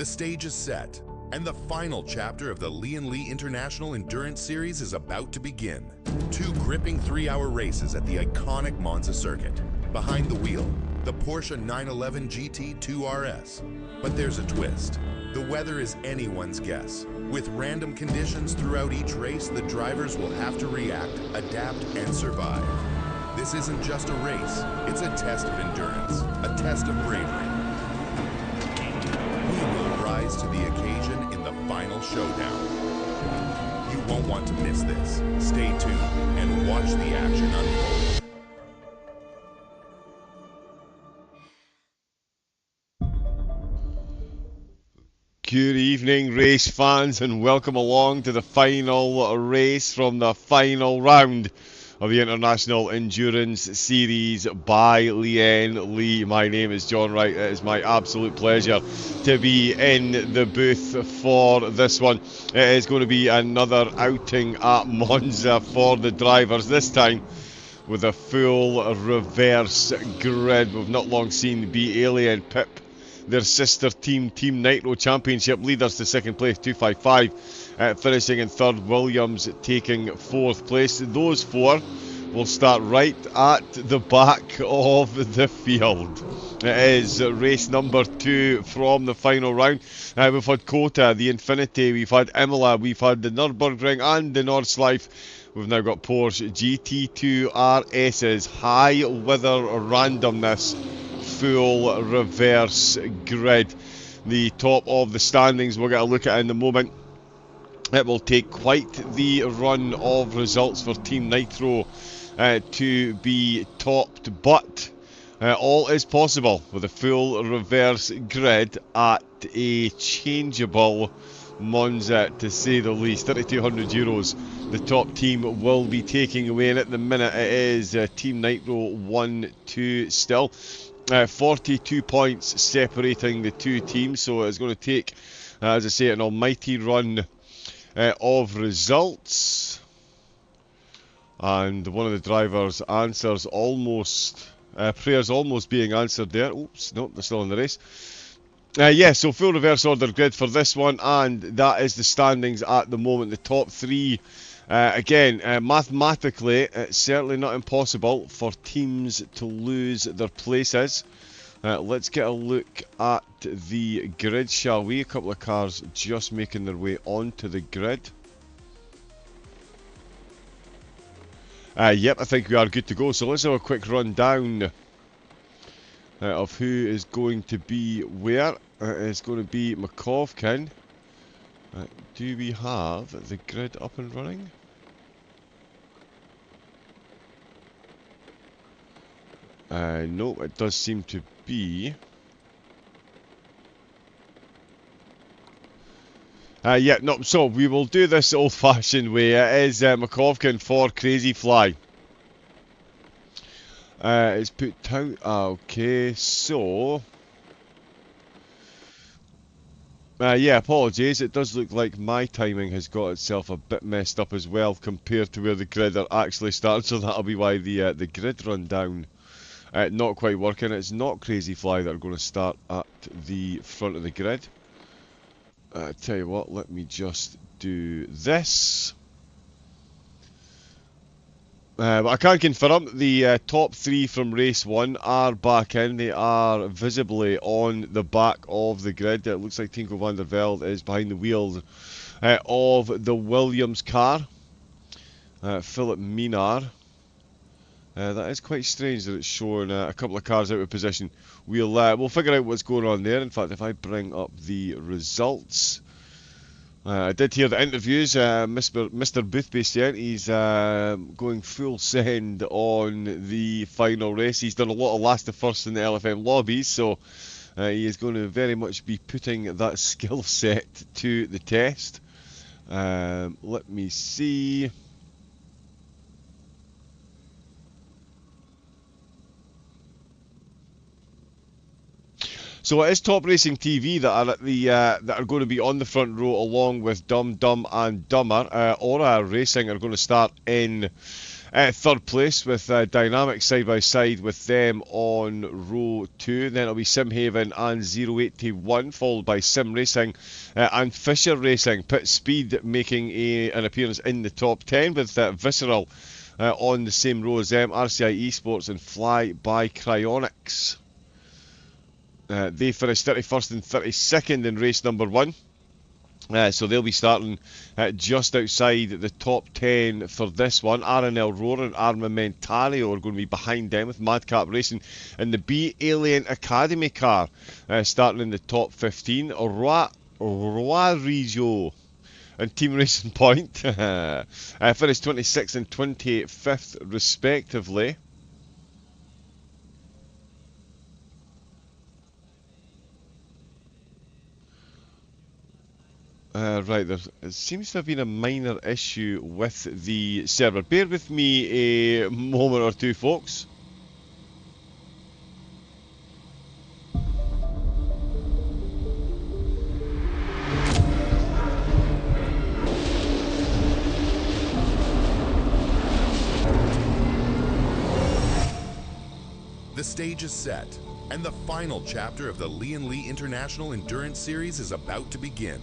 The stage is set, and the final chapter of the Lian International Endurance Series is about to begin. Two gripping 3-hour races at the iconic Monza circuit. Behind the wheel, the Porsche 911 GT2 RS. But there's a twist. The weather is anyone's guess. With random conditions throughout each race, the drivers will have to react, adapt, and survive. This isn't just a race, it's a test of endurance, a test of bravery. We will rise to the occasion in the final showdown. You won't want to miss this. Stay tuned and watch the action unfold. Good evening, race fans, and welcome along to the final race from the final round of the International Endurance Series by Lian Lee. My name is John Wright. It is my absolute pleasure to be in the booth for this one. It is going to be another outing at Monza for the drivers, this time with a full reverse grid. We've not long seen Lian pip their sister team, Team Nitro Championship leaders to second place, 255, finishing in third, Williams taking fourth place. Those four will start right at the back of the field. It is race number 2 from the final round. We've had Kota, the Infinity, we've had Imola, we've had the Nürburgring and the Nordschleife. We've now got Porsche GT2 RS's, high weather randomness, full reverse grid. The top of the standings we'll get a look at in a moment. It will take quite the run of results for Team Nitro to be topped, but all is possible with a full reverse grid at a changeable Monza, to say the least. €3,200 the top team will be taking away, and at the minute it is Team Nitro 1-2 still. 42 points separating the two teams, so it's going to take, as I say, an almighty run of results. And one of the drivers' answers almost, prayers almost being answered there. Oops, nope, they're still in the race. Yeah, so full reverse order grid for this one, and that is the standings at the moment. The top three, again, mathematically, it's certainly not impossible for teams to lose their places. Let's get a look at the grid, shall we? A couple of cars just making their way onto the grid. Yep, I think we are good to go. So let's have a quick run down of who is going to be where. It's going to be Makovkin. Do we have the grid up and running? No, it does seem to be. Yeah, no, so we will do this old-fashioned way. It is Makovkin for Crazy Fly. It's put down. Okay, so yeah, apologies. It does look like my timing has got itself a bit messed up as well compared to where the grid are actually starting. So that'll be why the grid rundown not quite working. It's not Crazy Fly that are going to start at the front of the grid. Tell you what, let me just do this. But I can confirm the top three from race 1 are back in. They are visibly on the back of the grid. It looks like Tinko van der Velde is behind the wheels of the Williams car. Philip Minar. That is quite strange that it's showing a couple of cars out of position. We'll figure out what's going on there. In fact, if I bring up the results, I did hear the interviews. Mr. Boothby, he's going full send on the final race. He's done a lot of last to first in the LFM lobbies, so he is going to very much be putting that skill set to the test. Let me see. So it is Top Racing TV that are at the that are going to be on the front row, along with Dumb and Dumber. Aura Racing are going to start in Third place with Dynamic side by side with them on row 2. Then it'll be Simhaven and 081, followed by Sim Racing and Fisher Racing. Pit Speed making an appearance in the top 10 with Visceral on the same row as them. RCI Esports and Fly by Cryonics. They finished 31st and 32nd in race number 1. So they'll be starting just outside the top 10 for this one. RNL Roar and Armamentario are going to be behind them with Madcap Racing and the B Alien Academy car starting in the top 15. Roi Regio and Team Racing Point finished 26th and 25th respectively. Right, there seems to have been a minor issue with the server. Bear with me a moment or two, folks. The stage is set, and the final chapter of the Lian International Endurance Series is about to begin.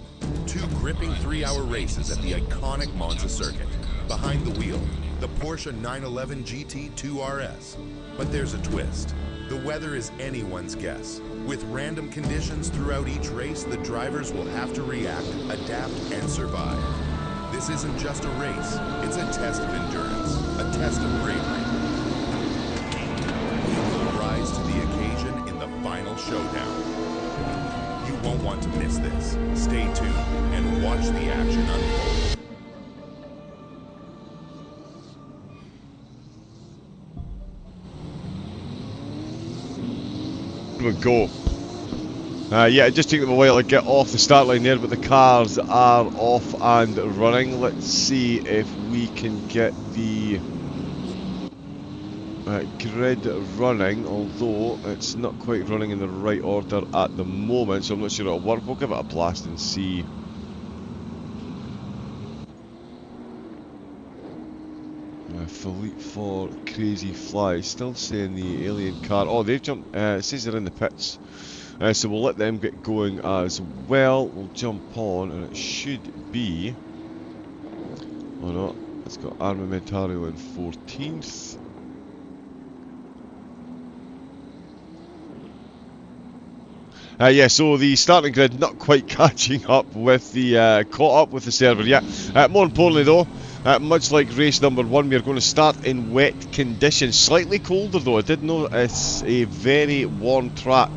2 gripping 3-hour races at the iconic Monza circuit. Behind the wheel, the Porsche 911 GT2 RS. But there's a twist. The weather is anyone's guess. With random conditions throughout each race, the drivers will have to react, adapt, and survive. This isn't just a race, it's a test of endurance, a test of bravery. Rise to the occasion in the final showdown. You won't want to miss this. Stay tuned and watch the action unfold. Here we go. Yeah, it just took them a while to get off the start line there, but the cars are off and running. Let's see if we can get the grid running, although it's not quite running in the right order at the moment, so I'm not sure it'll work. We'll give it a blast and see. Philippe for Crazy Fly, still saying the alien car. Oh, they've jumped, it says they're in the pits. So we'll let them get going as well. We'll jump on, and it should be... Oh no, it's got Armamentario in 14th. Yeah, so the starting grid not quite catching up with the, caught up with the server yet. More importantly though, much like race number 1, we are going to start in wet conditions. Slightly colder though. I did notice a very warm track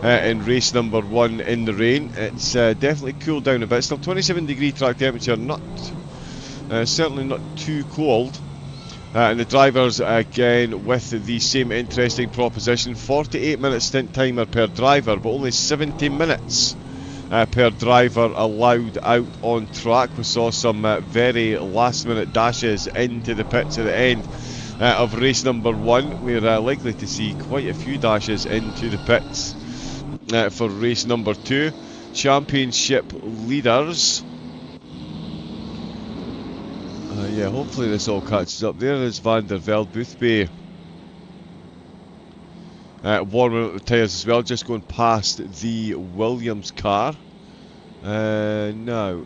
in race number 1 in the rain. It's definitely cooled down a bit. Still 27-degree track temperature, not certainly not too cold. And the drivers again with the same interesting proposition. 48-minute stint timer per driver, but only 70 minutes per driver allowed out on track. We saw some very last-minute dashes into the pits at the end of race number 1. We're likely to see quite a few dashes into the pits for race number 2. Championship leaders. Yeah, hopefully this all catches up. There is Van der Velde, Boothby. Warming up the tyres as well, just going past the Williams car. Now,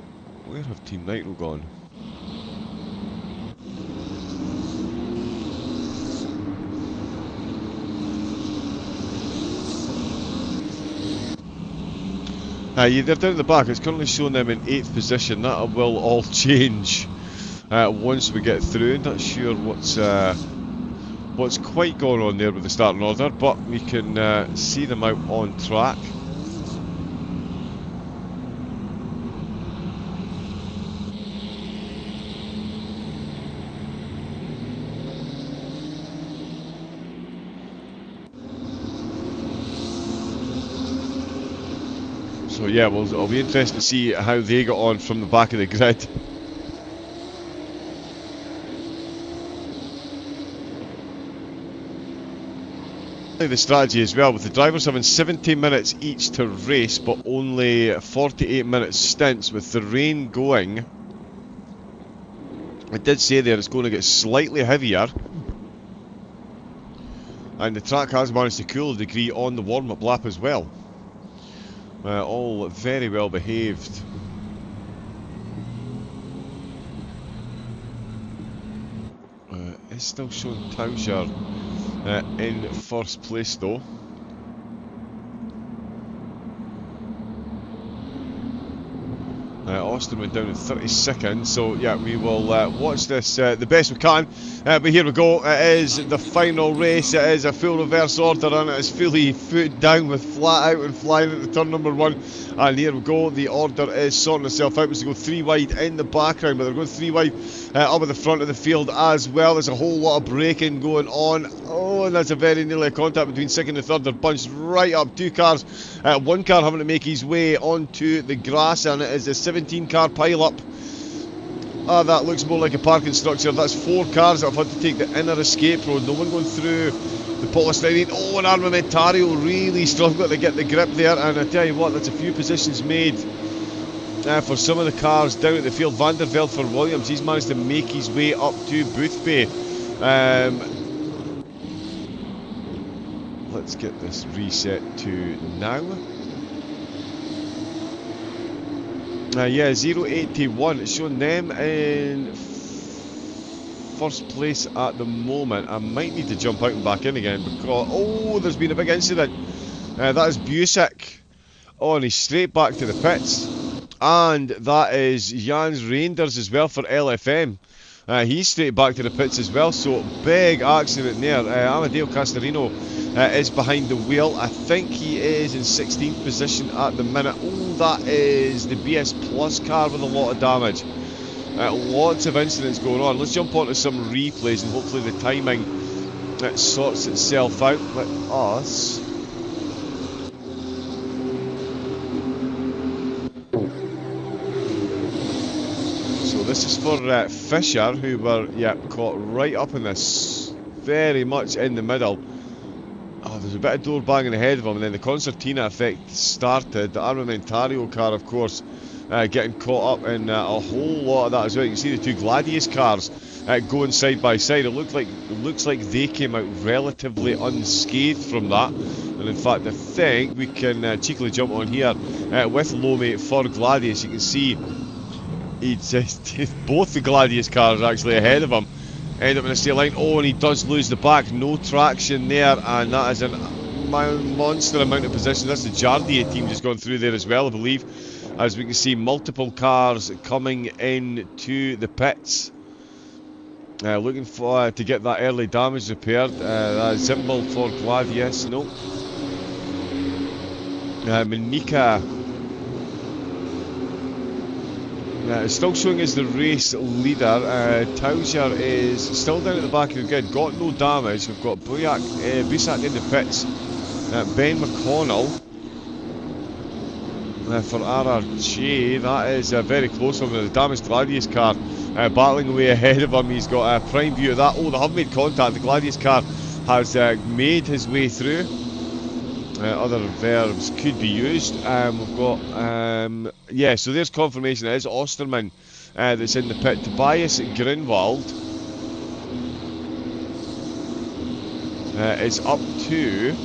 where have Team Nitro gone? Yeah, they're down the back. It's currently showing them in 8th position. That will all change once we get through. Not sure what's quite going on there with the starting order, but we can see them out on track. So yeah, well, it'll be interesting to see how they got on from the back of the grid. The strategy as well, with the drivers having 70 minutes each to race, but only 48-minute stints, with the rain going I did say there it's going to get slightly heavier, and the track has managed to cool a degree on the warm-up lap as well. All very well behaved. It's still showing Towser in first place though. Austin went down in 32nd, so yeah, we will watch this the best we can. But here we go, it is the final race, it is a full reverse order and it is fully foot down with flat out and flying into turn number 1. And here we go, the order is sorting itself out. We go 3 wide in the background, but they're going 3 wide up at the front of the field as well. There's a whole lot of braking going on. Oh, and that's a very nearly a contact between 2nd and 3rd. They're bunched right up. 2 cars, 1 car having to make his way onto the grass, and it is a 17 car pile up. That looks more like a parking structure. That's 4 cars that have had to take the inner escape road. No one going through the polystyrene. Oh, and Armamentario really struggled to get the grip there, and I tell you what, that's a few positions made for some of the cars down at the field. Van der Velde for Williams, he's managed to make his way up to Boothbay. Let's get this reset to now. Yeah, 081, it's showing them in first place at the moment. I might need to jump out and back in again because, oh, there's been a big incident. That is Busick. Oh, and he's straight back to the pits. And that is Jans Reinders as well for LFM. He's straight back to the pits as well, so big accident there. Amadeo Castorino is behind the wheel. I think he is in 16th position at the minute. Oh, that is the BS Plus car with a lot of damage. Lots of incidents going on. Let's jump onto some replays and hopefully the timing sorts itself out. Let us... So this is for Fisher, who were caught right up in this, very much in the middle. Oh, there's a bit of door banging ahead of him, and then the concertina effect started. The Armamentario car, of course, getting caught up in a whole lot of that as well. You can see the 2 Gladius cars going side by side. It looks like they came out relatively unscathed from that. And in fact, I think we can cheekily jump on here with Lome for Gladius. You can see both the Gladius cars are actually ahead of him. End up in a straight line. Oh, and he does lose the back. No traction there, and that is a monster amount of position. That's the Jardier team just gone through there as well, I believe. As we can see, multiple cars coming in to the pits. Looking for to get that early damage repaired. Zimbal for Gladius. No. Monika. Still showing as the race leader. Towser is still down at the back of the grid, got no damage. We've got Busak in the pits. Ben McConnell for RRJ. That is very close over the damaged Gladius car. Battling away ahead of him. He's got a prime view of that. Oh, they have made contact. The Gladius car has made his way through. Other verbs could be used. We've got, yeah, so there's confirmation. It is Osterman that's in the pit. Tobias Grunwald is up to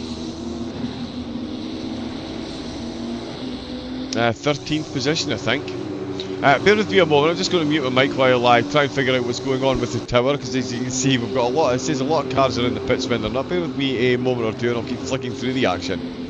13th position, I think. Bear with me a moment. I'm just going to mute my mic while I try and figure out what's going on with the tower, because as you can see, we've got a lot. It says a lot of cars are in the pits when they're not. Bear with me a moment or two, and I'll keep flicking through the action.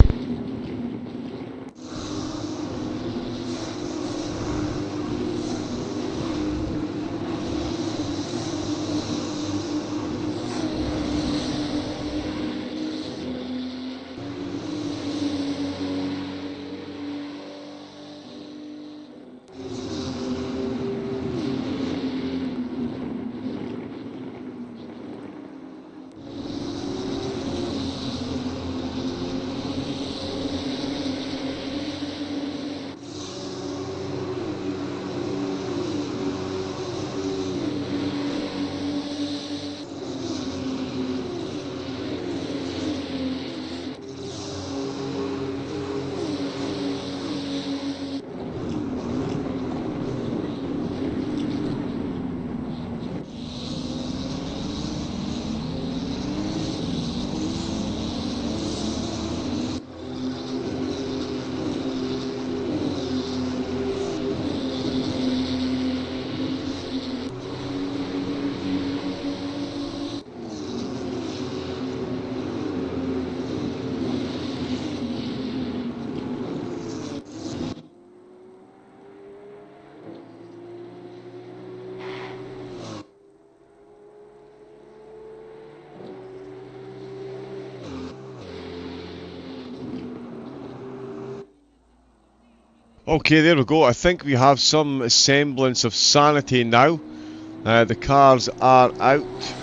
Okay, there we go. I think we have some semblance of sanity now. The cars are out.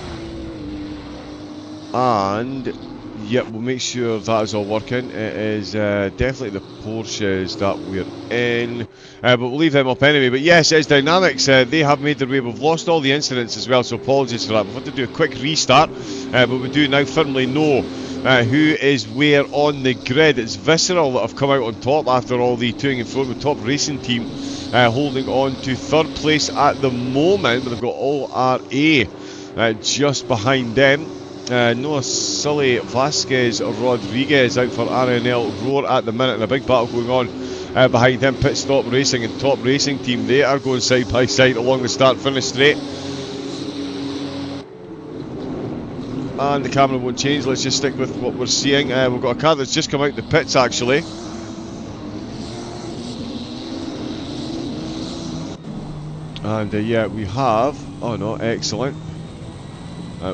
And, yep, we'll make sure that is all working. It is definitely the Porsches that we're in. But we'll leave them up anyway. But yes, it's Dynamics. They have made their way. We've lost all the incidents as well, so apologies for that. We've had to do a quick restart. But we do now firmly know who is where on the grid. It's Visceral that have come out on top after all the toing and froing. The top racing team holding on to third place at the moment. But they've got all RA just behind them. Noah Sully, Vasquez, Rodriguez out for RNL Roar at the minute, and a big battle going on behind him. Pit Stop Racing and Top Racing Team, they are going side by side along the start-finish straight. And the camera won't change, let's just stick with what we're seeing. We've got a car that's just come out the pits actually. And yeah, we have, oh no, excellent.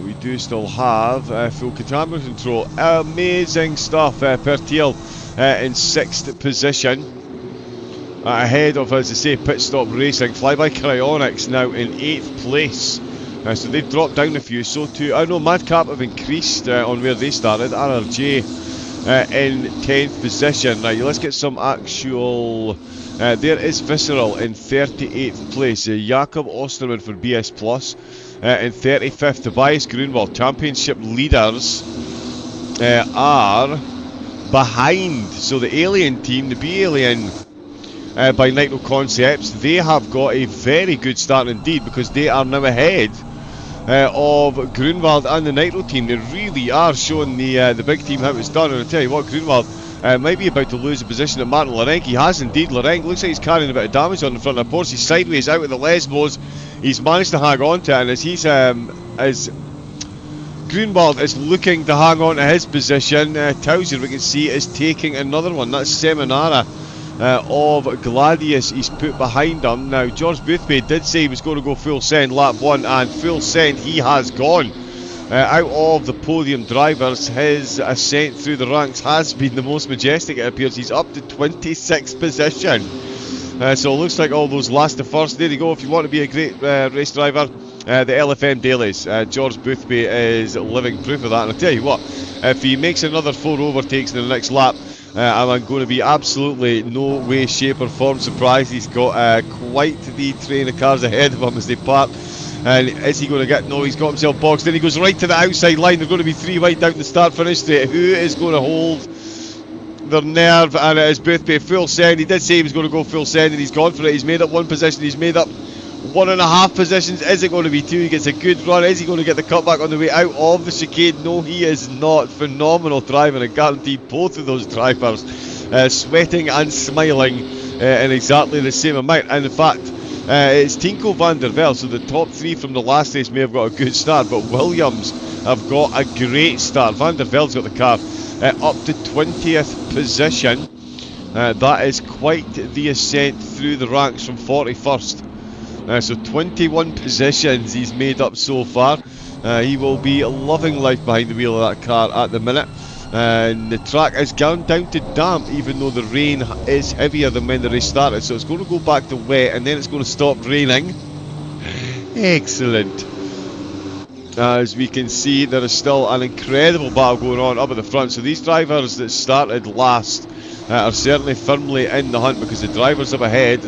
We do still have full camera control. Amazing stuff. Pertiel in 6th position. Ahead of, as I say, Pit Stop Racing. Flyby Cryonics now in 8th place. So they've dropped down a few. So too, I know Madcap have increased on where they started. RRJ in 10th position. Right, let's get some actual... there is Visceral in 38th place. Jakob Osterman for BS Plus. In 35th, Tobias Grunwald. Championship leaders are behind. So the Alien team, the B-Alien by Nitro Concepts, they have got a very good start indeed, because they are now ahead of Grunwald and the Nitro team. They really are showing the big team how it's done. And I tell you what, Grunwald might be about to lose a position at Martin Larenk. He has indeed. Larenk looks like he's carrying a bit of damage on the front of the Porsche. He's sideways out with the Lesmos. He's managed to hang on to it, and as he's as Grunwald is looking to hang on to his position, Towser, we can see, is taking another one. That's Seminara of Gladius. He's put behind him. Now, George Boothby did say he was going to go full send lap 1, and full send he has gone. Out of the podium drivers, his ascent through the ranks has been the most majestic, it appears. He's up to 26th position. So it looks like all those last to first. There you go. If you want to be a great race driver, the LFM dailies. George Boothby is living proof of that. And I'll tell you what, if he makes another 4 overtakes in the next lap, I'm going to be absolutely no way, shape or form surprised. He's got quite the train of cars ahead of him as they park. And is he going to get... No, he's got himself boxed. Then he goes right to the outside line. There's going to be 3 wide down the start-finish straight. Who is going to hold their nerve? And it is Boothby. Full send. He did say he was going to go full send, and he's gone for it. He's made up 1 position. He's made up 1.5 positions. Is it going to be 2? He gets a good run. Is he going to get the cutback on the way out of the chicane? No, he is not. Phenomenal driving. I guarantee both of those drivers sweating and smiling in exactly the same amount. And in fact, it's Tinko van der Velde, so the top 3 from the last race may have got a good start, but Williams have got a great start. Van der Velde's got the car up to 20th position. That is quite the ascent through the ranks from 41st. So 21 positions he's made up so far. He will be loving life behind the wheel of that car at the minute. And the track has gone down to damp, even though the rain is heavier than when the race started. So it's going to go back to wet, and then it's going to stop raining. Excellent. As we can see, there is still an incredible battle going on up at the front. So these drivers that started last are certainly firmly in the hunt, because the drivers up ahead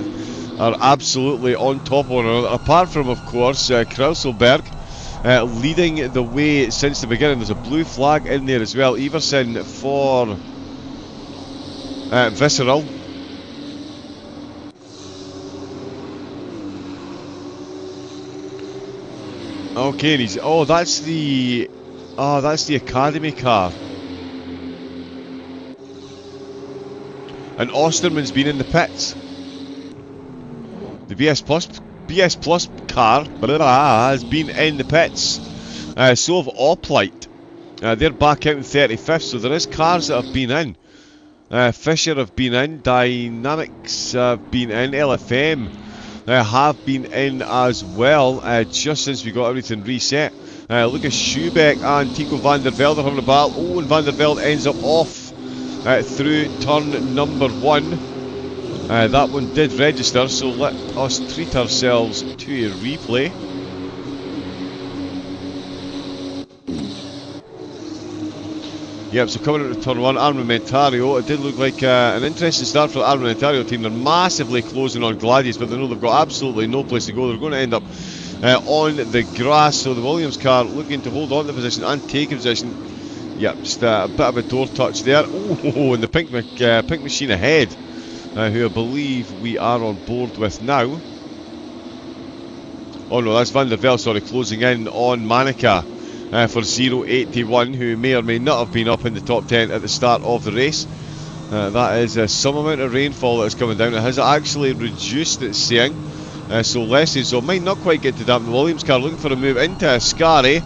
are absolutely on top of one another. Apart from, of course, Krauselberg leading the way since the beginning. There's a blue flag in there as well. Everson for Visceral. Okay, and he's... Oh, that's the Academy car. And Osterman's been in the pits. The BS Plus car has been in the pits. So have Oplight. They're back out in 35th, so there is cars that have been in. Fisher have been in, Dynamics have been in, LFM have been in as well, just since we got everything reset. Lucas Schubeck and Tico van der Velde are having a battle. Oh, and van der Velde ends up off through turn number 1. That one did register, so let us treat ourselves to a replay. Yep, so coming into turn 1, Armamentario. It did look like an interesting start for the Armamentario team. They're massively closing on Gladius, but they know they've got absolutely no place to go. They're going to end up on the grass, so the Williams car looking to hold on to the position and take a position. Yep, just a bit of a door touch there. Oh, and the pink machine ahead, who I believe we are on board with now. Oh no, that's Van der Velde, sorry, closing in on Manica. For 081, who may or may not have been up in the top 10 at the start of the race. That is some amount of rainfall that is coming down. It has actually reduced, it's saying, so less so it might not quite get to dampen the Williams car. Looking for a move into Ascari,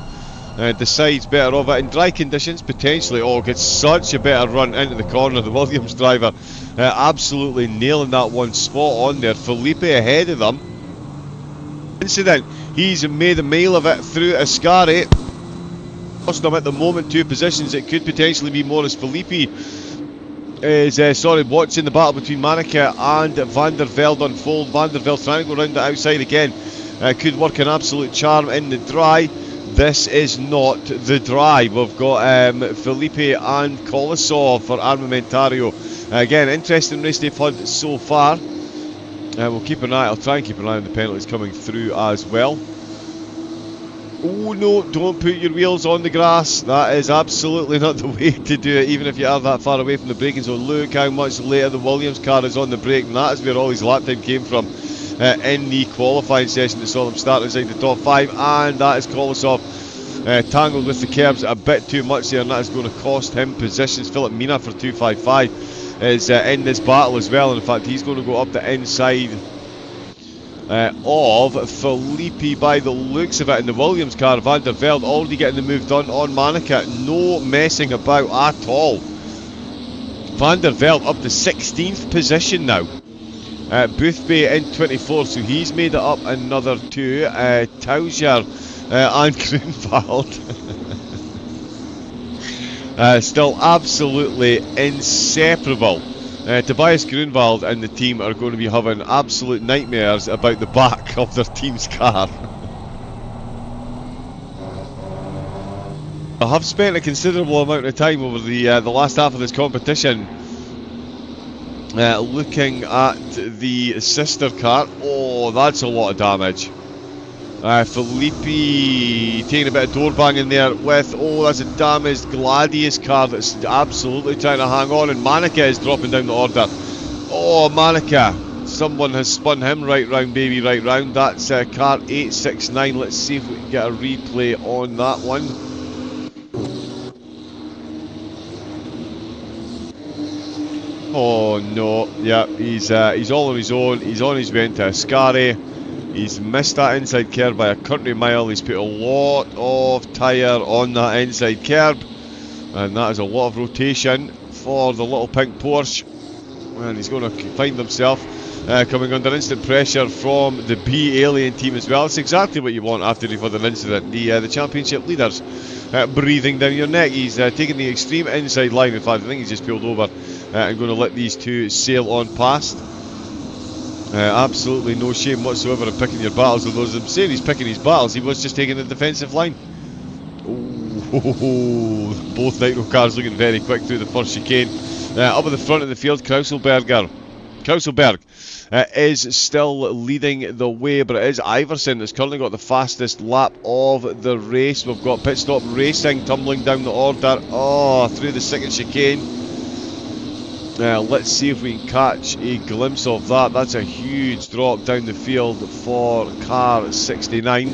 decides better of it in dry conditions, potentially. Oh, gets such a better run into the corner. The Williams driver absolutely nailing that one spot on there. Felipe ahead of them. Incident, he's made a mile of it through Ascari. Lost them at the moment, 2 positions. It could potentially be more as Felipe is watching the battle between Manica and Van der Velde unfold. Van der Velde trying to go around the outside again. Could work an absolute charm in the dry. This is not the dry. We've got Felipe and Kolosov for Armamentario. Again, interesting race they've had so far. We'll keep an eye. I'll try and keep an eye on the penalties coming through as well. Oh no, don't put your wheels on the grass. That is absolutely not the way to do it, even if you are that far away from the braking zone. Look how much later the Williams car is on the brake, and that is where all his lap time came from in the qualifying session that saw them start inside the top 5, and that is Kolosov tangled with the curbs a bit too much there, and that is going to cost him positions. Philip Mina for 255 is in this battle as well, and in fact he's going to go up the inside of Felipe by the looks of it in the Williams car. Van der Velde already getting the move done on Manica, no messing about at all. Van der Velde up to 16th position now. Boothby in 24th, so he's made it up another 2. Tauzier and Grunwald still absolutely inseparable. Tobias Grunwald and the team are going to be having absolute nightmares about the back of their team's car. I have spent a considerable amount of time over the last half of this competition looking at the sister car. Oh, that's a lot of damage. Felipe taking a bit of door banging there with, oh, that's a damaged Gladius car that's absolutely trying to hang on, and Manica is dropping down the order. Oh, Manica, someone has spun him right round, baby, right round. That's car 869. Let's see if we can get a replay on that one. Oh no, yeah, he's all on his own. He's on his way into Ascari. He's missed that inside curb by a country mile. He's put a lot of tyre on that inside curb, and that is a lot of rotation for the little pink Porsche, and he's going to find himself coming under instant pressure from the B Alien team as well. It's exactly what you want after you've had an incident. The championship leaders breathing down your neck. He's taking the extreme inside line. In fact, I think he's just pulled over and going to let these two sail on past. Absolutely no shame whatsoever in picking your battles. Although as I'm saying he's picking his battles, he was just taking the defensive line. Oh, both Nitro cars looking very quick through the first chicane. Up at the front of the field, Krauselberg is still leading the way, but it is Iverson that's currently got the fastest lap of the race. We've got Pit Stop Racing tumbling down the order, through the second chicane. Let's see if we can catch a glimpse of that. That's a huge drop down the field for car 69.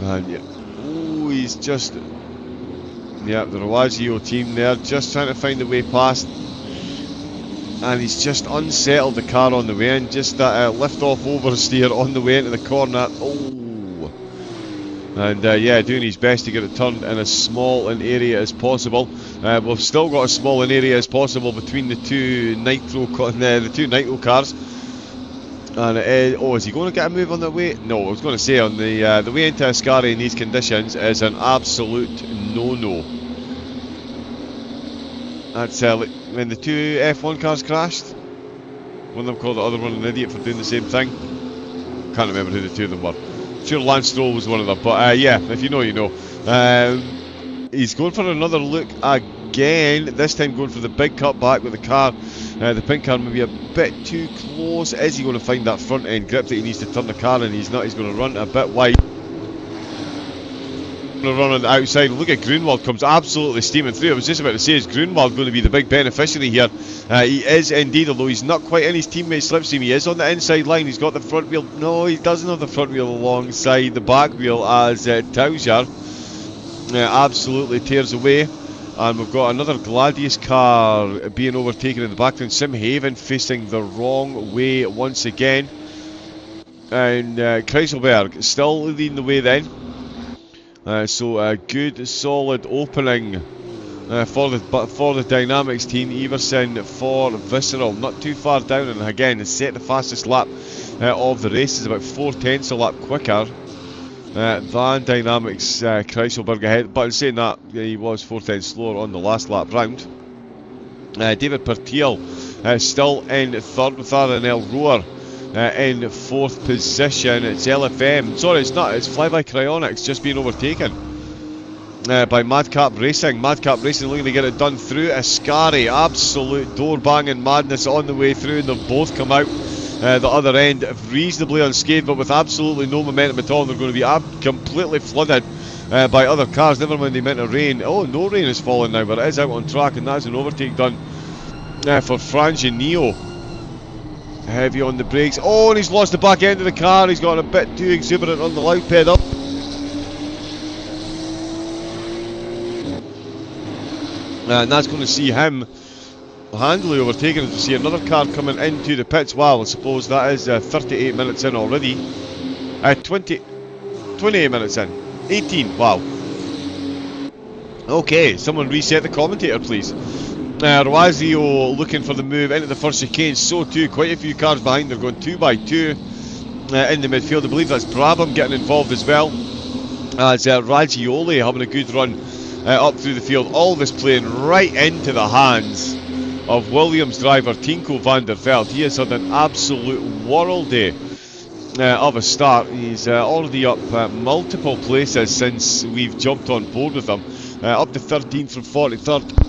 And yeah, oh, he's just, yeah, the Rawazio team there just trying to find a way past, and he's just unsettled the car on the way in. Just that lift off oversteer on the way into the corner. Oh. And yeah, doing his best to get it turned in as small an area as possible. We've still got as small an area as possible between the two Nitro cars. And it is, oh, is he going to get a move on the way? No, I was going to say on the way into Ascari in these conditions is an absolute no-no. That's like when the two F1 cars crashed. One of them called the other one an idiot for doing the same thing. Can't remember who the two of them were. Sure, Lance Stroll was one of them, but yeah, if you know, you know. He's going for another look again, this time going for the big cutback with the car. The pink car may be a bit too close. Is he going to find that front end grip that he needs to turn the car in? He's not, he's going to run a bit wide. Going to run on the outside. Look at Grunwald, comes absolutely steaming through. I was just about to say, is Grunwald going to be the big beneficiary here? He is indeed, although he's not quite in his teammate slipstream. He is on the inside line. He's got the front wheel. No, he doesn't have the front wheel alongside the back wheel as Taujar absolutely tears away. And we've got another Gladius car being overtaken in the background. Sim Haven facing the wrong way once again. And Kreiselberg still leading the way then. So a good solid opening for the Dynamics team. Everson for Visceral, not too far down, and again has set the fastest lap of the race. Is about 4/10 a lap quicker than Dynamics Kreiselberg ahead, but in saying that, he was 4/10 slower on the last lap round. David Pertiel still in third with Aranel Roar in fourth position. It's LFM, sorry it's not, it's Flyby Cryonics just being overtaken by Madcap Racing. Madcap Racing looking to get it done through Ascari. Absolute door banging madness on the way through, and they've both come out the other end reasonably unscathed, but with absolutely no momentum at all. They're going to be completely flooded by other cars, never mind the amount of rain. Oh, no rain is falling now, but it is out on track, and that's an overtake done for Frangineo. Heavy on the brakes. Oh, and he's lost the back end of the car. He's got a bit too exuberant on the loud pedal. And that's going to see him handily overtaken as we see another car coming into the pits. Wow, I suppose that is 38 minutes in already. 28 minutes in. 18, wow. Okay, someone reset the commentator, please. Rawazio looking for the move into the first chicane, so too quite a few cars behind. They're going 2 by 2 in the midfield. I believe that's Brabham getting involved as well as Raggioli having a good run up through the field. All this playing right into the hands of Williams driver Tinko van der Velde. He has had an absolute world day of a start. He's already up multiple places since we've jumped on board with him, up to 13th from 43rd.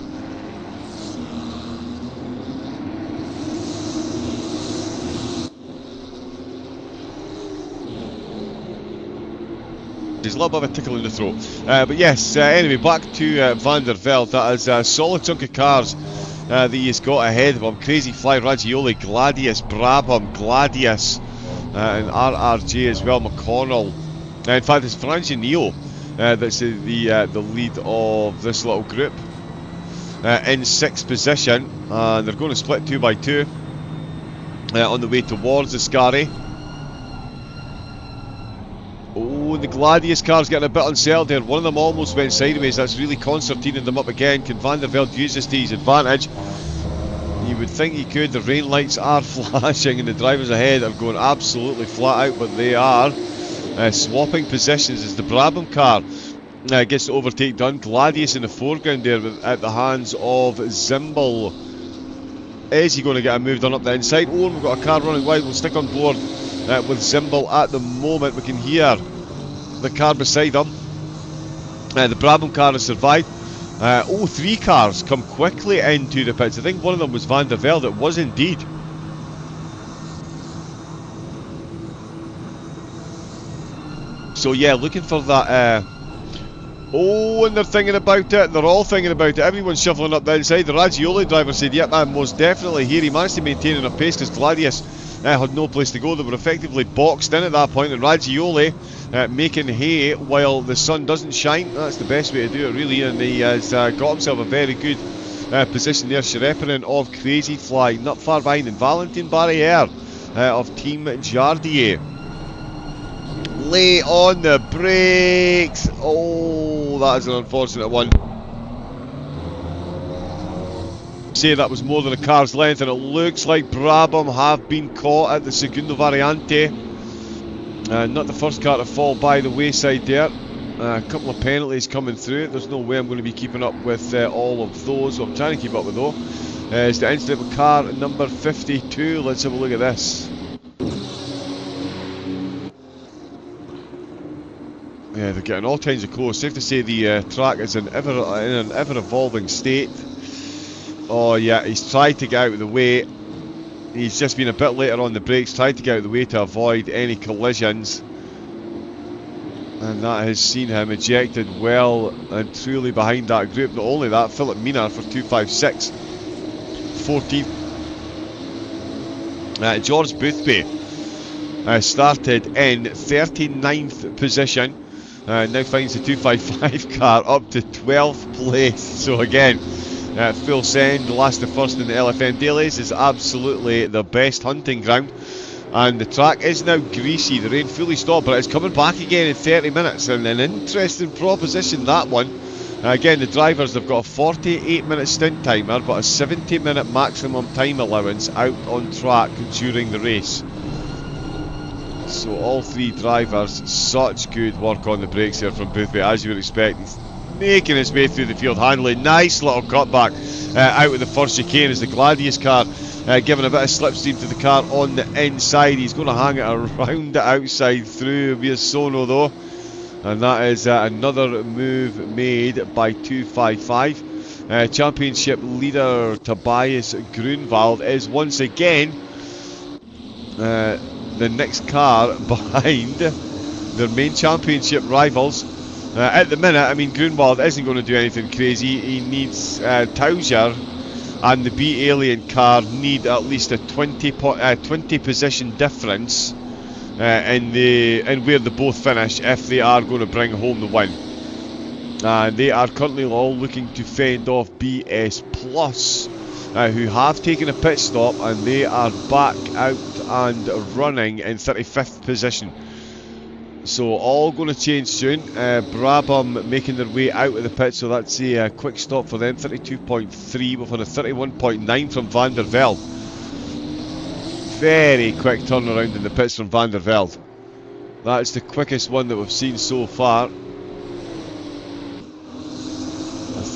There's a little bit of a tickle in the throat. But yes, anyway, back to Van der Velde. That is a solid chunk of cars that he's got ahead of him. Crazy Fly, Raggioli, Gladius, Brabham, Gladius, and RRJ as well, McConnell. In fact, it's Frangineo that's the lead of this little group. In 6th position, and they're going to split 2 by 2 on the way towards Ascari. Oh, the Gladius car's getting a bit unsettled there. One of them almost went sideways. That's really concertining them up again. Can Van der Velde use this to his advantage? You would think he could. The rain lights are flashing and the drivers ahead are going absolutely flat out, but they are swapping positions as the Brabham car gets the overtake done. Gladius in the foreground there at the hands of Zimbel. Is he going to get a move done up the inside? Oh, and we've got a car running wide. We'll stick on board with Zimbel at the moment. We can hear the car beside him. The Brabham car has survived. 3 cars come quickly into the pits. I think one of them was Van der Velde. It was indeed. So yeah, looking for that. And they're thinking about it. They're all thinking about it. Everyone's shuffling up the inside. The Raggioli driver said, yep, I'm most definitely here. He managed to maintain enough pace because Gladius had no place to go. They were effectively boxed in at that point, and Raggioli making hay while the sun doesn't shine. That's the best way to do it, really, and he has got himself a very good position there. Sherepinan of Crazy Fly, not far behind, and Valentin Barriere of Team Jardier. Lay on the brakes. Oh, that is an unfortunate one. Say that was more than a car's length, and it looks like Brabham have been caught at the Segundo Variante. Not the first car to fall by the wayside there. A couple of penalties coming through. There's no way I'm going to be keeping up with all of those. What I'm trying to keep up with though is the incident with car number 52. Let's have a look at this. Yeah, they're getting all kinds of close. Safe to say the track is in an ever-evolving state. Oh yeah, he's tried to get out of the way. He's just been a bit later on the brakes, tried to get out of the way to avoid any collisions. And that has seen him ejected well and truly behind that group. Not only that, Philip Mina for 256. 14th. George Boothby started in 39th position. Now finds the 255 car up to 12th place. So again, full send, last to first in the LFM dailies is absolutely the best hunting ground. And the track is now greasy. The rain fully stopped, but it's coming back again in 30 minutes. And an interesting proposition, that one. Again, the drivers have got a 48-minute stint timer, but a 70-minute maximum time allowance out on track during the race. So all three drivers, such good work on the brakes here from Boothby, as you would expect. He's making his way through the field handling. Nice little cutback out of the first chicane as the Gladius car giving a bit of slipstream to the car on the inside. He's going to hang it around the outside through via Sono though. And that is another move made by 255. Championship leader Tobias Grunwald is once again the next car behind their main championship rivals. At the minute, I mean, Grunwald isn't going to do anything crazy. He needs Tauser and the B Alien car need at least a 20 position difference in where they both finish if they are going to bring home the win. They are currently all looking to fend off BS Plus, who have taken a pit stop and they are back out and running in 35th position. So all going to change soon. Brabham making their way out of the pit, so that's a quick stop for them. 32.3 with a 31.9 from Van der Velde. Very quick turnaround in the pits from Van der Velde. That's the quickest one that we've seen so far. I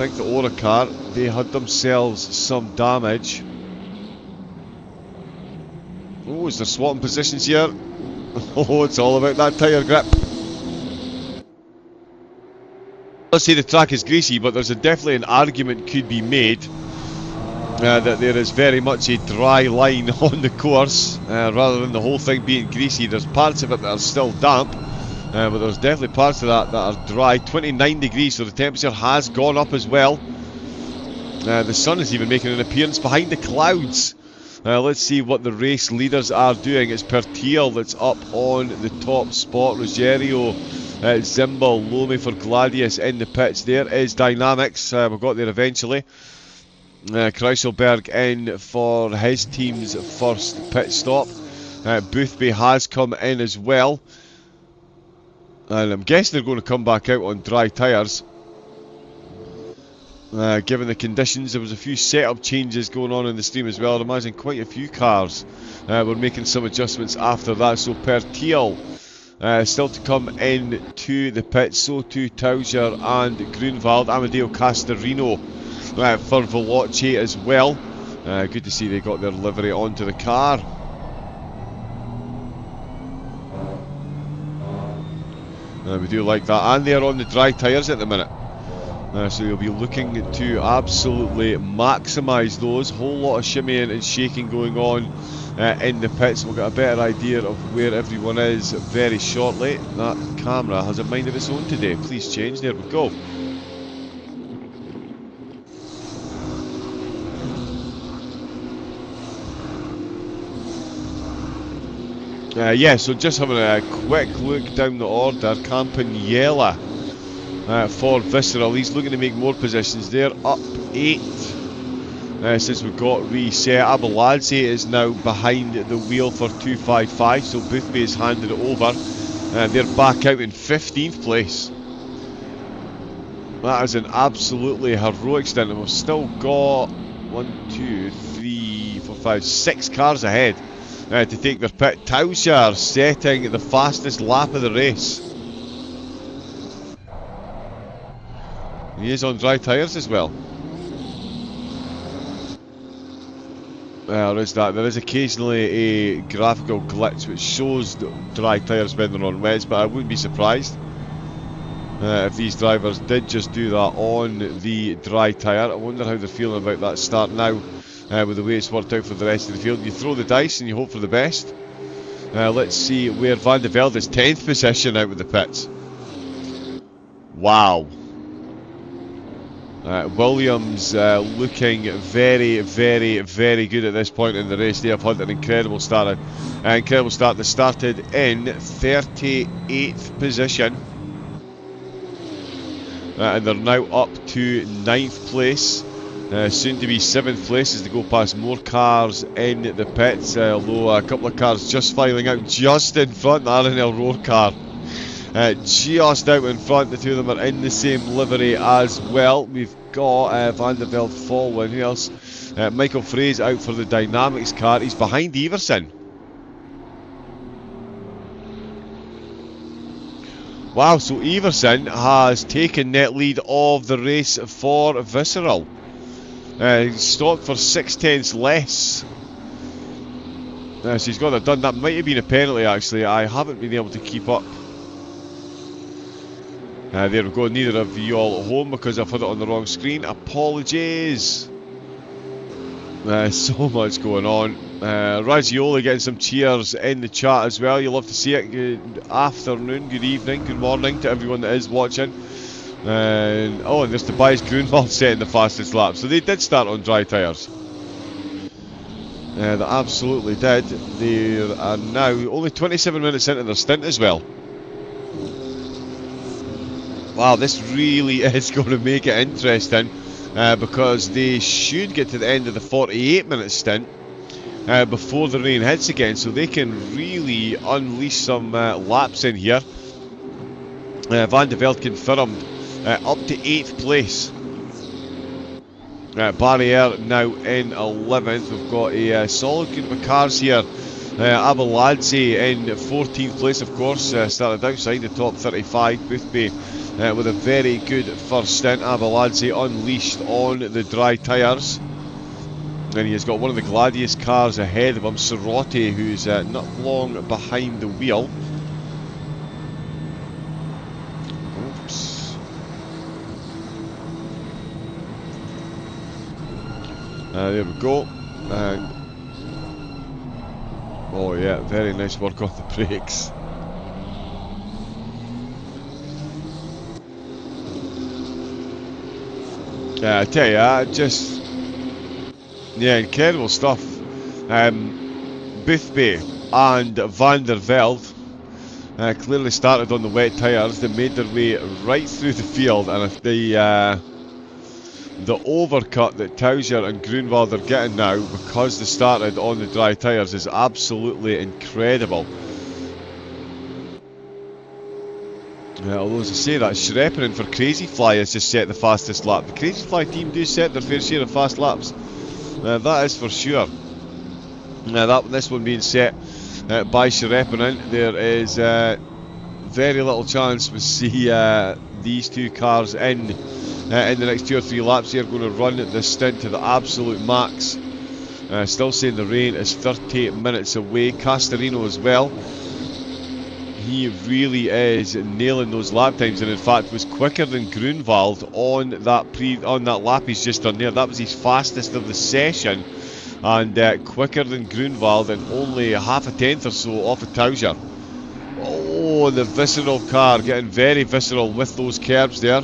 think the Ora car, they had themselves some damage. Oh, is there swapping positions here? Oh, it's all about that tyre grip. Let's say the track is greasy, but there's definitely an argument could be made that there is very much a dry line on the course, rather than the whole thing being greasy. There's parts of it that are still damp, but there's definitely parts of that are dry. 29 degrees, so the temperature has gone up as well. The sun is even making an appearance behind the clouds. Let's see what the race leaders are doing. It's Pertiel that's up on the top spot. Rogerio, Zimbal, Lome for Gladius in the pits. There is Dynamics. We got there eventually. Kreiselberg in for his team's first pit stop. Boothby has come in as well. And I'm guessing they're going to come back out on dry tyres. Given the conditions, there was a few setup changes going on in the stream as well. I'd imagine quite a few cars were making some adjustments after that. So Pertiel still to come in to the pit. So too Tauser and Grunwald. Amadeo Castorino for Veloce as well. Good to see they got their livery onto the car. We do like that, and they're on the dry tyres at the minute. So you'll be looking to absolutely maximise those. Whole lot of shimmying and shaking going on in the pits. We'll get a better idea of where everyone is very shortly. That camera has a mind of its own today. Please change. There we go. Yeah, so just having a quick look down the order. Campaniella for Visceral, he's looking to make more positions. They're up 8 since we got reset. Abeladze is now behind the wheel for 255, so Boothby has handed it over. They're back out in 15th place. That is an absolutely heroic stint, and we've still got 1, 2, 3, 4, 5, 6 cars ahead to take their pit. Tauser setting the fastest lap of the race. He is on dry tyres as well. There is that. There is occasionally a graphical glitch which shows dry tyres when they're on wets, but I wouldn't be surprised if these drivers did just do that on the dry tyre. I wonder how they're feeling about that start now with the way it's worked out for the rest of the field. You throw the dice and you hope for the best. Let's see where Van de Velde is 10th position out with the pits. Wow. Williams looking very, very, very good at this point in the race. They have had an incredible start. They started in 38th position. And they're now up to 9th place. Soon to be 7th place as they go past more cars in the pits. Although a couple of cars just filing out just in front. The RNL Roar car. Just out in front. The two of them are in the same livery as well. We've got Van der Velde following. Who else? Michael Frey's out for the Dynamics car. He's behind Everson. Wow, so Everson has taken net lead of the race for Visceral. He stopped for 6/10 less. So he's got that done. That might have been a penalty actually. I haven't been able to keep up. There we go, neither of you all at home because I've had it on the wrong screen. Apologies. So much going on. Raggiola getting some cheers in the chat as well. You'll love to see it. Good afternoon, good evening, good morning to everyone that is watching. And there's Tobias Grunwald setting the fastest lap. So they did start on dry tyres. They absolutely did. They are now only 27 minutes into their stint as well. Wow, this really is going to make it interesting because they should get to the end of the 48-minute stint before the rain hits again, so they can really unleash some laps in here. Van de Velde confirmed up to 8th place. Barrier now in 11th. We've got a solid group of cars here. Abeladze in 14th place, of course, started outside the top 35. Boothby with a very good first stint. Abeladze unleashed on the dry tyres. And he has got one of the Gladius cars ahead of him, Sorotti, who's not long behind the wheel. Oops. There we go. Oh yeah, very nice work on the brakes. I tell you, incredible stuff. Boothby and Van der Velde clearly started on the wet tyres. They made their way right through the field, and the overcut that Tauzier and Grunwald are getting now because they started on the dry tyres is absolutely incredible. Although as I say that, Schrepperen for Crazy Fly has just set the fastest lap. The Crazy Fly team do set their fair share of fast laps. That is for sure. This one being set by Schrepperen. There is very little chance we see these two cars in the next 2 or 3 laps. They are going to run this stint to the absolute max. Still saying the rain is 38 minutes away. Castorino as well. He really is nailing those lap times, and in fact was quicker than Grunwald on that lap he's just done there. That was his fastest of the session, and quicker than Grunwald, and only half a tenth or so off of Tauzier. Oh, the Visceral car getting very visceral with those curbs there.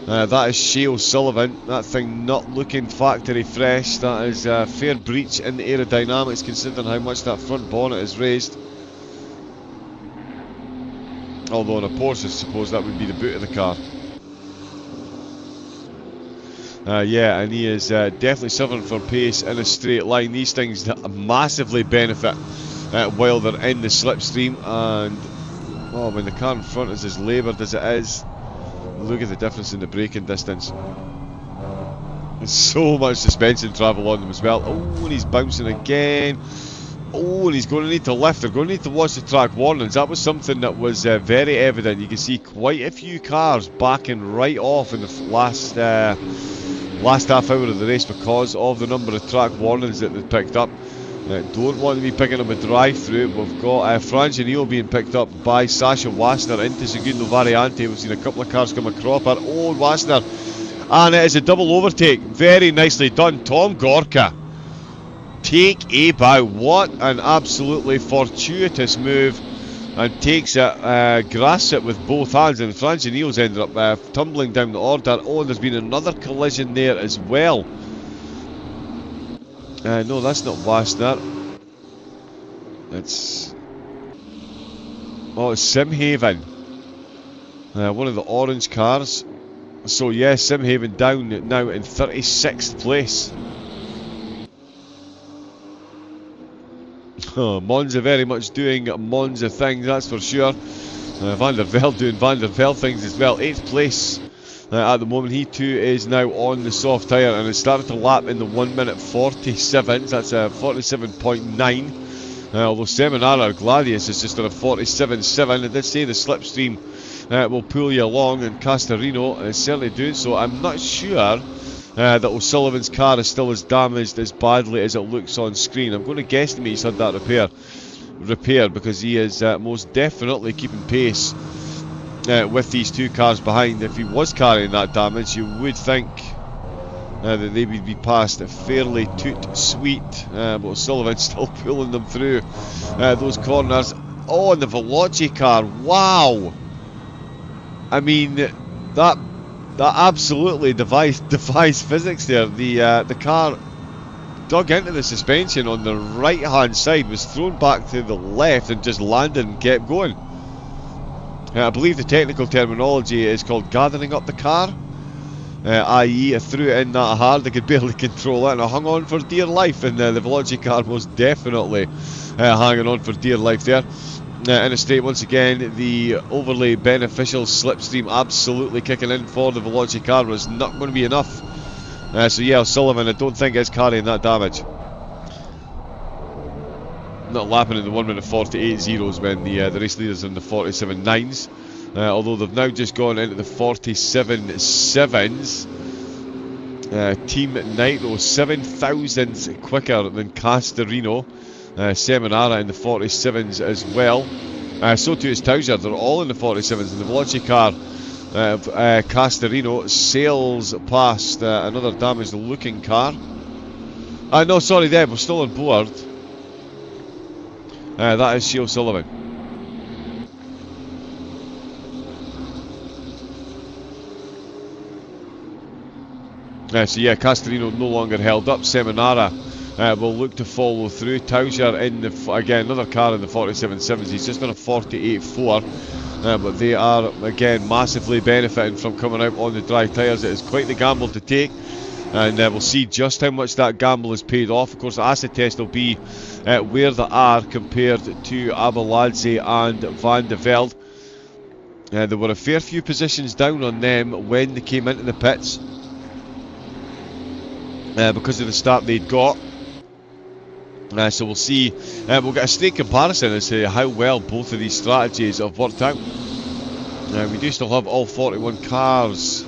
That is Shea O'Sullivan. That thing not looking factory fresh. That is a fair breach in the aerodynamics considering how much that front bonnet is raised. Although on a Porsche I suppose that would be the boot of the car. Yeah, and he is definitely suffering from pace in a straight line. These things massively benefit while they're in the slipstream, and when the car in front is as laboured as it is, look at the difference in the braking distance. There's so much suspension travel on them as well. Oh, and he's bouncing again. Oh, and he's going to need to lift. They're going to need to watch the track warnings. That was something that was very evident. You can see quite a few cars backing right off in the last half hour of the race because of the number of track warnings that they picked up. Don't want to be picking up a drive-through. We've got Franginio being picked up by Sasha Wassner into Segundo Variante. We've seen a couple of cars come across. Oh, Wassner. And it is a double overtake. Very nicely done. Tom Gorka. Take a bow. What an absolutely fortuitous move. And takes it, grasps it with both hands. And Franginio's ended up tumbling down the order. Oh, and there's been another collision there as well. No, that's not Wassner. It's Simhaven. One of the orange cars. So yeah, Simhaven down now in 36th place. Monza very much doing Monza things, that's for sure. Van der Velde doing Van der Velde things as well. 8th place at the moment. He too is now on the soft tyre and has started to lap in the 1 minute 47. That's a 47.9. Although Seminara Gladius is just on a 47.7. I did say the slipstream will pull you along, and Castorino is certainly doing so. I'm not sure that O'Sullivan's car is still as damaged as badly as it looks on screen. I'm going to guesstimate he's had that repaired because he is most definitely keeping pace with these two cars behind. If he was carrying that damage, you would think that they would be passed fairly toot sweet, but O'Sullivan's still pulling them through those corners. Oh, and the Veloci car, wow! I mean, that absolutely defies physics there. The car dug into the suspension on the right hand side, was thrown back to the left and just landed and kept going. I believe the technical terminology is called gathering up the car, i.e. I threw it in that hard they could barely control it and I hung on for dear life, and the Veloci car most definitely hanging on for dear life there. In a straight, once again, the overly beneficial slipstream absolutely kicking in for the Veloci car was not going to be enough. So yeah, O'Sullivan, I don't think is carrying that damage. Not lapping in the 1 minute 48 zeros when the race leaders in the 47.9s. Although they've now just gone into the 47.7s. Team Nitro 7 thousandths quicker than Castorino. Seminara in the 47s as well. So too is Tauser. They're all in the 47s. And the Veloci car, Castorino, sails past another damaged looking car. No, sorry, Deb, we're still on board. That is Shea Sullivan. So yeah, Castorino no longer held up. Seminara will look to follow through. Tauser in the again another car in the 47.7s. He's just on a 48.4, but they are again massively benefiting from coming out on the dry tyres. It is quite the gamble to take, and we'll see just how much that gamble is paid off. Of course, the acid test will be where they are compared to Abeladze and Van der Velde. There were a fair few positions down on them when they came into the pits because of the start they'd got. So we'll see, we'll get a straight comparison as to how well both of these strategies have worked out. We do still have all 41 cars in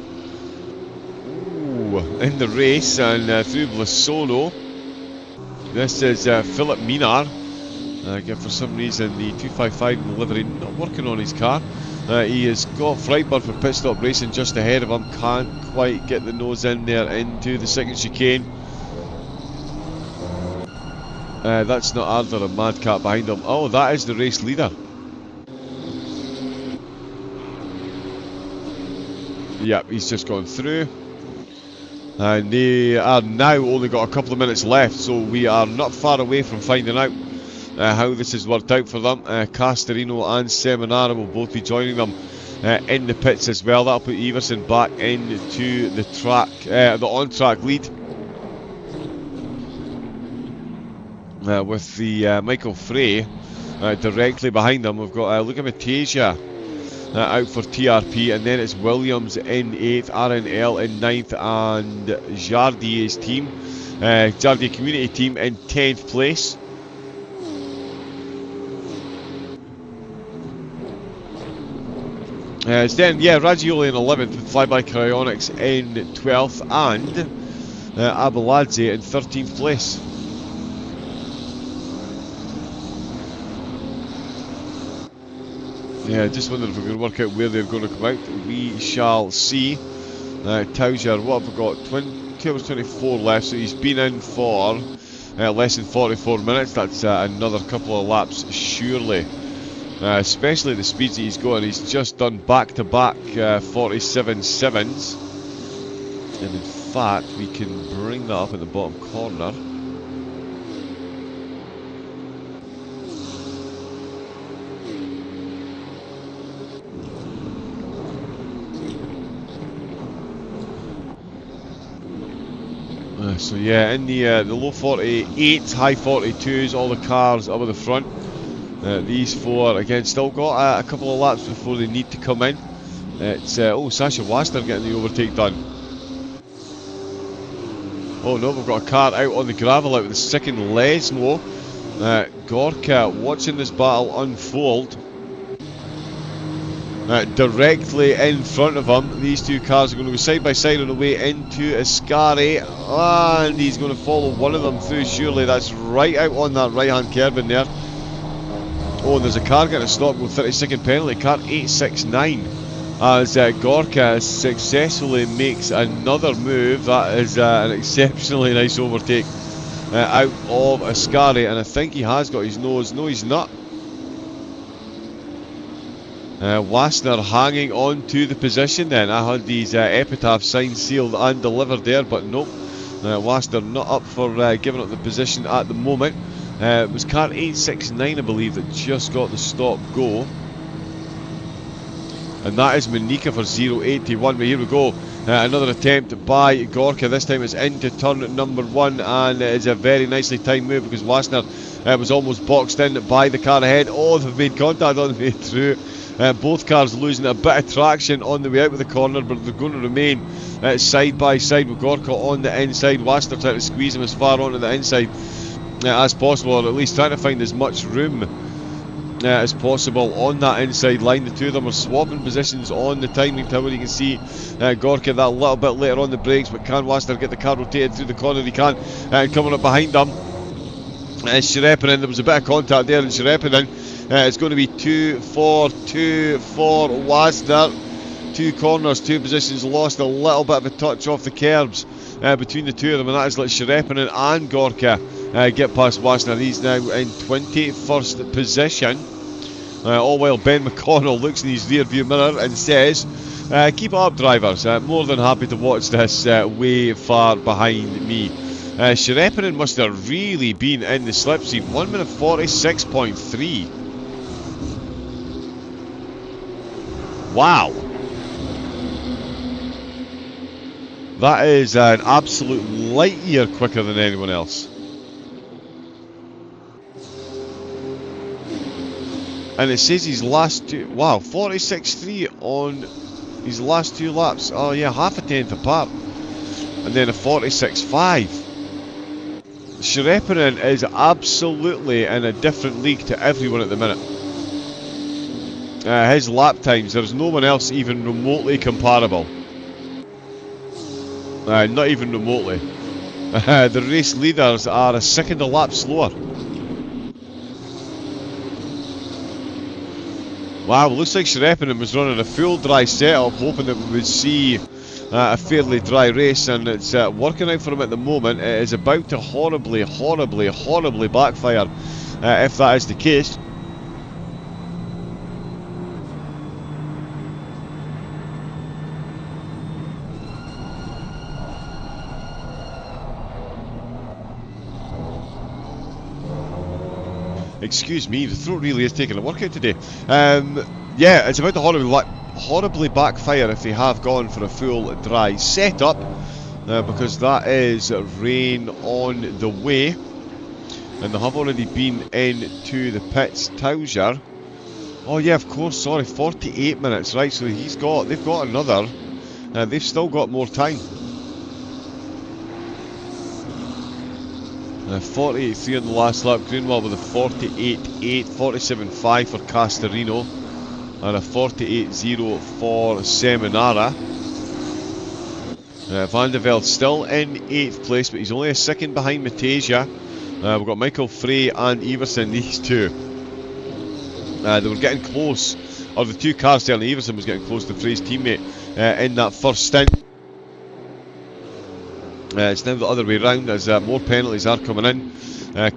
the race, and through Blasolo. This is Philip Minar. Again, for some reason the 255 in the livery not working on his car. He has got Freibird for pit stop racing just ahead of him. Can't quite get the nose in there into the second chicane. That's not Arthur and Madcap behind him. Oh, that is the race leader. Yep, he's just gone through. And they are now only got a couple of minutes left, so we are not far away from finding out how this has worked out for them. Castorino and Seminara will both be joining them in the pits as well. That'll put Everson back into the track, the on-track lead. With the Michael Frey directly behind them. We've got Luca Matasia out for TRP, and then it's Williams in 8th, RNL in 9th, and Jardier's team, Jardier Community Team in 10th place. It's then, yeah, Raggioli in 11th with Flyby Cryonics in 12th and Abeladze in 13th place. Yeah, just wondering if we can work out where they're going to come out. We shall see. Tauzier, what have we got? 2 hours 24 left, so he's been in for less than 44 minutes. That's another couple of laps, surely. Especially the speeds that he's going. He's just done back-to-back 47.7s. And in fact, we can bring that up at the bottom corner. So yeah, in the low 48s, high 42s, all the cars up at the front. These four, again, still got a couple of laps before they need to come in. It's, oh, Sasha Waster getting the overtake done. Oh no, we've got a car out on the gravel out with the second Lesmo. Gorka watching this battle unfold. Directly in front of him, these two cars are going to go side by side on the way into Ascari, and he's going to follow one of them through, surely. That's right out on that right hand curve in there. Oh, and there's a car getting a stop with 30-second penalty, car 869, as Gorka successfully makes another move. That is an exceptionally nice overtake out of Ascari, and I think he has got his nose. No, he's not. Wassner hanging on to the position then. I had these epitaph signs sealed and delivered there, but nope. Wassner not up for giving up the position at the moment. It was car 869, I believe, that just got the stop go. And that is Monika for 081. But here we go. Another attempt by Gorka. This time it's into turn number 1, and it is a very nicely timed move because Wassner was almost boxed in by the car ahead. Oh, they've made contact on the way through. Both cars losing a bit of traction on the way out of the corner, but they're going to remain side by side with Gorka on the inside. Wassner trying to squeeze him as far onto the inside as possible, or at least trying to find as much room as possible on that inside line. The two of them are swapping positions on the timing tower. You can see Gorka that little bit later on the brakes, but can Wassner get the car rotated through the corner? He can. Coming up behind them is Sherepinen. There was a bit of contact there, and Sherepinen it's going to be 2 for Wassner. Two corners, two positions lost, a little bit of a touch off the curbs between the two of them, and that has let Sherepinen and Gorka get past Wassner. He's now in 21st position. All while Ben McConnell looks in his rear view mirror and says, keep it up, drivers. More than happy to watch this way far behind me. Sherepinen must have really been in the slipstream. 1 minute 46.3. Wow. That is an absolute light year quicker than anyone else. And it says his last two, wow, 46.3 on his last two laps. Oh yeah, half a tenth apart. And then a 46.5. Sherepinen is absolutely in a different league to everyone at the minute. His lap times, there's no one else even remotely comparable. Not even remotely. The race leaders are a second a lap slower. Wow, looks like Sherepinen was running a full dry setup, hoping that we would see a fairly dry race, and it's working out for him at the moment. It is about to horribly backfire if that is the case. Excuse me, the throat really is taking a workout today. Yeah, it's about to horribly backfire if they have gone for a full dry setup, because that is rain on the way, and they have already been into the pits. Tauzier, oh yeah, of course, sorry, 48 minutes, right? So they've got another, they've still got more time. 48.3 on the last lap. Greenwald with a 48.8, 47.5 for Castorino. and a 48.0 for Seminara. Van der Velde still in 8th place, but he's only a second behind Matasia. We've got Michael Frey and Everson, these two. They were getting close, or the two cars, certainly Everson was getting close to Frey's teammate in that first stint. It's now the other way round as more penalties are coming in.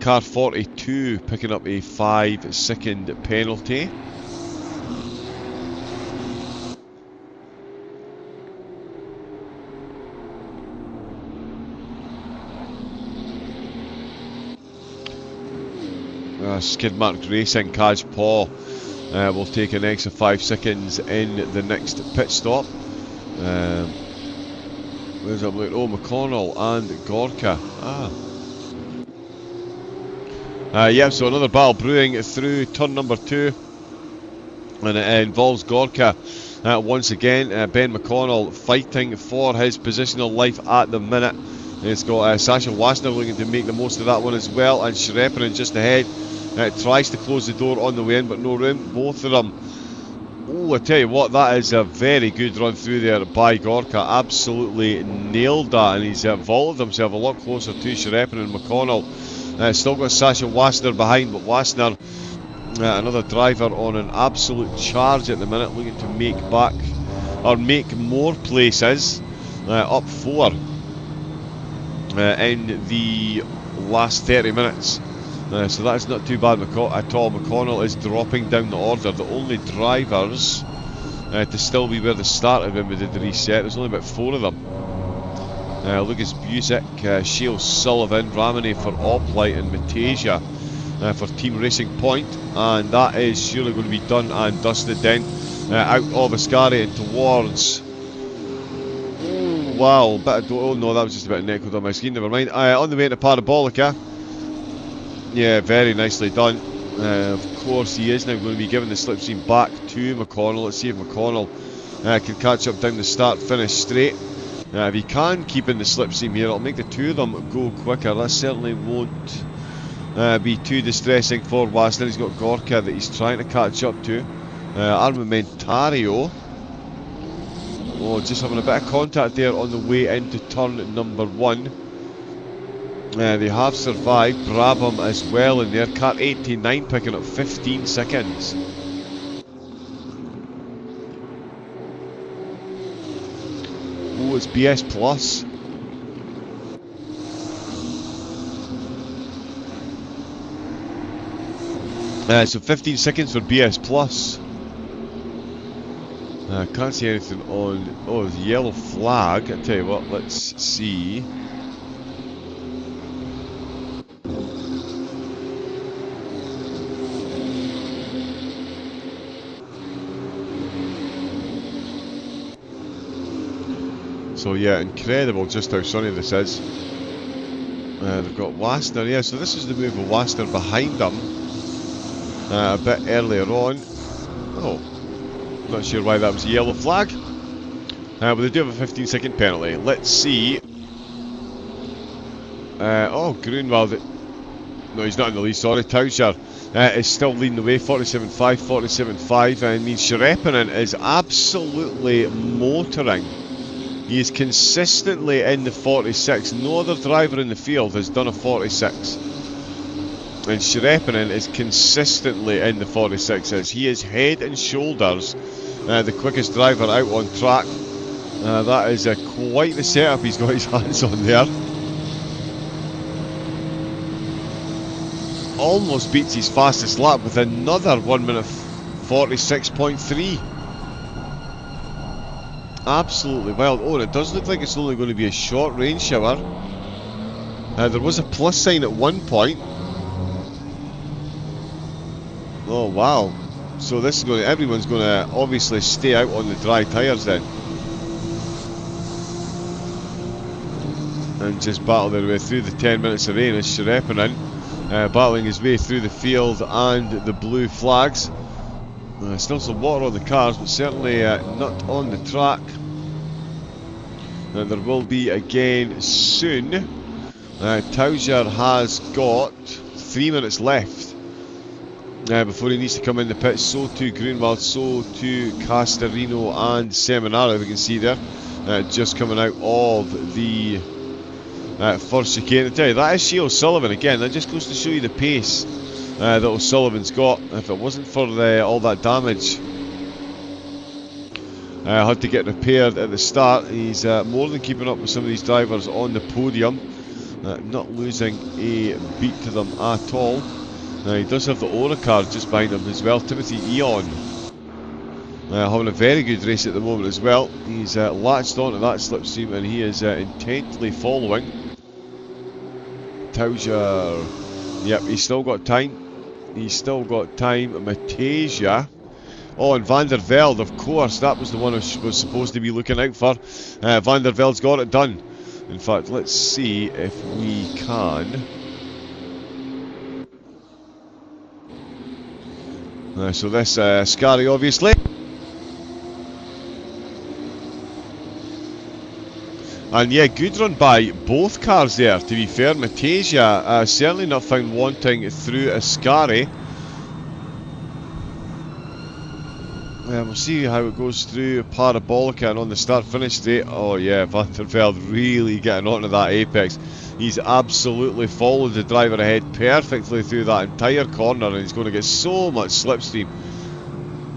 Car 42 picking up a 5-second penalty. Skidmark Racing, Kaj Paul will take an extra 5 seconds in the next pit stop. Where's that look? Oh, McConnell and Gorka. Yeah, so another battle brewing through turn number 2, and it involves Gorka once again. Ben McConnell fighting for his positional life at the minute. It's got Sasha Wassner looking to make the most of that one as well, and Schrepperen just ahead. Tries to close the door on the way in, but no room. Both of them. Oh, I tell you what, that is a very good run through there by Gorka. Absolutely nailed that, and he's vaulted himself a lot closer to Schrepperen and McConnell. Still got Sasha Wassner behind, but Wassner, another driver on an absolute charge at the minute, looking to make back, or make more places, up 4 in the last 30 minutes. So that's not too bad at all. McConnell is dropping down the order. The only drivers to still be where they started when we did the reset, there's only about 4 of them. Lucas Busick, Shale Sullivan, Ramone for Oplight, and Matasia for Team Racing Point. And that is surely going to be done and dusted then. Out of Ascari and towards... wow, oh no, that was just a bit of netcode on my screen, never mind. On the way to Parabolica. Yeah, very nicely done. Of course, he is now going to be giving the slipstream back to McConnell. Let's see if McConnell can catch up down the start-finish straight. If he can keep in the slipstream here, it'll make the two of them go quicker. That certainly won't be too distressing for Wassner. He's got Gorka that he's trying to catch up to. Armamentario. Oh, just having a bit of contact there on the way into turn number 1. They have survived. Brabham as well in there. Car 89 picking up 15 seconds. Oh, it's BS Plus. So 15 seconds for BS Plus. Can't see anything on... oh, the yellow flag. I tell you what, let's see. So yeah, incredible just how sunny this is. They've got Wassner, yeah, so this is the move of Wassner behind them a bit earlier on. Oh, not sure why that was a yellow flag. But they do have a 15-second penalty. Let's see. Oh, Grunwald. No, he's not in the lead, sorry. Tauscher is still leading the way, 47.5, 47.5. I mean, Schrepperen is absolutely motoring. He is consistently in the 46. No other driver in the field has done a 46. And Schrepperen is consistently in the 46s. He is head and shoulders the quickest driver out on track. That is quite the setup he's got his hands on there. Almost beats his fastest lap with another 1 minute 46.3. Absolutely wild. Oh, and it does look like it's only going to be a short rain shower. There was a plus sign at one point. Oh wow. So this is going to, everyone's going to obviously stay out on the dry tyres then. And just battle their way through the 10 minutes of rain as Schrepperen battling his way through the field and the blue flags. Still some water on the cars, but certainly not on the track. And there will be again soon. Tauscher has got 3 minutes left before he needs to come in the pits. So too Grunwald, so too Castorino and Seminara, we can see there, just coming out of the first chicane. I tell you, that is Shea O'Sullivan again. That just goes to show you the pace that O'Sullivan's got. If it wasn't for all that damage had to get repaired at the start, he's more than keeping up with some of these drivers on the podium, not losing a beat to them at all. He does have the Aura card just behind him as well. Timothy Eon having a very good race at the moment as well. He's latched onto that slipstream and he is intently following. Tauja, yep, he's still got time. He's still got time. Matasia. Oh, and Van der Velde, of course, that was the one I was supposed to be looking out for. Van der Velde's got it done. In fact, let's see if we can. So this Scary, obviously. And yeah, good run by both cars there, to be fair. Matasia certainly not found wanting through Ascari. We'll see how it goes through Parabolica and on the start-finish straight. Oh yeah, Van der Velde really getting onto that apex. He's absolutely followed the driver ahead perfectly through that entire corner, and he's going to get so much slipstream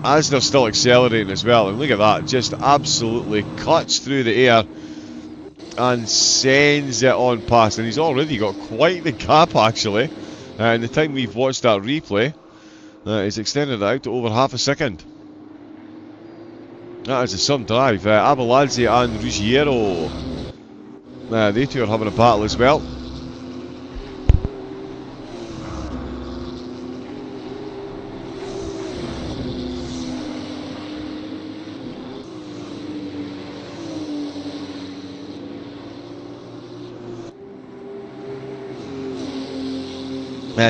as they're still accelerating as well. And look at that, just absolutely cuts through the air and sends it on past. And he's already got quite the gap actually. And the time we've watched that replay, he's extended it out to over half a second. That is a some drive. Abeladze and Ruggiero, they two are having a battle as well.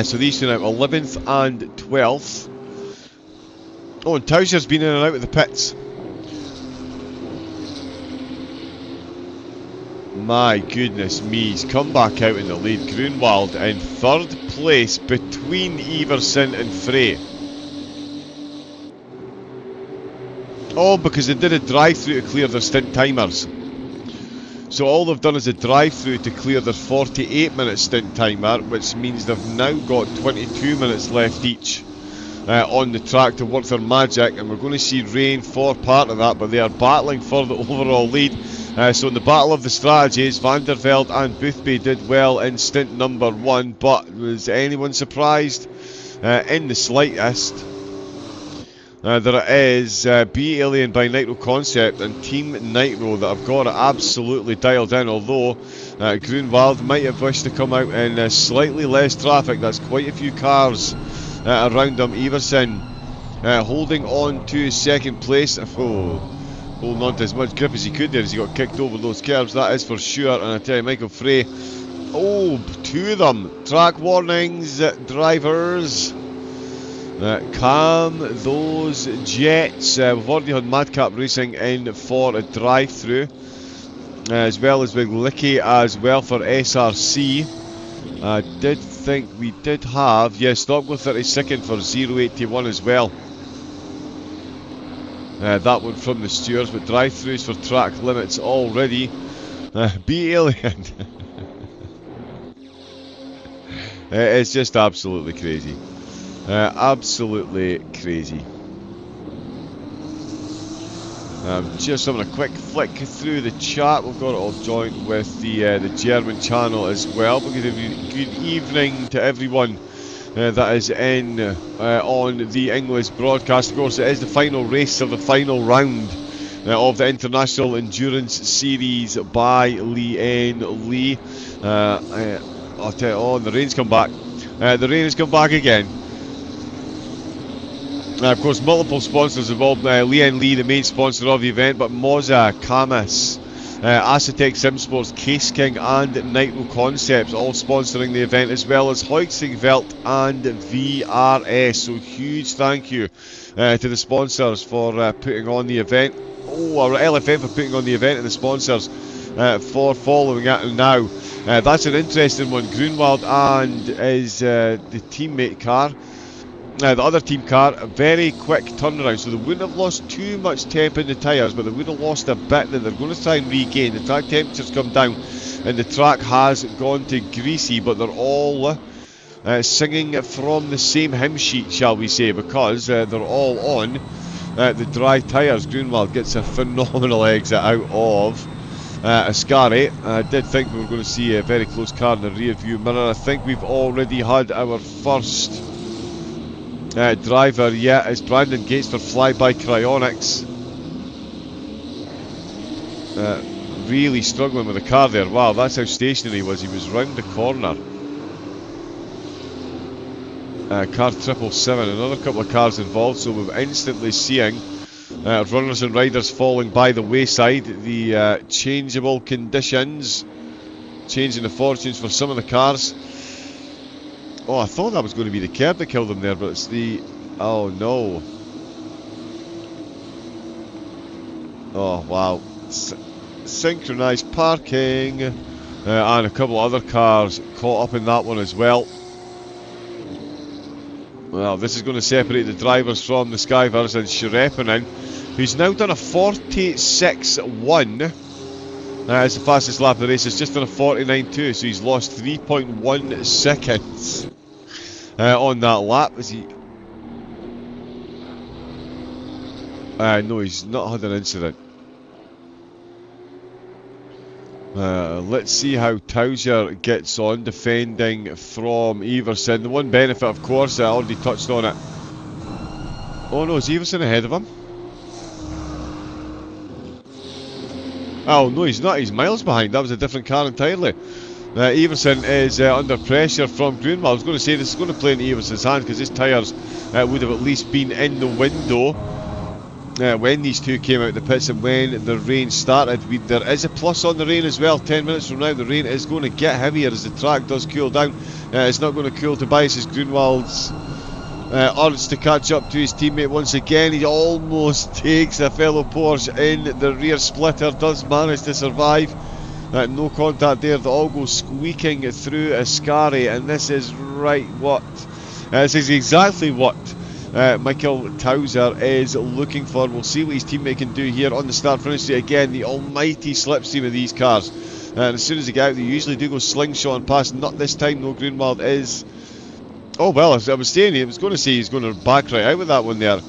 So these two now 11th and 12th. Oh, and Tauja's been in and out of the pits. My goodness me, he's come back out in the lead. Grunwald in third place between Iversen and Frey. Oh, because they did a drive-through to clear their stint timers. So all they've done is a drive-through to clear their 48-minute stint timer, which means they've now got 22 minutes left each on the track to work their magic, and we're going to see rain for part of that, but they are battling for the overall lead. So in the battle of the strategies, Van der Velde and Boothby did well in stint number 1, but was anyone surprised in the slightest? There is B-Alien by Nitro Concept and Team Nitro that have got it absolutely dialed in, although Grunwald might have wished to come out in slightly less traffic. That's quite a few cars around him. Iversen holding on to second place. Holding on to as much grip as he could there as he got kicked over those curves, that is for sure. And I tell you, Michael Frey, oh, two of them. Track warnings, drivers. Calm those jets. We've already had Madcap Racing in for a drive-through, as well as Big Licky as well for SRC. I did think we did have, yes, Stop Go 32nd for 081 as well. That one from the stewards, but drive-throughs for track limits already. B-Alien. It's just absolutely crazy. Absolutely crazy. Just having a quick flick through the chat. We've got it all joined with the German channel as well. But good evening to everyone that is in on the English broadcast. Of course, it is the final race of the final round of the International Endurance Series by Lian Lee. I'll tell you, oh, and the rain's come back. The rain has come back again. Of course, multiple sponsors involved. Lian Lee, the main sponsor of the event, but Moza, Camus, Acetec Simsports, Case King and Nitro Concepts all sponsoring the event, as well as Hoixingveld and VRS. So huge thank you to the sponsors for putting on the event. Oh, or LFM for putting on the event, and the sponsors for following it now. That's an interesting one. Grunwald and his the teammate car. the other team car, a very quick turnaround, so they wouldn't have lost too much temp in the tyres, but they would have lost a bit that they're going to try and regain. The track temperature's come down and the track has gone to greasy, but they're all singing from the same hymn sheet, shall we say, because they're all on the dry tyres. Grunwald gets a phenomenal exit out of Ascari. I did think we were going to see a very close car in the rear view mirror. I think we've already had our first driver. Yeah, it's Brandon Gates for Flyby Cryonics. Really struggling with the car there. Wow, that's how stationary he was. He was round the corner. Car 777, another couple of cars involved, so we're instantly seeing runners and riders falling by the wayside. The changeable conditions, changing the fortunes for some of the cars. Oh, I thought that was going to be the curb that killed them there, but it's the... Oh no. Oh wow. Synchronised parking, and a couple of other cars caught up in that one as well. Well, this is going to separate the drivers from the Skyvers, and Sherepinen, who's now done a 46.1 as the fastest lap of the race, has just done a 49.2, so he's lost 3.1 seconds on that lap. Is he? No, he's not had an incident. Let's see how Towser gets on defending from Everson. The one benefit, of course, I already touched on it. Oh no, is Everson ahead of him? Oh no, he's not. He's miles behind. That was a different car entirely. Everson is under pressure from Grunwald. I was going to say this is going to play in Everson's hands because his tyres would have at least been in the window when these two came out of the pits and when the rain started. There is a plus on the rain as well. 10 minutes from now the rain is going to get heavier as the track does cool down. It's not going to cool to Tobias as Grunwald's urge to catch up to his teammate once again. He almost takes a fellow Porsche in the rear splitter, does manage to survive. No contact there, they all go squeaking through Ascari, and this is right what this is exactly what Michael Towser is looking for. We'll see what his teammate can do here on the start-finish straight. Again, the almighty slipstream of these cars. And as soon as they get out, they usually do go slingshot and pass. Not this time, though. Grunwald is... Oh, well, I was saying, I was going to say he's going to back right out with that one there.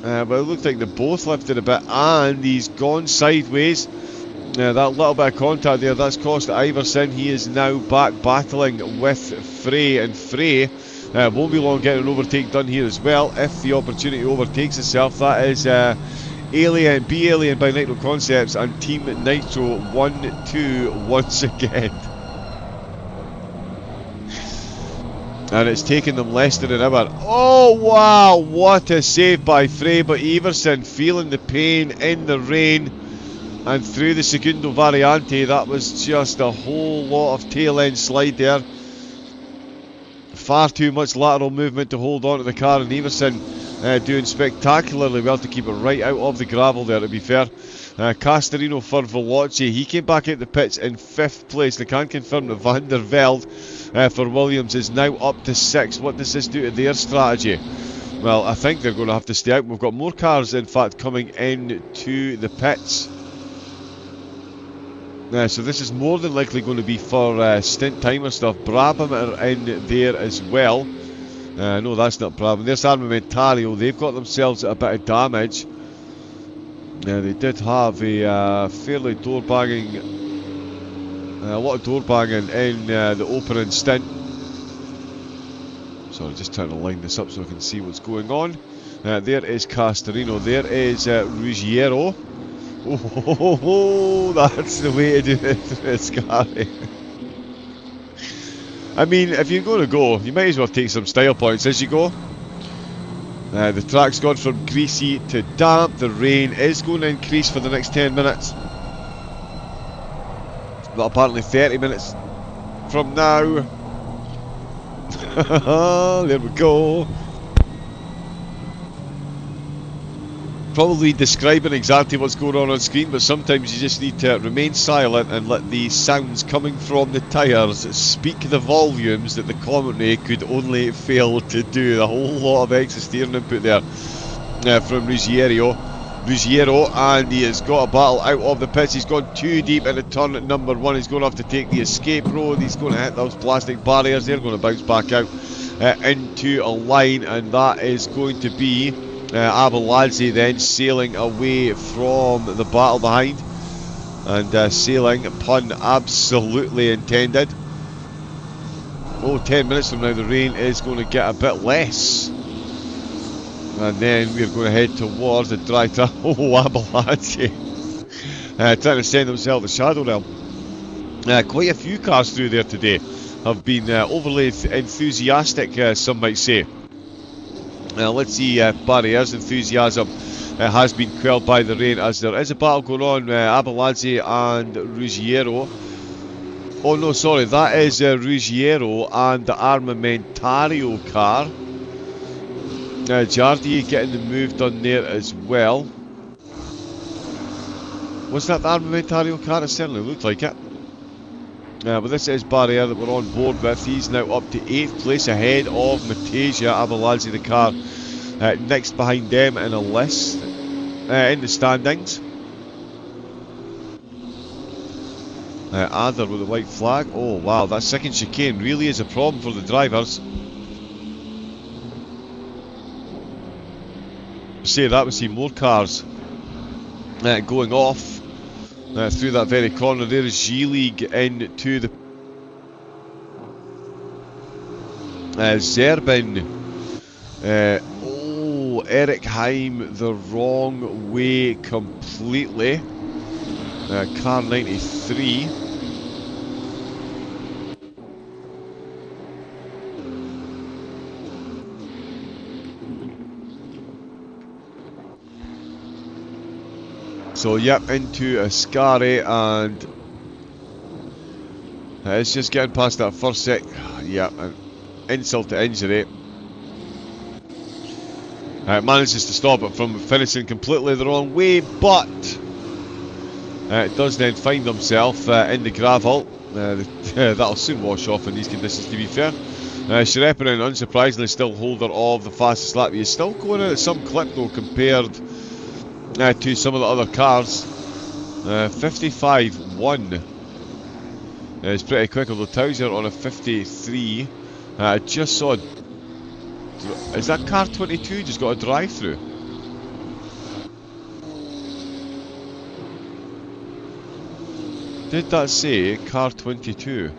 But it looked like they both lifted a bit, and he's gone sideways. That little bit of contact there, that's cost Iverson. He is now back battling with Frey, and Frey won't be long getting an overtake done here as well. If the opportunity overtakes itself, that is Alien, B Alien by Nitro Concepts and Team Nitro 1-2 once again. And it's taken them less than an hour. Oh wow, what a save by Frey, but Everson feeling the pain in the rain and through the Segundo Variante. That was just a whole lot of tail end slide there. Far too much lateral movement to hold on to the car, and Everson doing spectacularly well to keep it right out of the gravel there, to be fair. Castorino for Veloci, he came back out the pits in 5th place. I can confirm that Van der Velde for Williams is now up to 6th. What does this do to their strategy? Well, I think they're going to have to stay out. We've got more cars, in fact, coming into the pits. So this is more than likely going to be for stint timer stuff. Brabham are in there as well. No, that's not Brabham. There's Armamentario. They've got themselves a bit of damage. They did have a fairly door banging, a lot of door banging in the opening stint. Sorry, just trying to line this up so I can see what's going on. There is Castorino. There is Ruggiero. Oh, that's the way to do it, Scary. I mean, if you're going to go, you might as well take some style points as you go. The track's gone from greasy to damp. The rain is going to increase for the next 10 minutes. But apparently 30 minutes from now. There we go. probably describing exactly what's going on screen, but sometimes you just need to remain silent and let the sounds coming from the tyres speak the volumes that the commentary could only fail to do. A whole lot of extra steering input there from Ruggiero, and he has got a battle out of the pits. He's gone too deep into turn at number 1. He's going to have to take the escape road. He's going to hit those plastic barriers. They're going to bounce back out into a line, and that is going to be Abeladze then sailing away from the battle behind, and sailing, pun absolutely intended. 10 minutes from now the rain is going to get a bit less, and then we're going to head towards the dry track. Abeladze trying to send himself the Shadow Realm. Quite a few cars through there today have been overly enthusiastic, some might say. Let's see, Barrier's enthusiasm has been quelled by the rain, as there is a battle going on. Abeladze and Ruggiero. Oh no, sorry, that is Ruggiero and the Armamentario car. Jardy getting the move done there as well. Was that the Armamentario car? It certainly looked like it. But this is Barrier that we're on board with. He's now up to 8th place ahead of Matasia. Abeladze, the car next behind them in a list in the standings. Adler with the white flag. Oh wow, that second chicane really is a problem for the drivers. Say that, we see more cars going off through that very corner. There is G-League into the Zerbin. Eric Heim the wrong way completely. Car 93. So yep, into Ascari, and it's just getting past that first sec. Yep, an insult to injury. Manages to stop it from finishing completely the wrong way, but it does then find himself in the gravel. That'll soon wash off in these conditions, to be fair. Sherepinen, unsurprisingly, still holder of the fastest lap. He is still going at some clip though compared to some of the other cars. 55.1 is pretty quick, although Towser on a 53. I just saw, is that car 22 just got a drive through? Did that say car 22?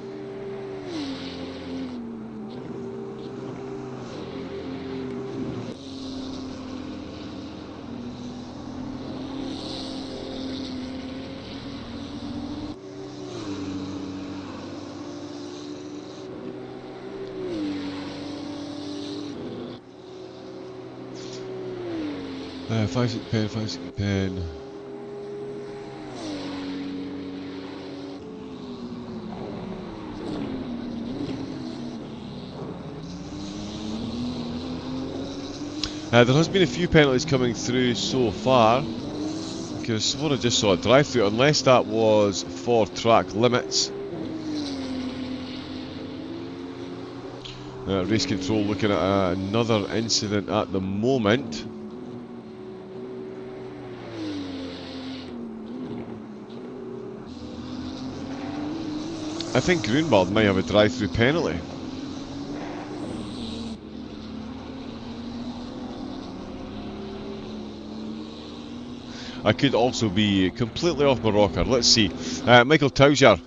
Five pen. There has been a few penalties coming through so far. I could have sworn I just saw a drive-through, unless that was for track limits. Race control looking at another incident at the moment. I think Grunwald might have a drive-through penalty. I could also be completely off my rocker. Let's see. Michael Towser.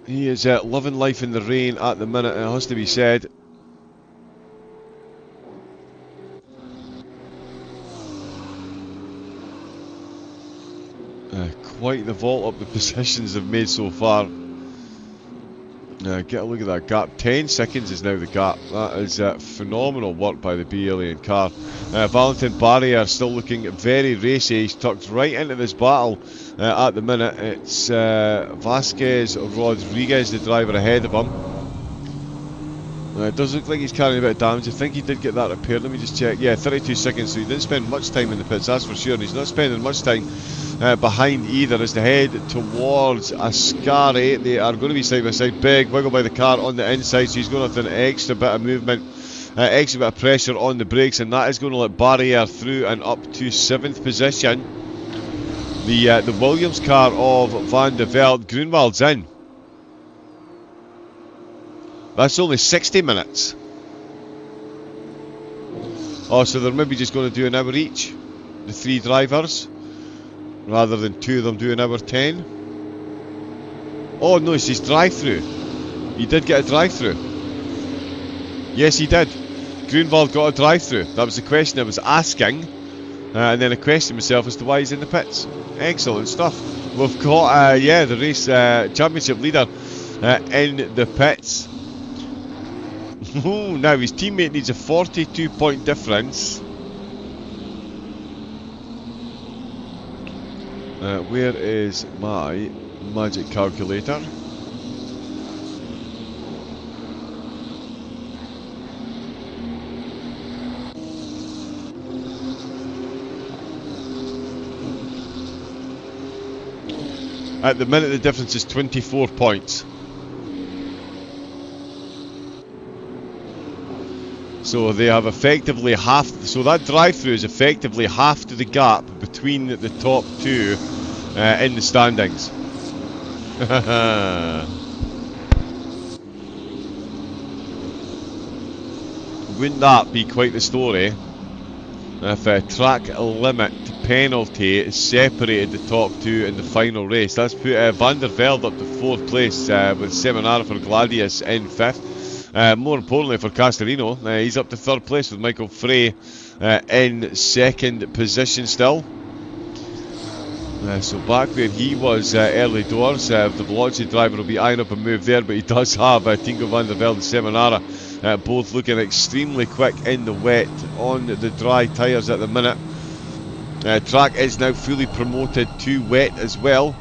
He is loving life in the rain at the minute, it has to be said. Quite the vault up the positions they've made so far. Get a look at that gap. 10 seconds is now the gap. That is phenomenal work by the BLAN car. Valentin Barrier still looking very racy. He's tucked right into this battle at the minute. It's Vasquez Rodriguez, the driver, ahead of him. It does look like he's carrying a bit of damage. I think he did get that repaired. Let me just check. Yeah, 32 seconds, so he didn't spend much time in the pits, that's for sure. And he's not spending much time behind either as they head towards Ascari. They are going to be side by side. Big wiggle by the car on the inside, so he's going to have an extra bit of movement, extra bit of pressure on the brakes, and that is going to let barrier through and up to 7th position. The Williams car of Van der Velde. Grunwald's in. That's only 60 minutes. Oh, so they're maybe just going to do an hour each, the 3 drivers, rather than 2 of them do an hour 10. Oh no, it's his drive-through. He did get a drive-through. Yes, he did. Grunwald got a drive-through. That was the question I was asking, and then I questioned myself as to why he's in the pits. Excellent stuff. We've got, yeah, the race championship leader in the pits. Now his teammate needs a 42-point difference. Where is my magic calculator? At the minute the difference is 24 points. So they have effectively half, so that drive-through is effectively half to the gap between the top 2 in the standings. Wouldn't that be quite the story if a track limit penalty separated the top 2 in the final race? That's put Van der Velde up to 4th place with Seminara for Gladius in 5th. More importantly for Castorino, he's up to 3rd place with Michael Frey in 2nd position still. So back where he was early doors, the Velocity driver will be eyeing up a move there, but he does have Tinko van der Velde and Seminara both looking extremely quick in the wet on the dry tyres at the minute. Track is now fully promoted to wet as well.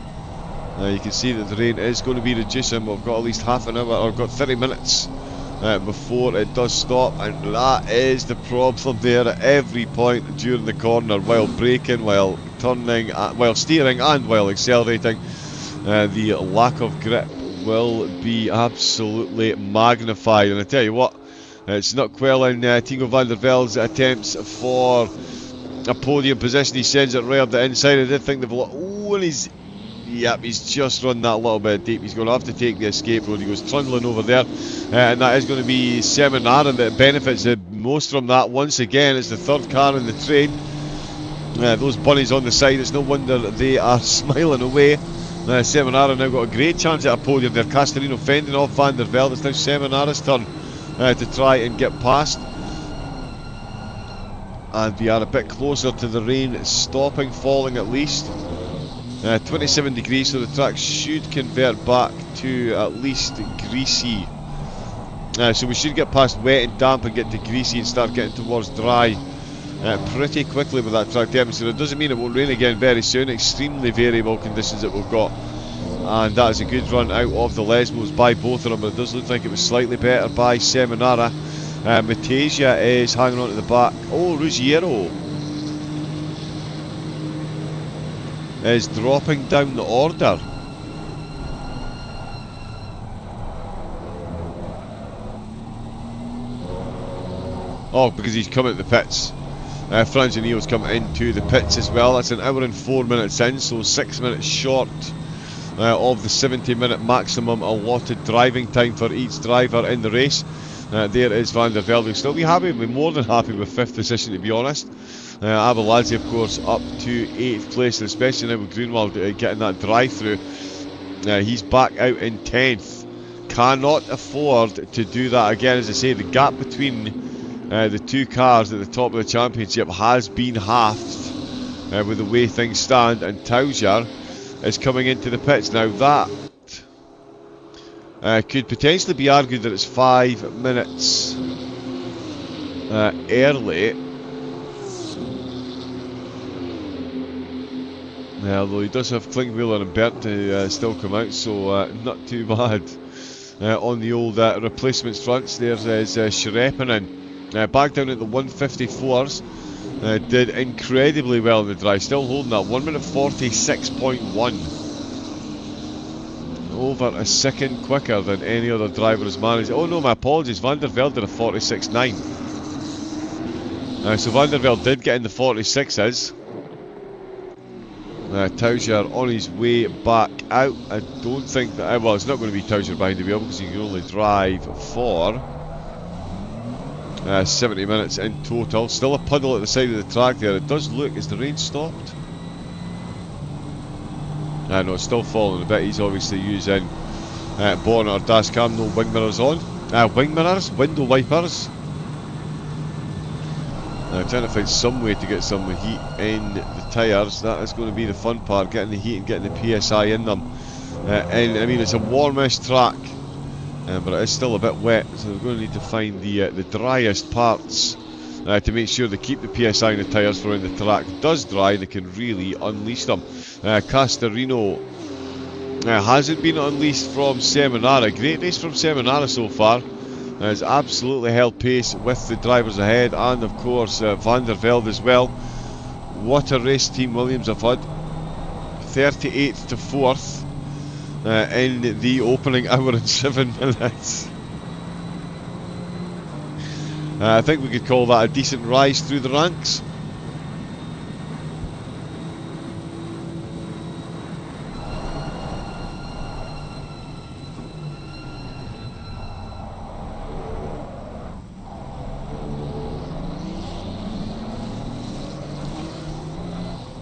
You can see that the rain is going to be reducing. We've got at least half an hour, or got 30 minutes before it does stop, and that is the problem there at every point during the corner, while braking, while turning, while steering and while accelerating. The lack of grip will be absolutely magnified, and I tell you what, it's not quelling Tinko van der Velde's attempts for a podium position. He sends it right up the inside. I did think they've and he's just run that little bit deep. He's going to have to take the escape road. He goes trundling over there, and that is going to be Seminara that benefits the most from that. Once again, it's the 3rd car in the train. Those bunnies on the side, it's no wonder they are smiling away. Seminara now got a great chance at a podium there. Castorino fending off Van der Velde. It's now Seminara's turn to try and get past. And we are a bit closer to the rain stopping, falling at least. 27 degrees, so the track should convert back to at least greasy. So we should get past wet and damp and get to greasy and start getting towards dry pretty quickly with that track temperature. It doesn't mean it won't rain again very soon. Extremely variable conditions that we've got, and that is a good run out of the Lesmos by both of them, but it does look like it was slightly better by Seminara. Matasia is hanging on to the back. Oh, Ruggiero is dropping down the order. Oh, because he's come out the pits. Frangineo's come into the pits as well. That's an hour and 4 minutes in, so 6 minutes short of the 70-minute maximum allotted driving time for each driver in the race. There is Van der Velde. He'll still be happy, be more than happy with 5th position, to be honest. Abeladze, of course, up to 8th place, and especially now with Grunwald getting that drive-through. He's back out in 10th. Cannot afford to do that again. As I say, the gap between the 2 cars at the top of the championship has been halved with the way things stand, and Taujar is coming into the pits. Now that could potentially be argued that it's 5 minutes early. Although he does have Klingwheeler and Bert to still come out, so not too bad. on the old replacements fronts. There's Shrepinen. Back down at the 154s. Did incredibly well in the drive. Still holding that 1 minute 46.1. Over a second quicker than any other driver has managed. Oh no, my apologies. Van der Velde did a 46.9. So Van der Velde did get in the 46s. Tauzier on his way back out. I don't think that. Well, it's not going to be Tauzier behind the wheel because he can only drive for 70 minutes in total. Still a puddle at the side of the track there. It does look. Is the rain stopped? No, it's still falling a bit. He's obviously using bonnet or dash cam, no wing mirrors on. Wing mirrors, window wipers. Trying to find some way to get some heat in the tyres. That is going to be the fun part, getting the heat and getting the PSI in them. And I mean, it's a warmish track, but it is still a bit wet, so we're going to need to find the driest parts to make sure they keep the PSI in the tyres for when the track does dry. They can really unleash them. Castorino hasn't been unleashed from Seminara. Great race from Seminara so far. Has absolutely held pace with the drivers ahead, and of course Van der Velde as well. What a race Team Williams have had. 38th to 4th in the opening hour and 7 minutes. I think we could call that a decent rise through the ranks.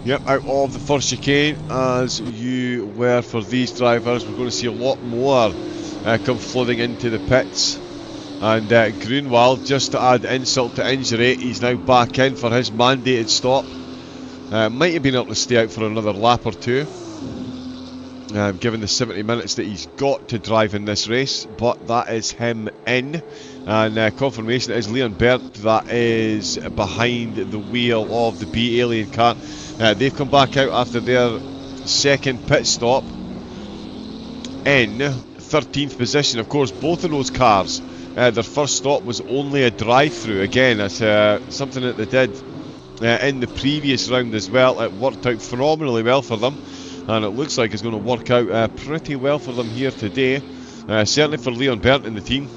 Yep, out of the first chicane, as you were for these drivers. We're going to see a lot more come flooding into the pits. And Grunwald, just to add insult to injury, he's now back in for his mandated stop. Might have been able to stay out for another lap or two, given the 70 minutes that he's got to drive in this race, but that is him in. And confirmation is Lian Bert that is behind the wheel of the B Alien car. They've come back out after their second pit stop in 13th position. Of course, both of those cars, their first stop was only a drive-through. Again, that's something that they did in the previous round as well. It worked out phenomenally well for them, and it looks like it's going to work out pretty well for them here today. Certainly for Leon Bert and the team.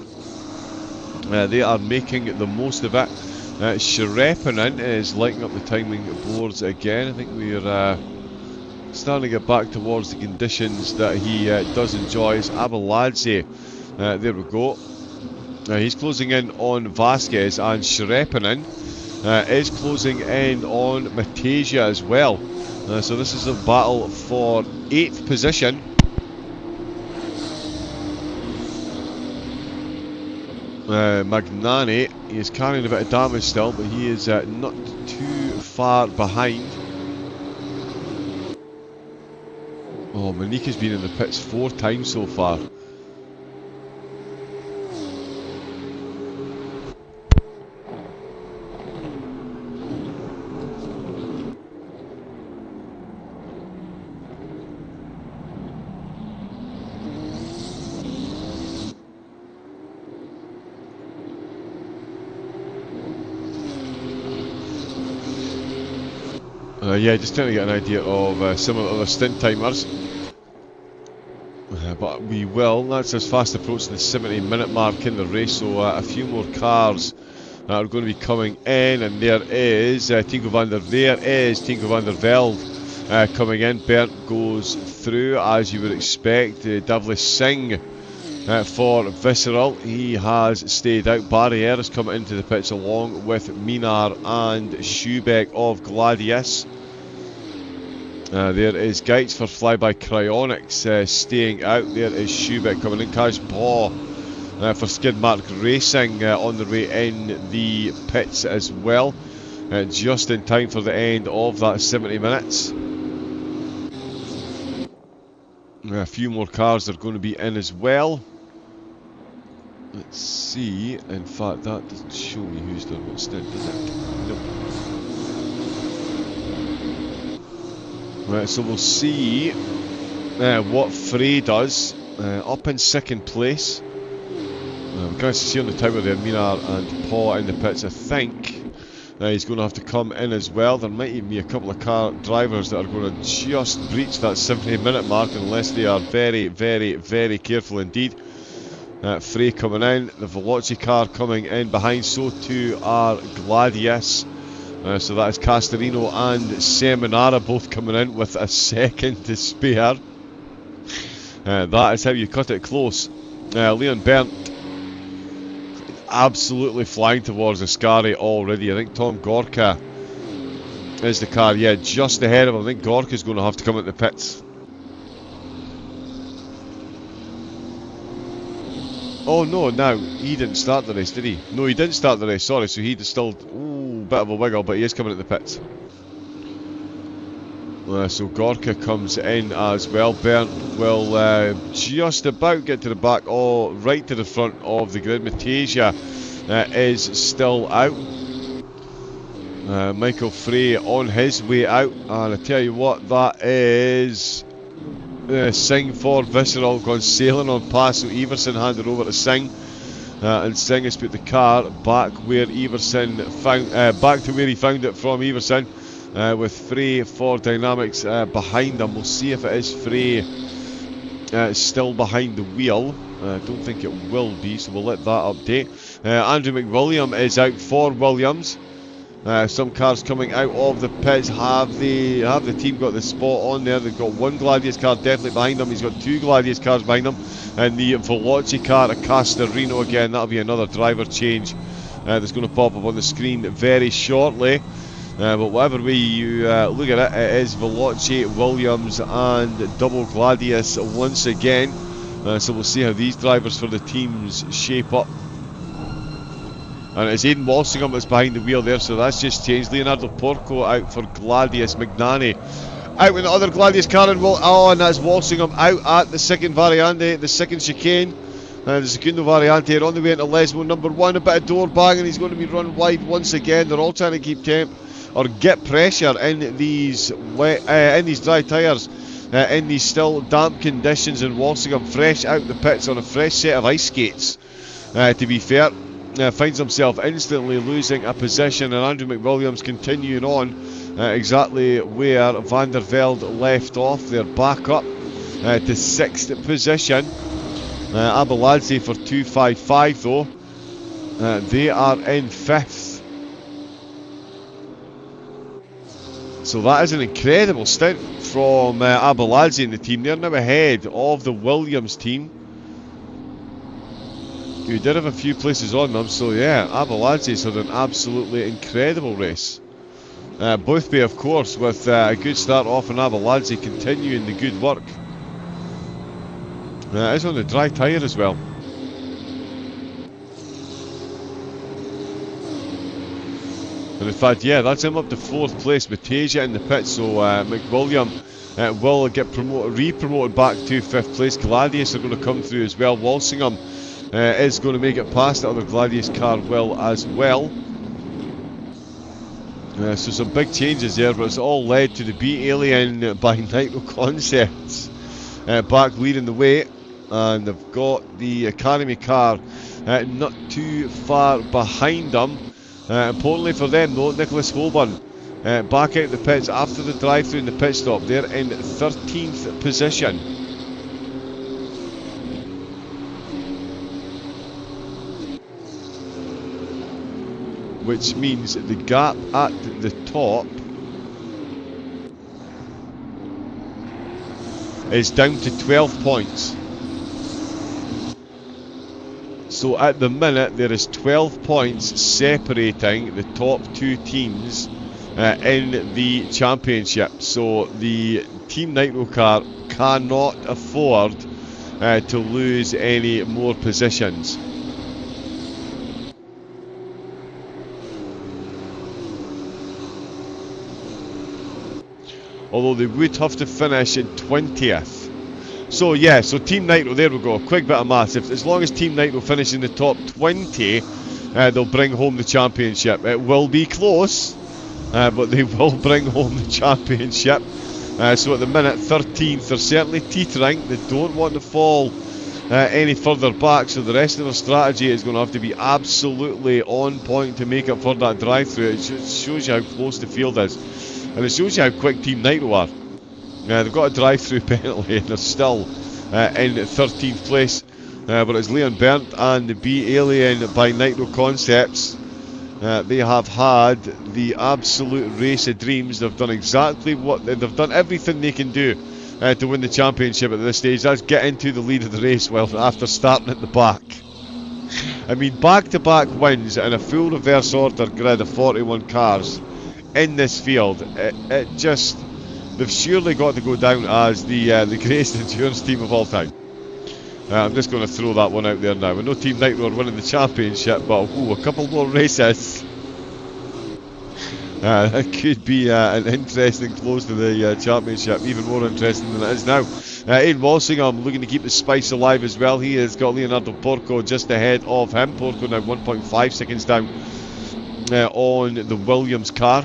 They are making the most of it. Shrepinen is lighting up the timing boards again. I think we're starting to get back towards the conditions that he does enjoy. It's Abeladze. There we go. He's closing in on Vasquez, and Shrepinen is closing in on Matasia as well. So this is a battle for 8th position. Magnani, he is carrying a bit of damage still, but he is not too far behind. Oh, Monique has been in the pits 4 times so far. Yeah, just trying to get an idea of some of the other stint timers. But we will. That's us fast approaching the 70-minute mark in the race, so a few more cars are going to be coming in. And there is Tinko van der Velde coming in. Bernd goes through, as you would expect. Davlis Singh for Visceral. He has stayed out. Barriere is coming into the pits along with Minar and Schubeck of Gladius. There is Geitz for Flyby Cryonics staying out. There is Schubeck coming in. Kaj Paw for Skidmark Racing on their way in the pits as well. Just in time for the end of that 70 minutes. A few more cars are going to be in as well. Let's see. In fact, that doesn't show me who's done what stint, does it? Nope. Right, so we'll see what Frey does. Up in second place. We can't see on the tower there, Minar and Paul in the pits. I think he's going to have to come in as well. There might even be a couple of car drivers that are going to just breach that 70-minute mark unless they are very, very, very careful indeed. Frey coming in, the Veloci car coming in behind, so too are Gladius. So that is Castorino and Seminara both coming in with a second to spare. That is how you cut it close. Lian Berndt absolutely flying towards Ascari already. I think Tom Gorka is the car, yeah, just ahead of him. I think Gorka's going to have to come at the pits. Oh no, now he didn't start the race, did he? No, he didn't start the race, sorry, so he'd still, bit of a wiggle, but he is coming at the pits. So Gorka comes in as well. Berndt will just about get to the back, right to the front of the grid. Matasia is still out. Michael Frey on his way out, and I tell you what, that is Singh for Visceral gone sailing on past. So Everson handed over to Singh, and Singh has put the car back where Everson found, back to where he found it from. Everson. With Frey for Dynamics behind them. We'll see if it is Frey still behind the wheel. I don't think it will be, so we'll let that update. Andrew McWilliam is out for Williams. Some cars coming out of the pits. Have the team got the spot on there? They've got one Gladius car definitely behind them. He's got two Gladius cars behind him, and the Veloci car at Castorino again. That'll be another driver change that's going to pop up on the screen very shortly. But whatever way you look at it, it is Veloci, Williams and double Gladius once again. So we'll see how these drivers for the teams shape up. And it's Aidan Walsingham that's behind the wheel there, so that's just changed. Leonardo Porco out for Gladius. McNanny out with the other Gladius car, and that's Walsingham out at the second variante, the second chicane. The Secundo Variante on the way into Lesmo number 1. A bit of door banging, he's going to be run wide once again. They're all trying to keep temp or get pressure in these dry tyres, in these still damp conditions, and Walsingham fresh out the pits on a fresh set of ice skates. To be fair, finds himself instantly losing a position, and Andrew McWilliams continuing on exactly where Van der Velde left off. They're back up to 6th position. Abeladze for 255 though. They are in 5th. So that is an incredible stint from Abeladze and the team. They're now ahead of the Williams team, who did have a few places on them. So yeah, Abeladze's had an absolutely incredible race. Boothby, of course, with a good start off, and Abeladze continuing the good work. It's on the dry tyre as well. And in fact, yeah, that's him up to 4th place. Matasia in the pit, so McWilliam will get re-promoted back to 5th place. Gladius are going to come through as well. Walsingham is going to make it past the other Gladius car will as well. So some big changes there, but it's all led to the B-Alien by Nitro Concepts back leading the way. And they've got the Academy car not too far behind them. Importantly for them though, Nicholas Holborn back out the pits after the drive-through in the pit stop. They're in 13th position. Which means the gap at the top is down to 12 points. So at the minute there is 12 points separating the top 2 teams in the championship. So the Team Nitro car cannot afford to lose any more positions. Although they would have to finish in 20th. So yeah, so Team Nitro, there we go, quick bit of maths. As long as Team Nitro finish in the top 20, they'll bring home the championship. It will be close, but they will bring home the championship. So at the minute, 13th, they're certainly teetering. They don't want to fall any further back, so the rest of their strategy is going to have to be absolutely on point to make up for that drive-through. It just shows you how close the field is, and it shows you how quick Team Nitro are. They've got a drive-through penalty and they're still in 13th place, but it's Lian Bernd and the B Alien by Nitro Concepts. They have had the absolute race of dreams. They've done exactly what they've done, everything they can do to win the championship at this stage. That's get into the lead of the race well after starting at the back. I mean, back-to-back wins and a full reverse order grid of 41 cars in this field. It just, they've surely got to go down as the greatest endurance team of all time. I'm just going to throw that one out there now. I know Team Nitro are winning the championship, but a couple more races. That could be an interesting close to the championship, even more interesting than it is now. Ian Walsingham looking to keep the spice alive as well. He has got Leonardo Porco just ahead of him. Porco now 1.5 seconds down on the Williams car.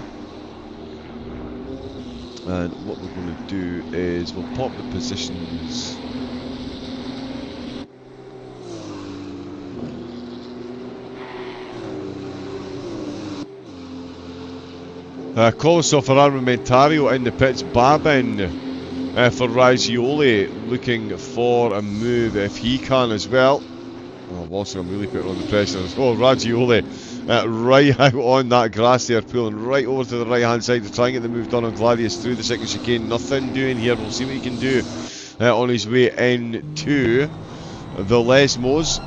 And what we're going to do is we'll pop the positions. Colasov for Armamentario in the pits. Babin for Ragioli, looking for a move if he can as well. Oh, Walsingham really put on the pressure. Oh, Ragioli right out on that grass there, pulling right over to the right hand side to try and get the move done on Gladius through the second chicane. Nothing doing here. We'll see what he can do on his way into the Lesmos,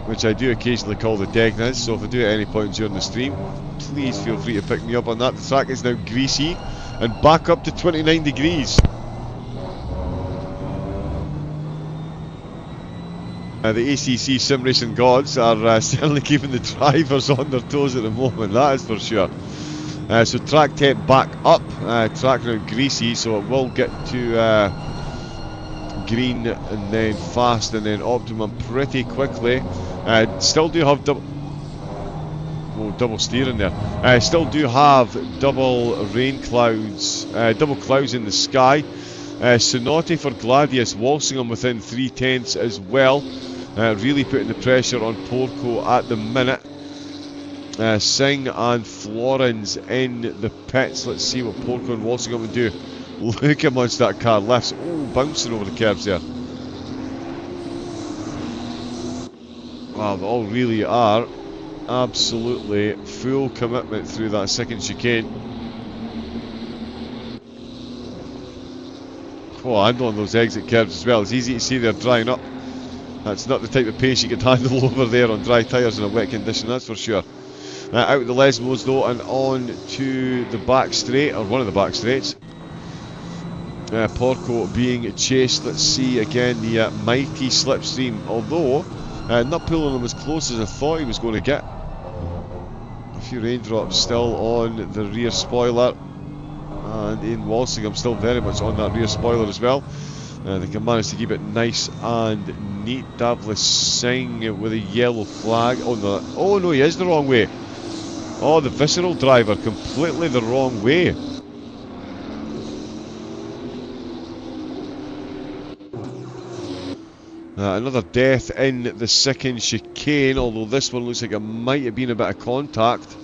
which I do occasionally call the Degnas, so if I do at any point during the stream, please feel free to pick me up on that. The track is now greasy and back up to 29 degrees. The ACC Sim Racing gods are certainly keeping the drivers on their toes at the moment, that is for sure. So track temp back up, track now greasy, so it will get to green and then fast and then optimum pretty quickly. Still do have double steering there. Still do have double rain clouds, double clouds in the sky. Sonotti for Gladius, Walsingham within 3/10 as well. Really putting the pressure on Porco at the minute. Singh and Florence in the pits. Let's see what Porco and Walsingham will do. Look how much that car lifts. Oh, bouncing over the curbs there. Wow, they all really are absolutely full commitment through that second chicane. Oh, and on those exit curves as well. It's easy to see they're drying up. That's not the type of pace you could handle over there on dry tyres in a wet condition, that's for sure. Out of the Lesmos though, and on to the back straight, or one of the back straights. Porco being chased. Let's see again the mighty slipstream, although not pulling him as close as I thought he was going to get. A few raindrops still on the rear spoiler, and Ian Walsingham still very much on that rear spoiler as well. They can manage to keep it nice and neat. Davlis Singh with a yellow flag on the... Oh no, he is the wrong way. Oh, the visceral driver, completely the wrong way. Another death in the second chicane, although this one looks like it might have been a bit of contact.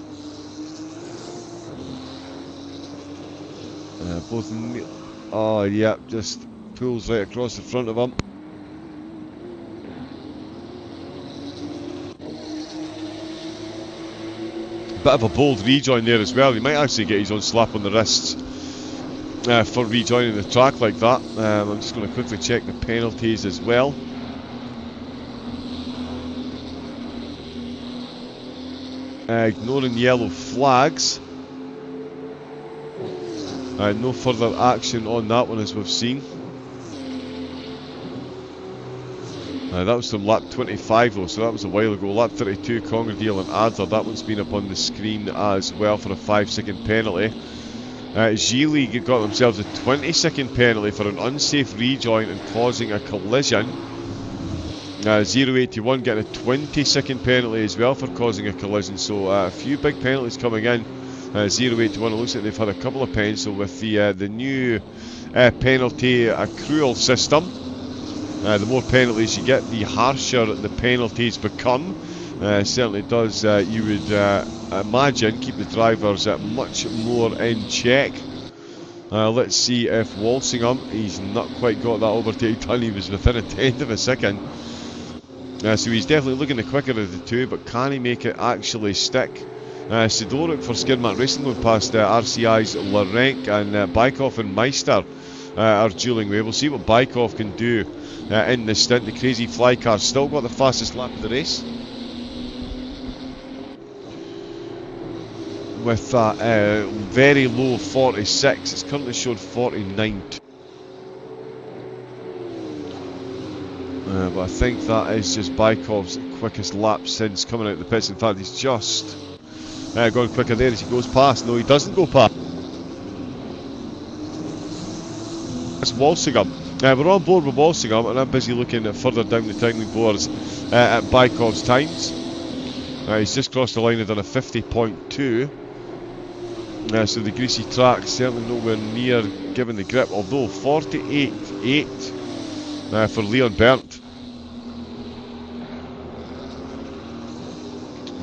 Oh, yeah, just pulls right across the front of him. Bit of a bold rejoin there as well. He might actually get his own slap on the wrists for rejoining the track like that. I'm just going to quickly check the penalties as well. Ignoring yellow flags. No further action on that one as we've seen. That was from lap 25 though, so that was a while ago. Lap 32, Congradale and Adler, that one's been up on the screen as well for a 5-second penalty. Gili got themselves a 20-second penalty for an unsafe rejoin and causing a collision. 081 getting a 20-second penalty as well for causing a collision, so a few big penalties coming in. 081, it looks like they've had a couple of pens, so with the new penalty accrual system, The more penalties you get, the harsher the penalties become. Certainly does, you would imagine, keep the drivers much more in check. Let's see if Walsingham, he's not quite got that overtake done. He was within a tenth of a second. So he's definitely looking the quicker of the two, but can he make it actually stick? Sidoric for Skidmark Racing going past RCI's Larenk, and Bykov and Meister are dueling away. We'll see what Bykov can do in this stint. The crazy fly car still got the fastest lap of the race, with that very low 46. It's currently showed 49. But I think that is just Bykov's quickest lap since coming out of the pits. In fact, he's just gone quicker there as he goes past. No, he doesn't go past. It's Walsingham. We're on board with Walsingham, and I'm busy looking further down the timing boards at Bykov's times. He's just crossed the line and done a 50.2. So the greasy track certainly nowhere near giving the grip, although 48.8 for Leon Berndt.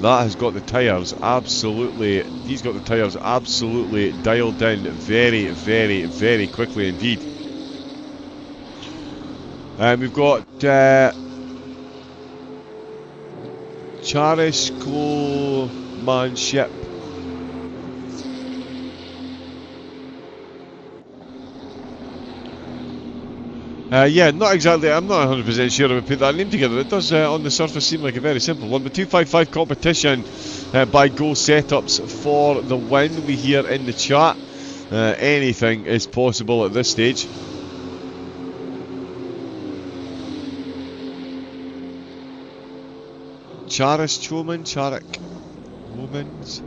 That has got the tyres absolutely, he's got the tyres absolutely dialed in very, very, very quickly indeed. We've got Charishkomanship. Yeah, not exactly. I'm not 100% sure I would put that name together. It does, on the surface, seem like a very simple one. But 255 competition by Go Setups for the win. We hear in the chat anything is possible at this stage. Charis Choman, Charik Womans.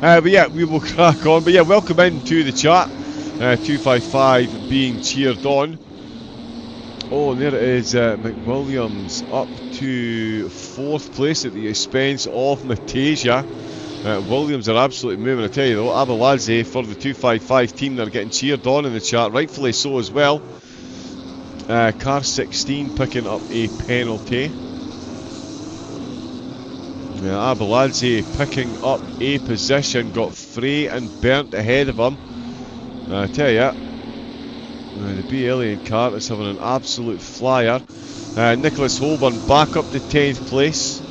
But yeah, we will crack on. But yeah, welcome into the chat. 255 being cheered on. Oh, and there it is. McWilliams up to 4th place at the expense of Matasia. Williams are absolutely moving. I tell you though, Abeladze for the 255 team, they're getting cheered on in the chat, rightfully so as well. Car 16 picking up a penalty. Abeladze picking up a position, got Frey and Berndt ahead of him. I tell you, the Alien car is having an absolute flyer. Nicholas Holborn back up to 10th place,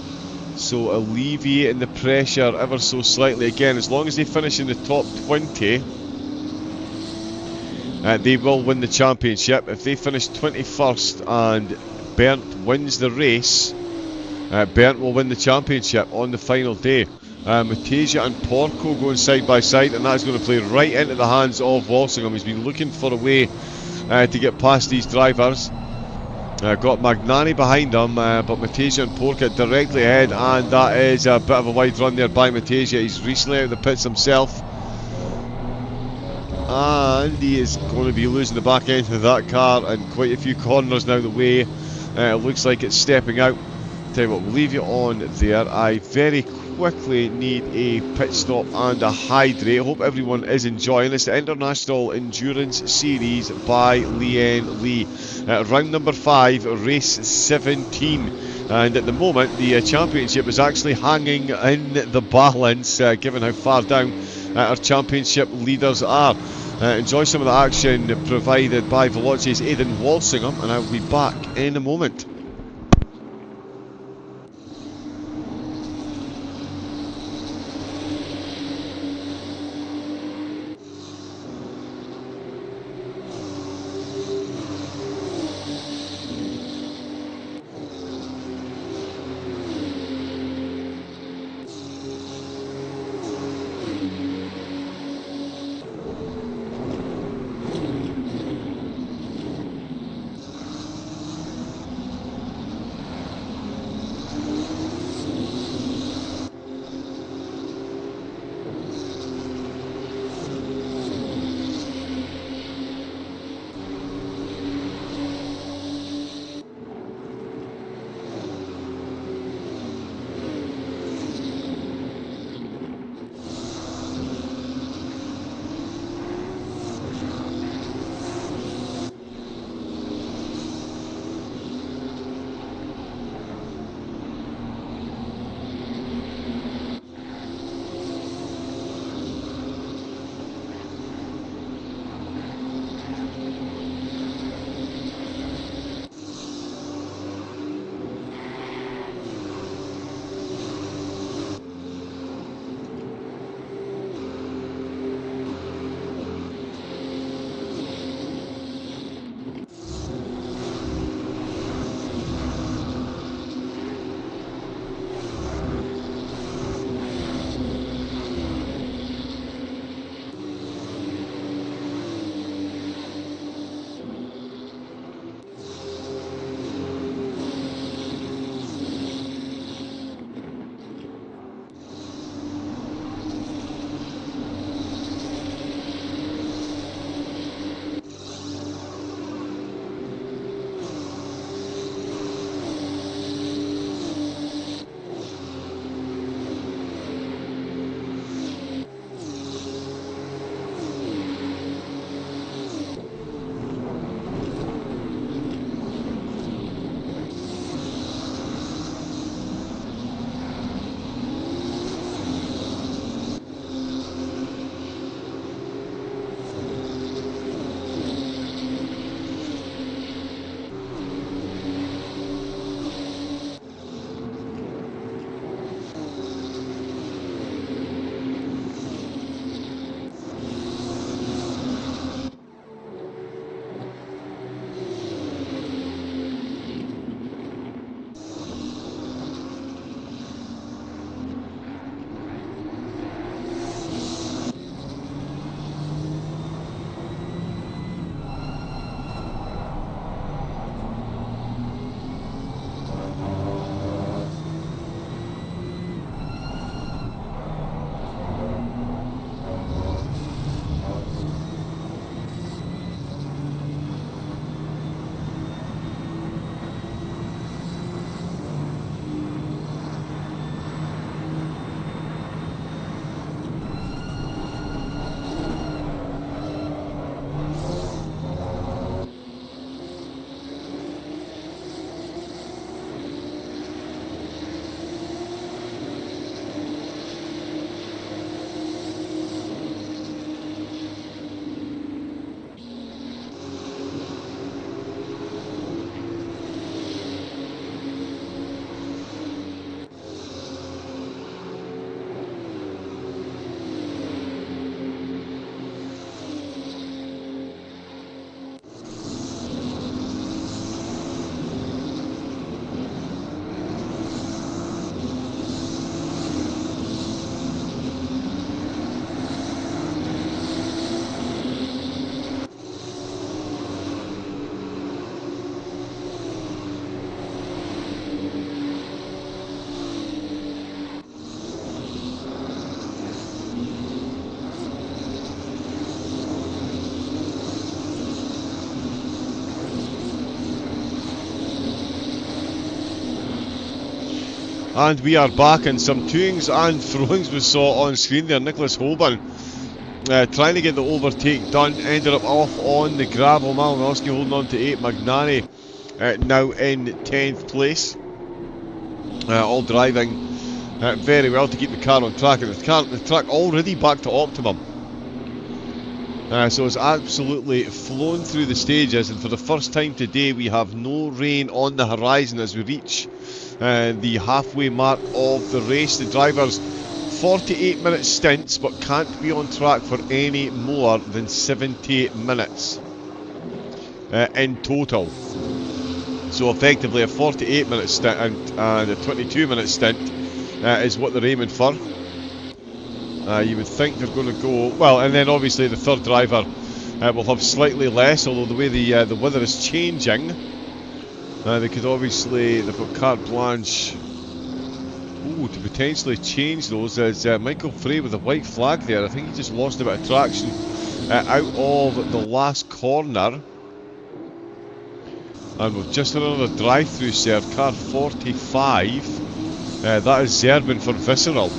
so alleviating the pressure ever so slightly. Again, as long as they finish in the top 20, they will win the championship. If they finish 21st and Berndt wins the race, Berndt will win the championship on the final day. Matasia and Porco going side by side, and that's going to play right into the hands of Walsingham. He's been looking for a way to get past these drivers. Got Magnani behind him, but Matasia and Porco directly ahead, and that is a bit of a wide run there by Matasia. He's recently out of the pits himself, and he is going to be losing the back end of that car, and quite a few corners now the way. It looks like it's stepping out. Tell you what, we'll leave you on there. I very quickly need a pit stop and a hydrate. I hope everyone is enjoying this. The International Endurance Series by Lian Lee. Round number 5, race 17. And at the moment, the championship is actually hanging in the balance, given how far down our championship leaders are. Enjoy some of the action provided by Veloce's Aidan Walsingham, and I'll be back in a moment. And we are back, in some toings and throwings we saw on screen there. Nicholas Holborn trying to get the overtake done, ended up off on the gravel. Malinowski holding on to 8. Magnani now in 10th place. All driving very well to keep the car on track, and the track already back to optimum. So it's absolutely flown through the stages, and for the first time today we have no rain on the horizon as we reach the halfway mark of the race. The drivers 48-minute stints, but can't be on track for any more than 70 minutes in total. So effectively a 48-minute stint and a 22-minute stint is what they're aiming for. You would think they're going to go well, and then obviously the third driver will have slightly less, although the way the weather is changing, they could obviously, they've got carte blanche to potentially change those. As Michael Frey with a white flag there. I think he just lost a bit of traction out of the last corner. And we've just had another drive-through serve, car 45. That is Zerbin for Visceral.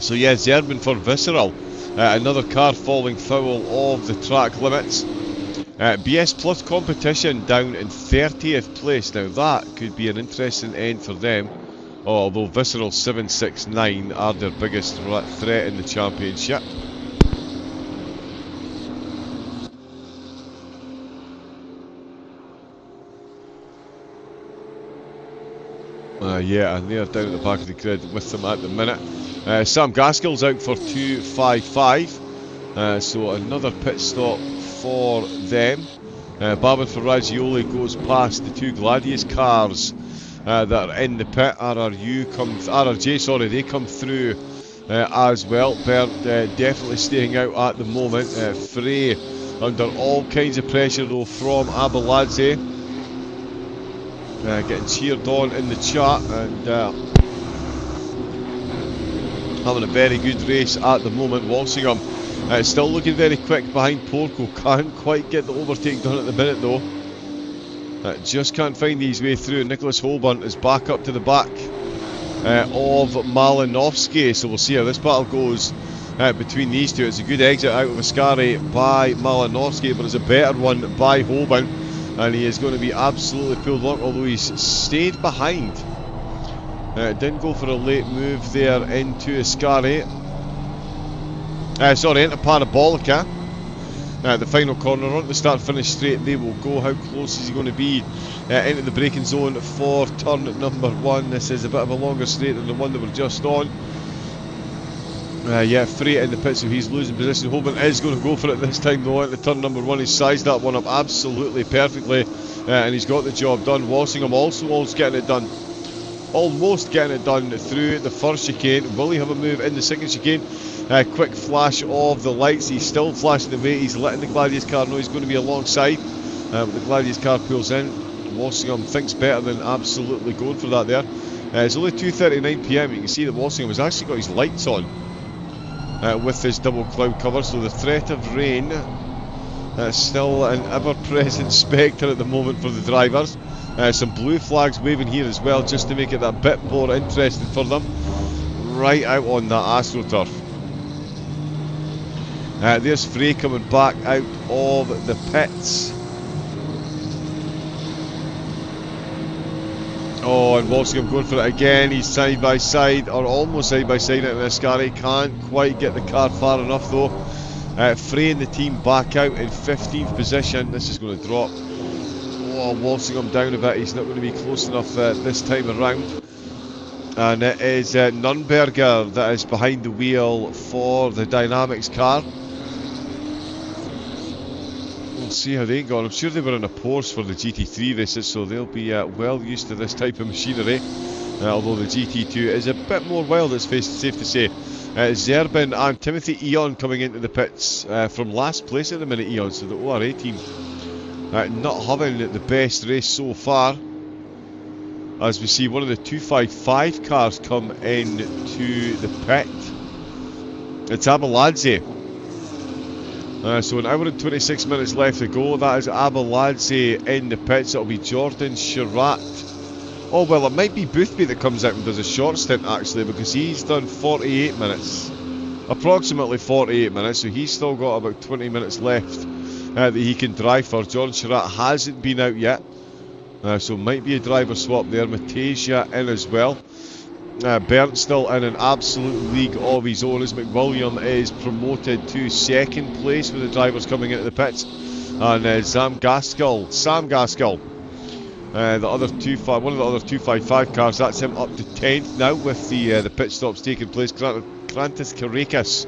So yeah, Zerbin for Visceral. Another car falling foul of the track limits. BS Plus competition down in 30th place. Now that could be an interesting end for them. Although Visceral 769 are their biggest threat in the championship. Yeah, and they're down at the back of the grid with them at the minute. Sam Gaskell's out for 255, so another pit stop for them. Babin Ferragioli goes past the two Gladius cars that are in the pit. RRJ, sorry, they come through as well. Bernd definitely staying out at the moment. Frey under all kinds of pressure though from Abeladze. Getting cheered on in the chat and having a very good race at the moment. Walsingham still looking very quick behind Porco. Can't quite get the overtake done at the minute though. Just can't find his way through. Nicholas Holborn is back up to the back of Malinowski. So we'll see how this battle goes between these two. It's a good exit out of Ascari by Malinowski, but it's a better one by Holborn. And he is going to be absolutely pulled along, although he's stayed behind. Didn't go for a late move there into Ascari. Into Parabolica. The final corner on the start-finish straight, they will go. How close is he going to be into the braking zone for turn number 1? This is a bit of a longer straight than the one that we're just on. Yeah, Frey in the pit, so he's losing position. Holborn is going to go for it this time though into turn number 1. He's sized that one up absolutely perfectly, and he's got the job done. Walsingham also almost getting it done through the first chicane. Will he have a move in the second chicane? Quick flash of the lights. He's still flashing the way. He's letting the Gladius car know he's going to be alongside. The Gladius car pulls in. Walsingham thinks better than absolutely going for that there. It's only 2:39 PM. You can see that Walsingham has actually got his lights on with this double cloud cover, so the threat of rain still an ever-present spectre at the moment for the drivers. Some blue flags waving here as well, just to make it that bit more interesting for them. Right out on that AstroTurf. There's Frey coming back out of the pits. Oh, and Walsingham going for it again. He's side by side, or almost side by side into Ascari. Can't quite get the car far enough though. Frey and the team back out in 15th position. This is going to drop. Oh, Walsingham down a bit. He's not going to be close enough this time around. And it is Nürnberger that is behind the wheel for the Dynamics car. We'll see how they go. I'm sure they were in a Porsche for the GT3 races, so they'll be well used to this type of machinery. Although the GT2 is a bit more wild, it's safe to say. Zerbin and Timothy Eon coming into the pits from last place at the minute. Eon, so the ORA team not having the best race so far. As we see one of the 255 cars come into the pit. It's Abeladze So an hour and 26 minutes left to go. That is Abeladze in the pits. It'll be Jordan Chirat. Oh, well, it might be Boothby that comes out and does a short stint, actually, because he's done 48 minutes. Approximately 48 minutes, so he's still got about 20 minutes left that he can drive for. Jordan Chirat hasn't been out yet, so might be a driver swap there. Matasia in as well. Bernd still in an absolute league of his own as McWilliam is promoted to second place with the drivers coming into the pits. And Sam Gaskell, one of the other 255 cars, that's him up to 10th now with the pit stops taking place. Krantis Karakas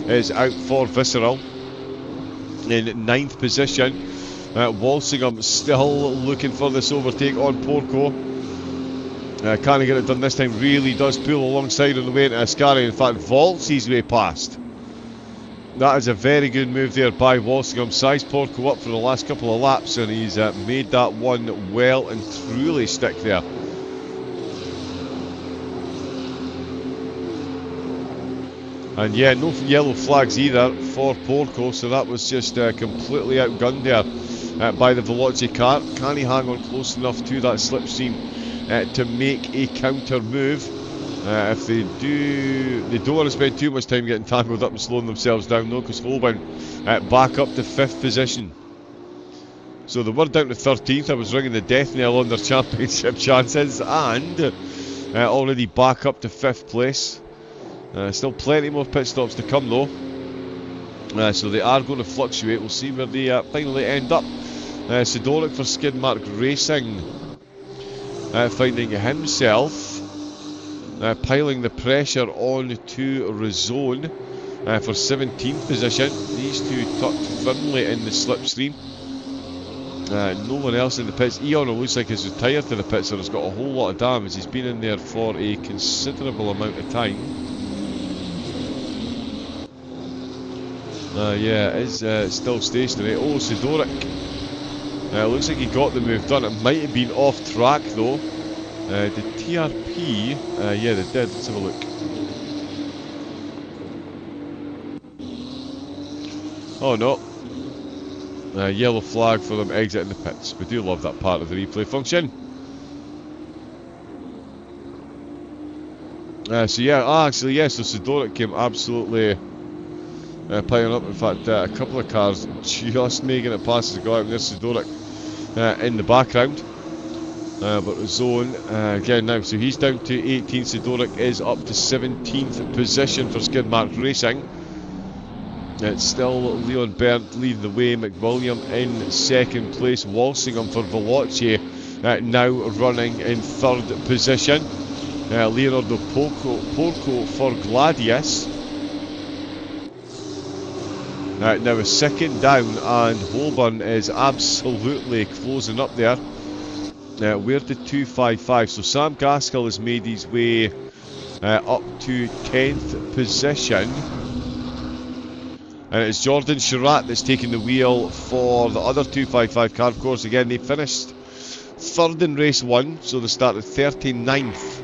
is out for Visceral in 9th position. Walsingham still looking for this overtake on Porco. Can't get it done this time. Really does pull alongside on the way into Ascari. In fact, vaults his way past. That is a very good move there by Walsingham. Sized Porco up for the last couple of laps, and he's made that one well and truly stick there. And yeah, no yellow flags either for Porco, so that was just completely outgunned there by the Veloce car. Can he hang on close enough to that slipstream to make a counter move? If they do, they don't want to spend too much time getting tangled up and slowing themselves down though, because Holbein back up to 5th position. So they were down to 13th. I was ringing the death knell on their championship chances, and already back up to 5th place. Still plenty more pit stops to come though, so they are going to fluctuate. We'll see where they finally end up. Sidoric for Skidmark Racing, finding himself piling the pressure on to Rizone for 17th position. These two tucked firmly in the slipstream. No one else in the pits. Eon looks like he's retired to the pits, and has got a whole lot of damage. He's been in there for a considerable amount of time. Yeah, it is still stationary. Oh, Sidoric. Looks like he got the move done. It might have been off track though. Did TRP? Yeah, they did. Let's have a look. Oh no. Yellow flag for them exiting the pits. We do love that part of the replay function. So yeah, actually yes, so Sidoric came absolutely piling up. In fact, a couple of cars just making it past as they go out, and there's Sidoric in the background. But Zone again now, so he's down to 18th. Sidoric is up to 17th position for Skidmark Racing. It's still Leon Berndt leading the way, McWilliam in 2nd place, Walsingham for Veloce now running in 3rd position. Leonardo Porco for Gladius. Now a second down, and Holborn is absolutely closing up there. We're to 255, so Sam Gaskell has made his way up to 10th position. And it's Jordan Chirat that's taking the wheel for the other 255 car. Of course, again, they finished 3rd in race 1, so they started 39th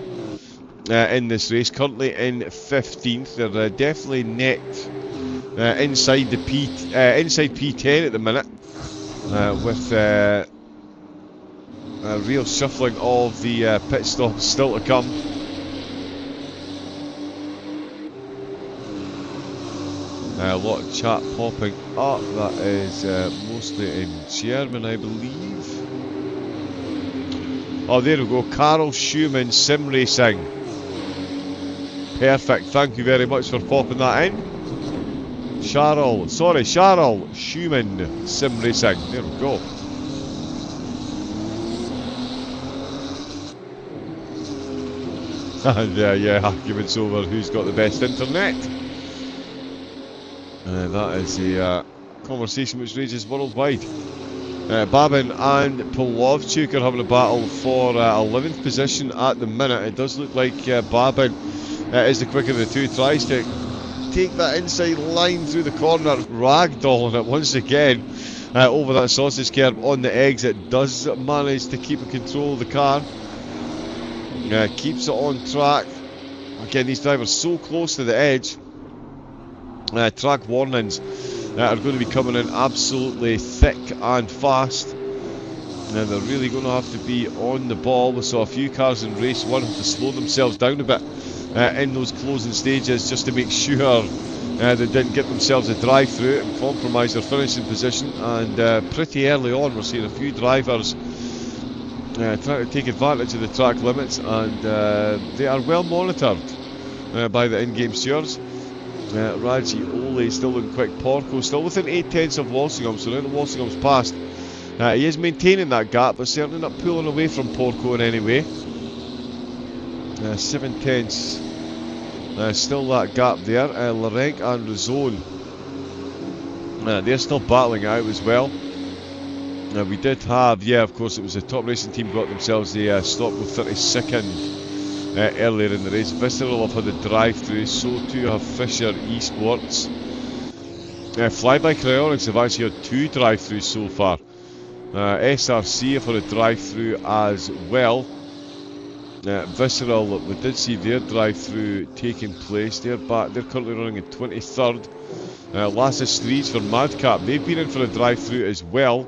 in this race. Currently in 15th. They're definitely net inside the inside P10 at the minute, with a real shuffling of the pit stops still to come. A lot of chat popping up. That is mostly in German, I believe. Oh, there we go. Carl Schumann Sim Racing. Perfect. Thank you very much for popping that in. Charles Schumann Sim Racing. There we go. And yeah, arguments over who's got the best internet. That is a conversation which rages worldwide. Babin and Polovchuk are having a battle for 11th position at the minute. It does look like Babin is the quicker of the two. Tries to take that inside line through the corner, ragdolling it once again over that sausage curb on the exit. Does manage to keep in control of the car. Keeps it on track. Again, these drivers so close to the edge. Track warnings are going to be coming in absolutely thick and fast. And they're really going to have to be on the ball. We saw a few cars in race 1 have to slow themselves down a bit in those closing stages just to make sure they didn't get themselves a drive-through and compromise their finishing position. And pretty early on we're seeing a few drivers trying to take advantage of the track limits, and they are well monitored by the in-game stewards. Raji Ole still in quick, Porco still within 8 tenths of Walsingham, so now that Walsingham's passed, he is maintaining that gap, but certainly not pulling away from Porco in any way. 7 tenths, still that gap there. Larenc and Rizone, they're still battling it out as well. We did have, of course, it was the top racing team got themselves a stop with 32nd earlier in the race. Visceral have had a drive-through, so too have Fisher Esports. Flyby Cryonics have actually had 2 drive-throughs so far. SRC have had a drive-through as well. Visceral, we did see their drive-through taking place. They're currently running in 23rd. Lasse Streets for Madcap, they've been in for a drive-through as well,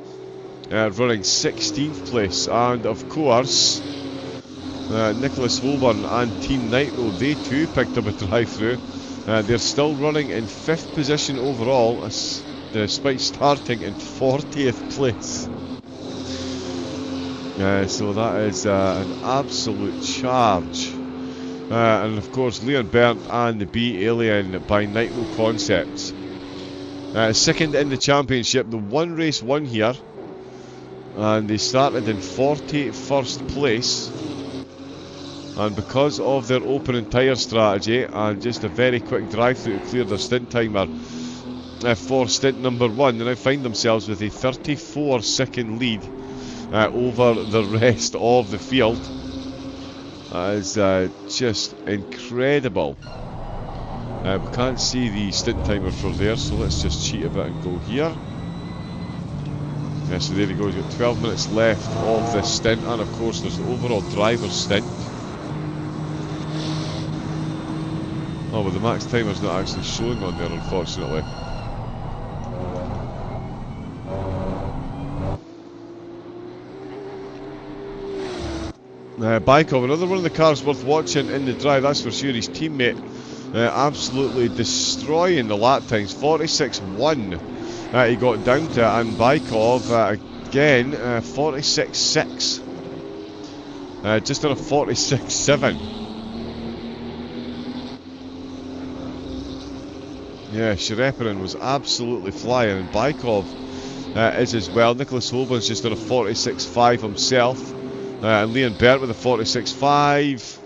running 16th place. And of course, Nicholas Holborn and Team Nitro, they too picked up a drive-through. They're still running in 5th position overall, despite starting in 40th place. So that is an absolute charge. And of course, Lian Berndt and the B-Alien by Nitro Concepts. Second in the championship, the one race won here. And they started in 41st place. And because of their opening tyre strategy and just a very quick drive-through to clear their stint timer for stint number 1, they now find themselves with a 34-second lead over the rest of the field. That is just incredible. We can't see the stint timer for there, so let's just cheat a bit and go here. So there he goes, we've got 12 minutes left of this stint, and of course there's the overall driver's stint. Oh, but the max timer's not actually showing on there, unfortunately. Baikov, another one of the cars worth watching in the drive, that's for sure. His teammate absolutely destroying the lap times. 46.1 he got down to, and Baikov again 46.6. Just on a 46.7. Yeah, Sherepirin was absolutely flying, and Baikov is as well. Nicholas Holborn's just on a 46.5 himself. And Lian Berndt with a 46.5.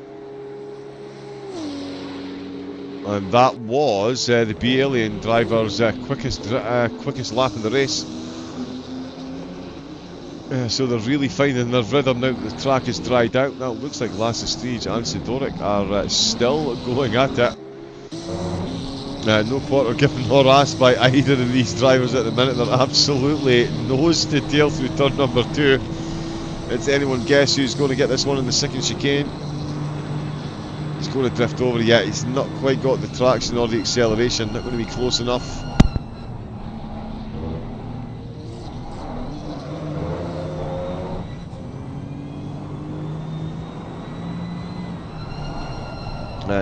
And that was the B-Alien driver's quickest lap in the race. So they're really finding their rhythm now that the track is dried out. Now it looks like Lasse Streets and Sidoric are still going at it. No quarter given nor asked by either of these drivers at the minute. They're absolutely nose to tail through turn number 2. It's anyone guess who's going to get this one in the second chicane. He's going to drift over yet. He's not quite got the traction or the acceleration. Not going to be close enough.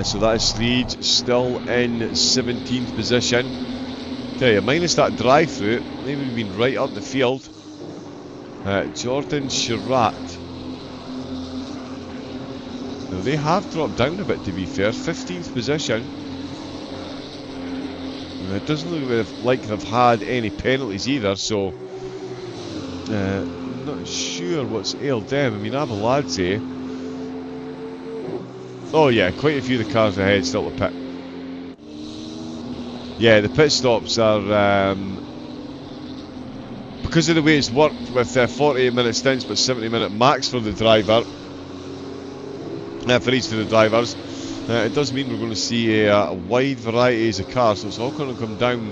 So that is Sleed still in 17th position. Tell you, minus that drive through, maybe we've been right up the field. Jordan Sherratt. Now they have dropped down a bit, to be fair. 15th position. And it doesn't look like they've had any penalties either, so I'm not sure what's ailed them. I mean, Avaladze. Oh yeah, quite a few of the cars ahead still at the pit. Yeah, the pit stops are because of the way it's worked with 48-minute stints but 70-minute max for the driver, for each of the drivers. It does mean we're going to see a wide variety of cars, so it's all going to come down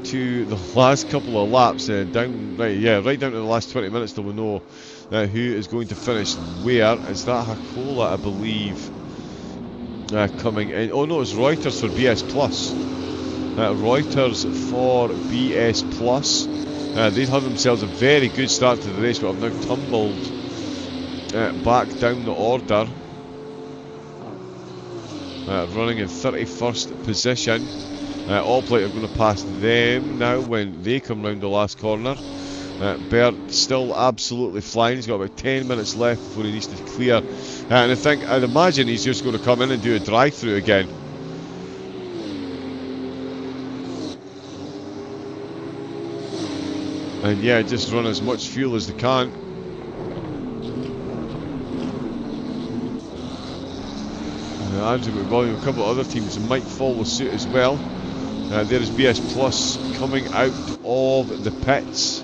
to the last couple of laps, right down to the last 20 minutes till we know who is going to finish where. Is that Hakola, I believe, coming in? Oh no, it's Reuters for BS Plus. Reuters for BS Plus. They'd had themselves a very good start to the race, but have now tumbled back down the order. Running in 31st position. Albright are going to pass them now when they come round the last corner. Bert still absolutely flying. He's got about 10 minutes left before he needs to clear. And I'd imagine he's just going to come in and do a drive-through again. And yeah, just run as much fuel as they can. Andrew McWilliam, a couple of other teams might follow suit as well. There is BS Plus coming out of the pits.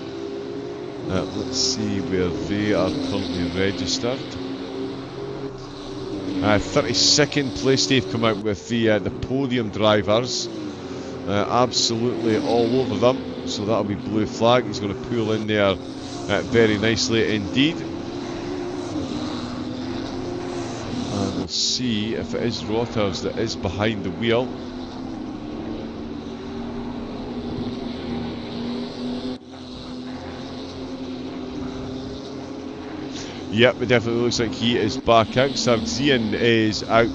Let's see where they are currently registered. 32nd place they've come out with the podium drivers. Absolutely all over them. So that'll be blue flag. He's going to pull in there very nicely indeed. And we'll see if it is Reuters that is behind the wheel. Yep, it definitely looks like he is back out. Sargsian is out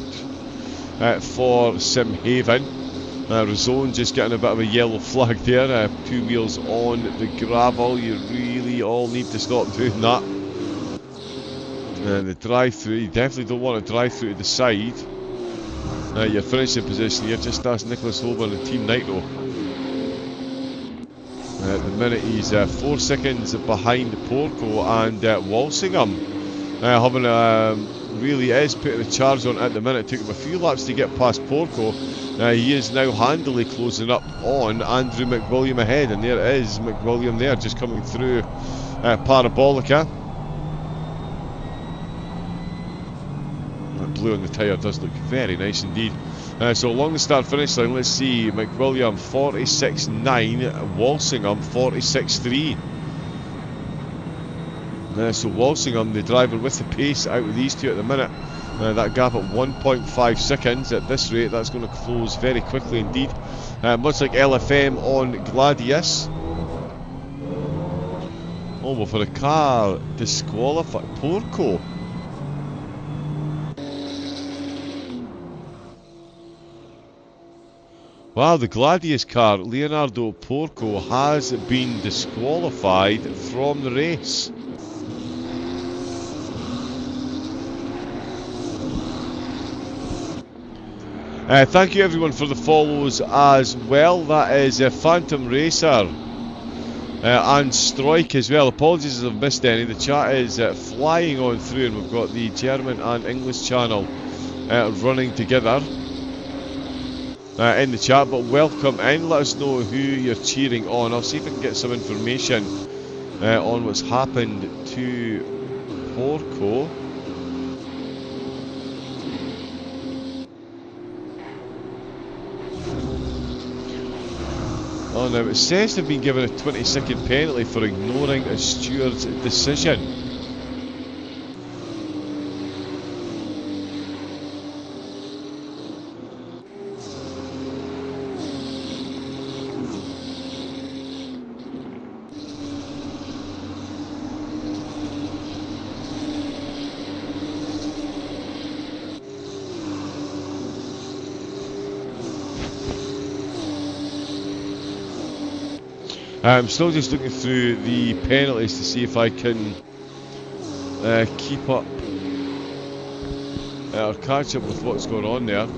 for Simhaven. Razone just getting a bit of a yellow flag there. 2 wheels on the gravel. You really all need to stop doing that. And the drive-through, you definitely don't want to drive through to the side. Your finishing position here, just ask Nicholas Holborn and Team Nitro. At the minute he's 4 seconds behind Porco and Walsingham. Having really is putting a charge on at the minute. It took him a few laps to get past Porco. He is now handily closing up on Andrew McWilliam ahead, and there it is, McWilliam there just coming through Parabolica. That blue on the tyre does look very nice indeed. So along the start finish line, let's see, McWilliam 46.9, Walsingham 46.3. So Walsingham, the driver with the pace out of these two at the minute. That gap at 1.5 seconds. At this rate, that's going to close very quickly indeed. Much like LFM on Gladius. Oh, well, for a car disqualified. Porco. Wow, the Gladius car, Leonardo Porco, has been disqualified from the race. Thank you everyone for the follows as well. That is Phantom Racer and Stroik as well. Apologies if I've missed any. The chat is flying on through, and we've got the German and English channel running together in the chat. But welcome in. Let us know who you're cheering on. I'll see if I can get some information on what's happened to Porco. Oh no, it says they've been given a 20-second penalty for ignoring a steward's decision. I'm still just looking through the penalties to see if I can keep up or catch up with what's going on there.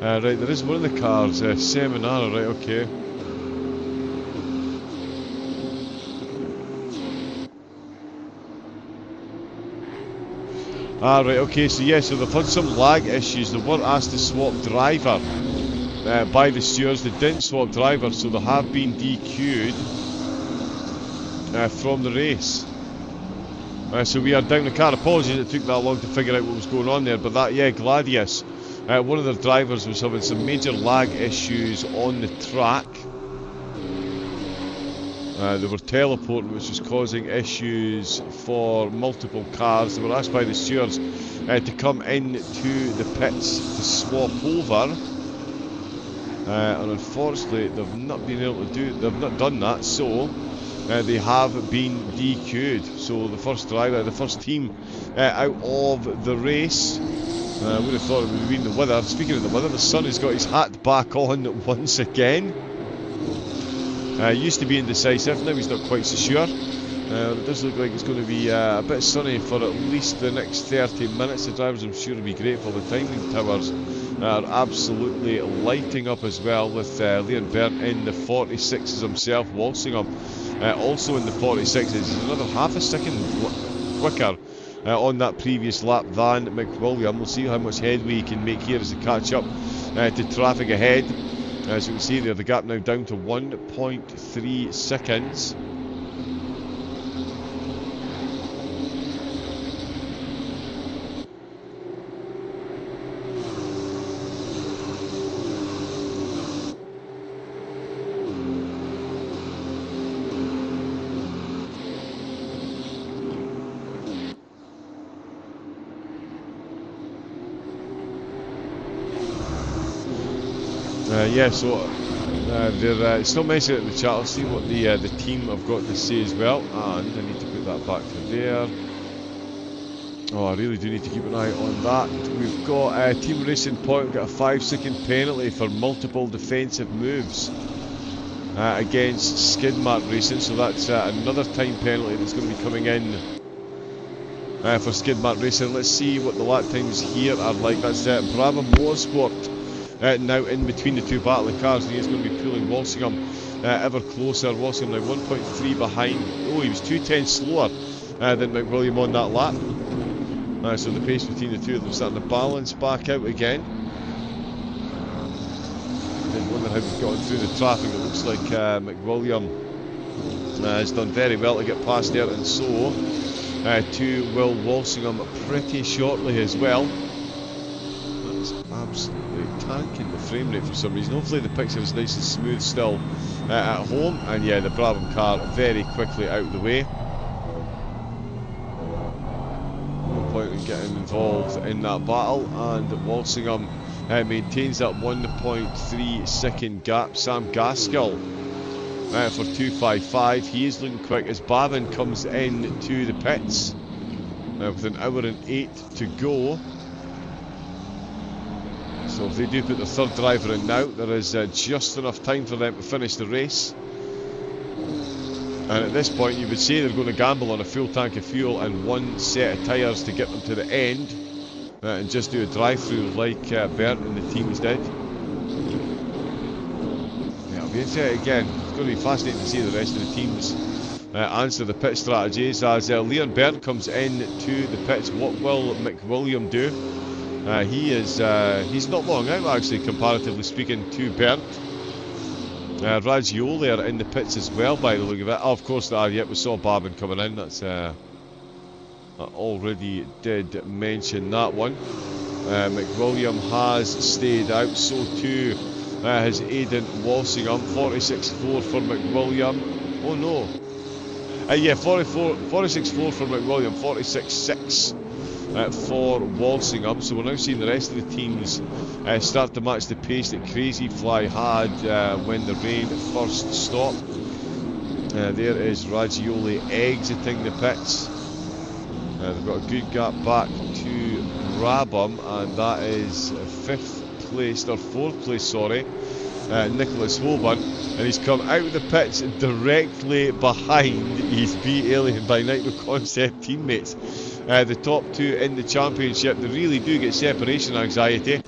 Right, there is one of the cars, Seminara, right, okay. Right, okay, so yeah, so they've had some lag issues. They were asked to swap driver by the stewards. They didn't swap driver, so they have been DQ'd from the race. So we are down the car. Apologies it took that long to figure out what was going on there, but that, yeah, Gladius, one of their drivers was having some major lag issues on the track. They were teleporting, which was causing issues for multiple cars. They were asked by the stewards to come into the pits to swap over, and unfortunately they've not been able to do. They've not done that, so they have been DQ'd. So the first driver, the first team out of the race. I would have thought it would have been the weather. Speaking of the weather, the sun has got his hat back on once again. Used to be indecisive, now he's not quite so sure. It does look like it's going to be a bit sunny for at least the next 30 minutes. The drivers, I'm sure, will be grateful. The timing towers are absolutely lighting up as well, with Lian Bert in the 46s himself, Walsingham also in the 46s. He's another half a second quicker on that previous lap than McWilliam. We'll see how much headway he can make here as they catch up to traffic ahead. As you can see there, the gap now down to 1.3 seconds. Yeah, so they're still mentioning it in the chat. I'll see what the team have got to say as well, and I need to put that back to there. Oh, I really do need to keep an eye on that. We've got Team Racing Point got a 5-second penalty for multiple defensive moves against Skidmark Racing, so that's another time penalty that's going to be coming in for Skidmark Racing. Let's see what the lap times here are like. That's Brabham Motorsport. Now in between the two battling cars, and he's going to be pulling Walsingham ever closer. Walsingham now 1.3 behind. Oh, he was 2 tenths slower than McWilliam on that lap. So the pace between the two of them starting to balance back out again. Then wonder how we've gotten through the traffic. It looks like McWilliam has done very well to get past there, and so to Will Walsingham pretty shortly as well. That's absolutely tanking the frame rate for some reason. Hopefully the picture is nice and smooth still at home, and yeah, the Brabham car very quickly out of the way. No point in getting involved in that battle, and Walsingham maintains that 1.3 second gap. Sam Gaskell for 2.55. He is looking quick as Babin comes in to the pits with an hour and 8 to go. So if they do put the third driver in now, there is just enough time for them to finish the race. And at this point you would say they're going to gamble on a full tank of fuel and one set of tyres to get them to the end, and just do a drive-through like Bert and the teams did. Yeah, it'll be interesting again. It's going to be fascinating to see the rest of the teams answer the pit strategies as Lian Bert comes in to the pits. What will McWilliam do? He's not long out actually, comparatively speaking, to Bert. Ragioli are in the pits as well by the look of it. Oh, of course they are. Yep, we saw Babin coming in. That's I already did mention that one. McWilliam has stayed out, so too has Aidan Walsingham. 46.4 for McWilliam. Oh no. Yeah, 46.4 for McWilliam, 46.6 for Walsingham. So we're now seeing the rest of the teams start to match the pace that Crazy Fly had when the rain first stopped. There is Ragioli exiting the pits. They've got a good gap back to Brabham, and that is 4th place, sorry, Nicholas Holborn, and he's come out of the pits directly behind his B-Alien by Nitro Concept teammates. The top two in the championship, they really do get separation anxiety.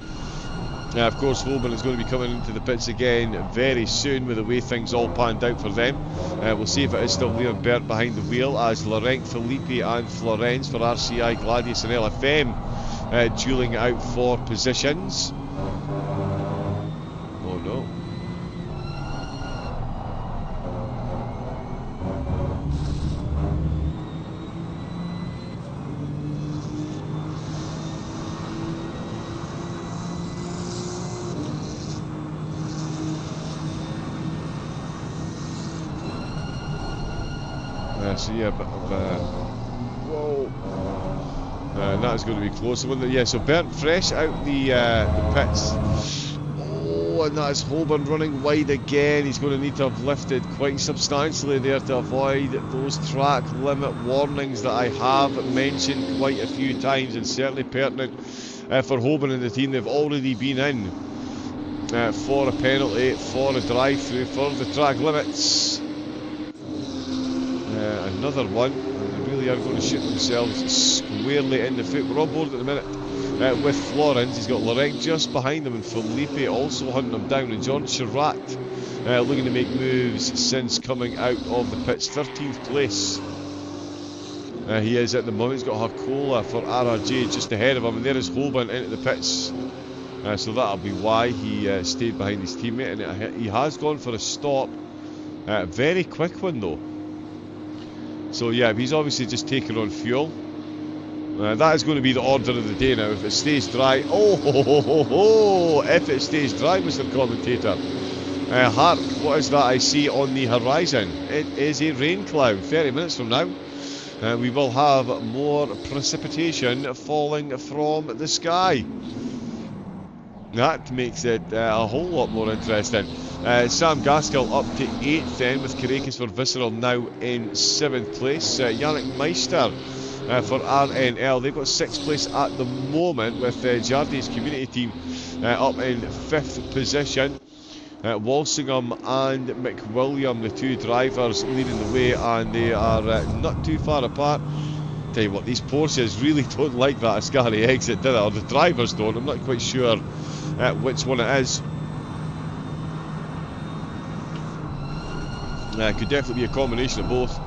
Of course, Holborn is going to be coming into the pits again very soon with the way things all panned out for them. We'll see if it is still Lian Bert behind the wheel as Laurent, Felipe and Florence for RCI, Gladius and LFM dueling out for positions. Oh no. So yeah, a bit of whoa, and that is going to be close. Yeah, so Bernd fresh out the pits. Oh, and that is Holborn running wide again. He's going to need to have lifted quite substantially there to avoid those track limit warnings that I have mentioned quite a few times, and certainly pertinent for Holborn and the team. They've already been in for a penalty, for a drive-through, for the track limits. Another one, and they really are going to shoot themselves squarely in the foot. We're on board at the minute with Florence. He's got Laurent just behind him, and Felipe also hunting him down, and George Chirac looking to make moves since coming out of the pits. 13th place he is at the moment. He's got Hakola for RRJ just ahead of him, and there is Holborn into the pits. So that'll be why he stayed behind his teammate, and he has gone for a stop. Very quick one though. So yeah, he's obviously just taking on fuel. That is going to be the order of the day now. If it stays dry, if it stays dry, Mr. Commentator. Hark, what is that I see on the horizon? It is a rain cloud. 30 minutes from now, we will have more precipitation falling from the sky. That makes it a whole lot more interesting. Sam Gaskell up to 8th then, with Karekis for Visceral now in 7th place. Yannick Meister for RNL, they've got 6th place at the moment, with Jardier's community team up in 5th position. Walsingham and McWilliam, the two drivers, leading the way, and they are not too far apart. Tell you what, these Porsches really don't like that Ascari exit, do they? Or the drivers don't. I'm not quite sure which one it is. Could definitely be a combination of both.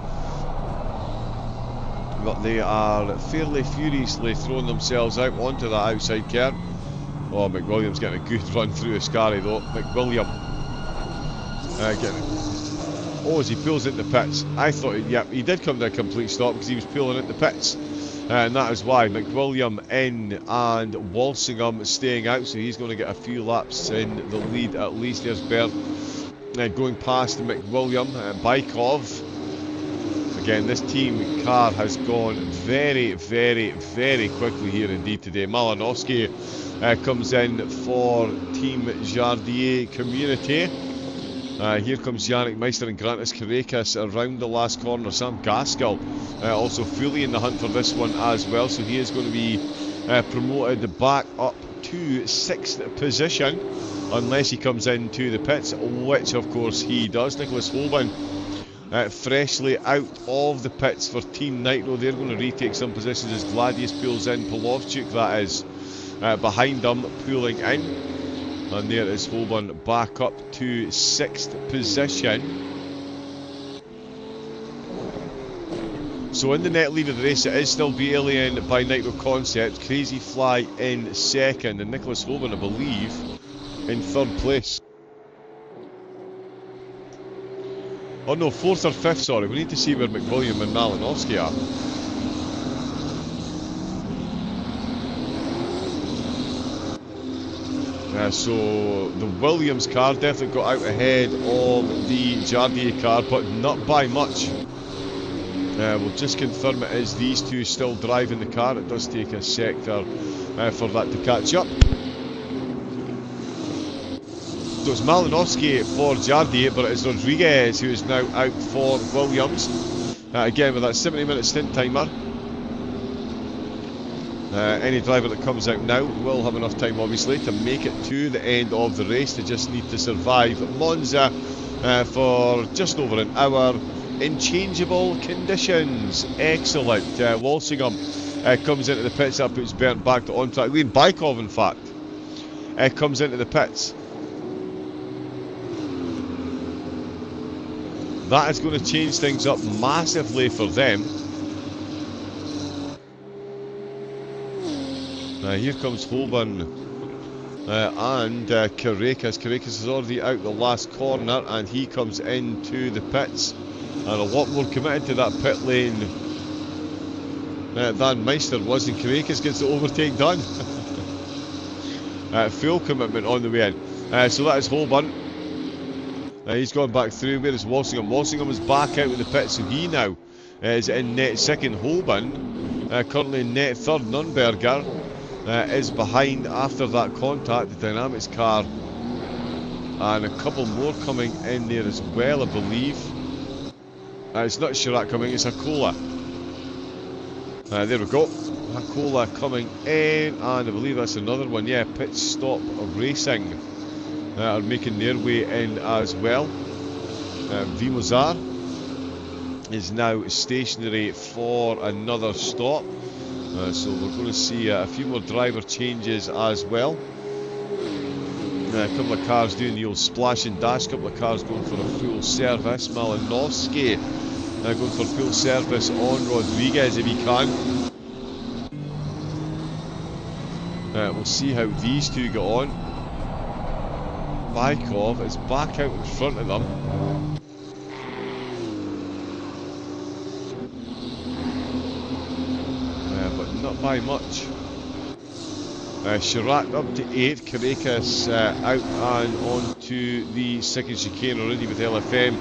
But they are fairly furiously throwing themselves out onto that outside curb. Oh, McWilliam's getting a good run through Ascari though. McWilliam as he pulls into the pits. I thought, he did come to a complete stop because he was pulling into the pits. And that is why McWilliam in and Walsingham staying out, so he's going to get a few laps in the lead at least. There's Bert going past McWilliam. Bykov. Again, this team car has gone very, very, very quickly here indeed today. Malinowski comes in for Team Jardier Community. Here comes Yannick Meister and Grantis Karekis around the last corner. Sam Gaskell also fully in the hunt for this one as well, so he is going to be promoted back up to 6th position unless he comes into the pits, which of course he does. Nicholas Holborn freshly out of the pits for Team Nitro. They're going to retake some positions as Gladius pulls in. Polovchuk, that is, behind them, pulling in. And there is Holborn back up to 6th position. So in the net lead of the race, it is still Lian by Nitro Concept. Crazy Fly in 2nd, and Nicholas Holborn, I believe, in 3rd place. Oh no, 4th or 5th, sorry. We need to see where McWilliam and Malinowski are. So the Williams car definitely got out ahead of the Jardier car, but not by much. We'll just confirm it is these two still driving the car. It does take a sector for that to catch up. So it's Malinowski for Jardier, but it is Rodriguez who is now out for Williams. Again with that 70-minute stint timer. Any driver that comes out now will have enough time obviously to make it to the end of the race. They just need to survive Monza for just over an hour in changeable conditions. Excellent. Walsingham comes into the pits. That puts Bernd back to on track. Lian Bykov, in fact, comes into the pits. That is going to change things up massively for them. Here comes Holborn and Karakas. Karakas is already out the last corner, and he comes into the pits. And a lot more committed to that pit lane than Meister was, and Karakas gets the overtake done. Full commitment on the way in. So that is Holborn. He's gone back through. Where is Walsingham? Walsingham is back out of the pit, so he now is in net second. Holborn currently in net third. Nürnberger is behind after that contact. The Dynamics car, and a couple more coming in there as well, I believe. It's not Chirac coming, it's Hakola. There we go. Hakola coming in, and I believe that's another one. Yeah, Pit Stop Racing are making their way in as well. Vimozar is now stationary for another stop. So we're going to see a few more driver changes as well. A couple of cars doing the old splash and dash, a couple of cars going for a full service. Malinowski going for full service on Rodriguez if he can. We'll see how these two get on. Baikov is back out in front of them. But not by much. Chirac up to 8, Karakas out and on to the second chicane already with LFM.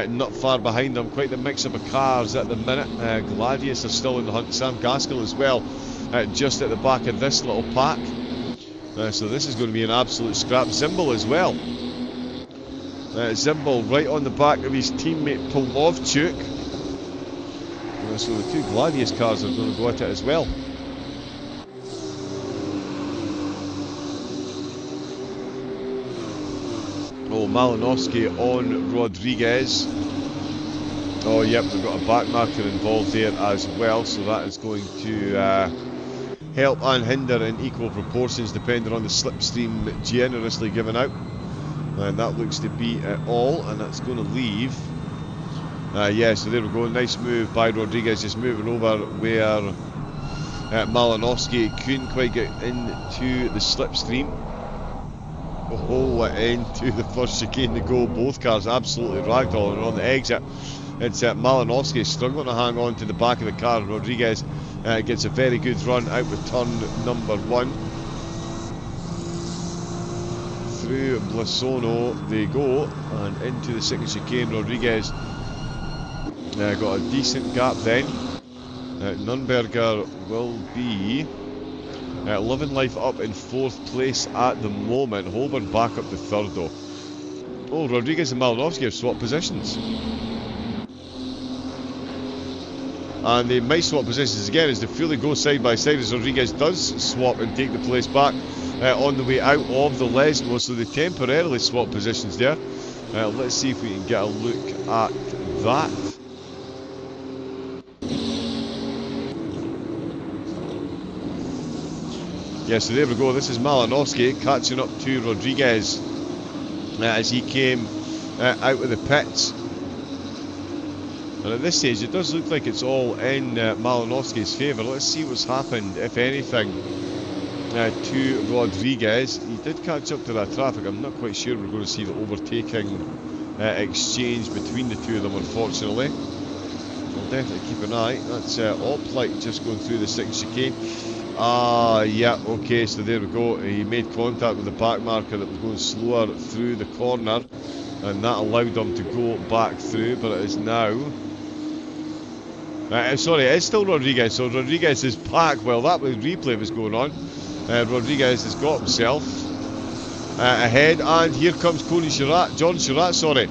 Not far behind them, quite the mix-up of cars at the minute. Gladius are still in the hunt, Sam Gaskell as well, just at the back of this little pack. So this is going to be an absolute scrap. Zimbel as well. Zimbel right on the back of his teammate Polovchuk. So the two Gladius cars are going to go at it as well. Oh, Malinowski on Rodriguez. Oh, yep, we've got a back marker involved there as well, so that is going to help and hinder in equal proportions depending on the slipstream generously given out. And that looks to be all, and that's going to leave. Yeah, so there we go, nice move by Rodriguez, just moving over where Malinowski couldn't quite get into the slipstream. Oh, into the first chicane to go. Both cars absolutely ragdolling on the exit. It's Malinowski struggling to hang on to the back of the car. Rodriguez gets a very good run out with turn number 1. Through Blassono they go, and into the second chicane. Rodriguez got a decent gap then. Nürnberger will be living life up in 4th place at the moment. Holborn back up to 3rd though. Oh, Rodriguez and Malinowski have swapped positions. And they might swap positions again as they fully go side by side, as Rodriguez does swap and take the place back on the way out of the Lesmo. So they temporarily swap positions there. Let's see if we can get a look at that. Yeah, so there we go. This is Malinowski catching up to Rodriguez as he came out of the pits. And at this stage, it does look like it's all in Malinowski's favour. Let's see what's happened, if anything, to Rodriguez. He did catch up to that traffic. I'm not quite sure we're going to see the overtaking exchange between the two of them, unfortunately. We'll definitely keep an eye. That's Oplight just going through the 6th chicane. Yeah, okay, so there we go. He made contact with the back marker that was going slower through the corner, and that allowed him to go back through, but it is now... sorry, it is still Rodriguez, so Rodriguez is back. Well, that replay was going on. Rodriguez has got himself ahead, and here comes John Chirac, sorry.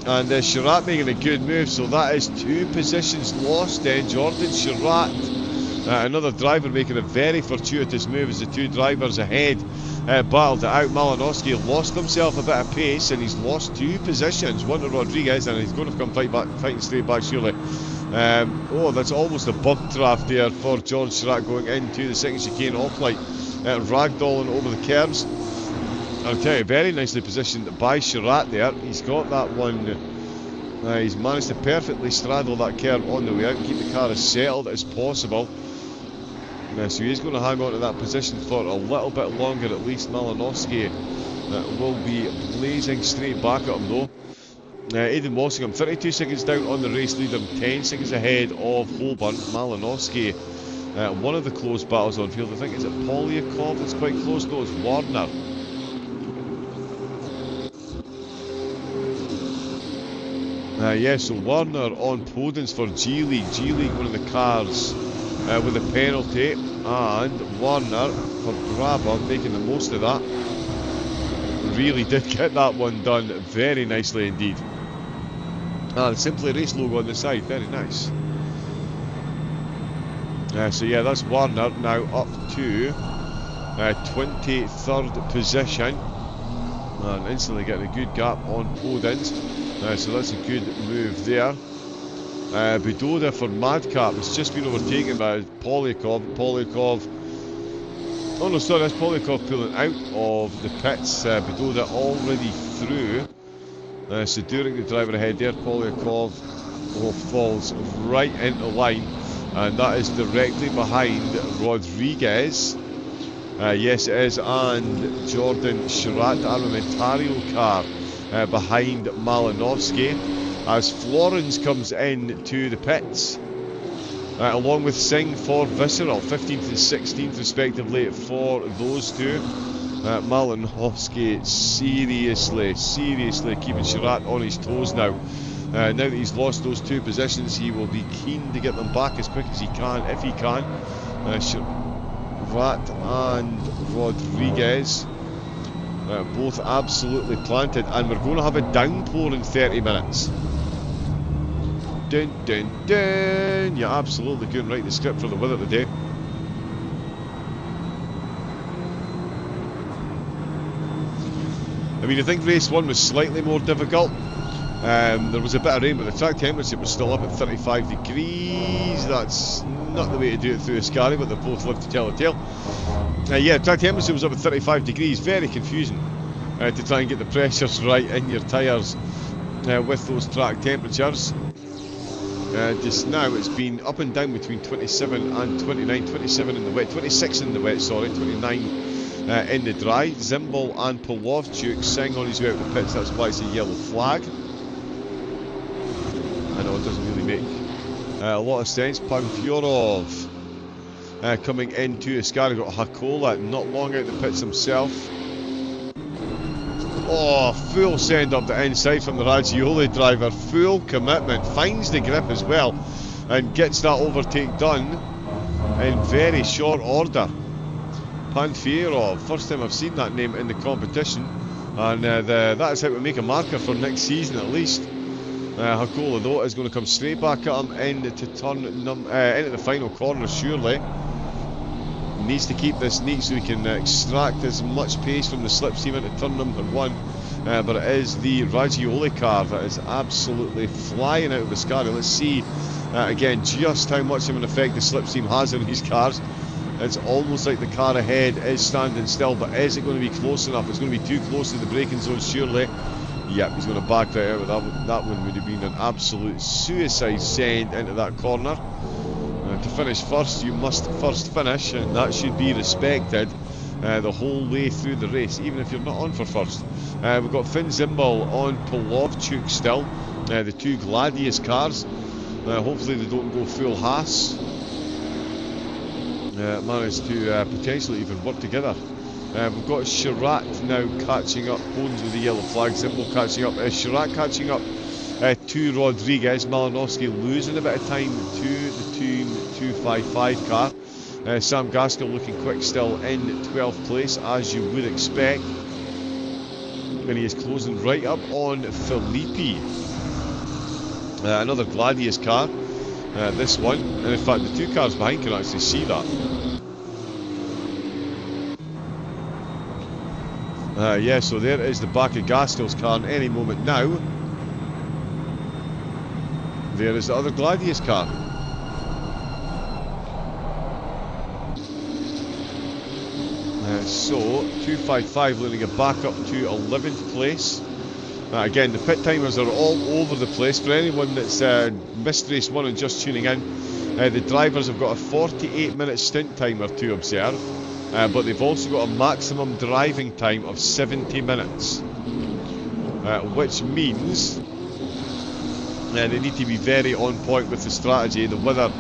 And Chirac making a good move, so that is 2 positions lost then. Jordan Chirac. Another driver making a very fortuitous move as the 2 drivers ahead battled it out. Malinowski lost himself a bit of pace, and he's lost 2 positions, one to Rodriguez, and he's going to come fighting straight back surely. Oh, that's almost a bump draft there for John Chirac going into the 2nd chicane. Off-light ragdolling over the curves. I'll tell you, very nicely positioned by Chirat there. He's got that one. He's managed to perfectly straddle that curve on the way out, keep the car as settled as possible. So he's going to hang on to that position for a little bit longer at least. Malinowski will be blazing straight back at him though. Aidan Walsingham 32 seconds down on the race leader, 10 seconds ahead of Holborn. Malinowski, one of the close battles on field. I think is it Polyakov that's quite close. No, it's Warner. Yeah, so Warner on Podens for G League. G League, one of the cars with a penalty, and Warner for Grabber making the most of that. Really did get that one done very nicely indeed. And Simply Race logo on the side, very nice. So yeah, that's Warner now up to 23rd position. And instantly getting a good gap on Podens. So that's a good move there. Budoda for Madcap has just been overtaken by Polyakov. Oh no, sorry, that's Polyakov pulling out of the pits. Budoda already through. So Durek, the driver ahead there. Polyakov falls right into line, and that is directly behind Rodriguez. Yes, it is, and Jordan Chirat Armamentario car behind Malinowski, as Florence comes in to the pits, along with Singh for Visceral, 15th and 16th respectively for those two. Malinowski seriously keeping Chirat on his toes now. Now that he's lost those two positions, he will be keen to get them back as quick as he can, if he can. Chirat and Rodriguez both absolutely planted, and we're going to have a downpour in 30 minutes. Dun dun dun! You absolutely couldn't write the script for the weather today. I mean, I think race 1 was slightly more difficult. There was a bit of rain, but the track temperature was still up at 35 degrees. That's not the way to do it through Ascari, but they both lived to tell a tale. Yeah, track temperature was up at 35 degrees. Very confusing to try and get the pressures right in your tyres with those track temperatures. Just now it's been up and down between 27 and 29. 27 in the wet, 26 in the wet, sorry, 29 in the dry. Zimbal and Polovchuk Singh on his way out the pits, that's why it's a yellow flag. I know it doesn't really make a lot of sense. Panfyorov coming into Ascari, got Hakola not long out the pits himself. Oh, full send up the inside from the Ragioli driver, full commitment, finds the grip as well and gets that overtake done in very short order. Panfyorov, first time I've seen that name in the competition, and that is how we make a marker for next season at least. Hakola though is going to come straight back at him into the final corner surely. Needs to keep this neat so he can extract as much pace from the slipstream into turn number 1. But it is the Ragioli car that is absolutely flying out of Ascari. Let's see again just how much of an effect the slipstream has on these cars. It's almost like the car ahead is standing still, but is it going to be close enough? It's going to be too close to the braking zone surely. Yep, he's going to back right out. That one would have been an absolute suicide send into that corner. To finish first, you must first finish, and that should be respected the whole way through the race, even if you're not on for first. We've got Finn Zimbal on Polovchuk still, the two Gladius cars. Hopefully they don't go full Haas. Managed to potentially even work together. We've got Chirat now catching up, Bones with the yellow flag, Zimbal catching up, Chirat catching up to Rodriguez. Malinowski losing a bit of time to the Team 255 car. Sam Gaskell looking quick still in 12th place, as you would expect. And he is closing right up on Filippi. Another Gladius car, this one. And in fact, the two cars behind can actually see that. Yeah, so there is the back of Gaskell's car, and any moment now there is the other Gladius car. So 255 leading it back up to 11th place. Again, the pit timers are all over the place. For anyone that's missed race 1 and just tuning in, the drivers have got a 48-minute stint timer to observe, but they've also got a maximum driving time of 70 minutes, which means they need to be very on point with the strategy. The weather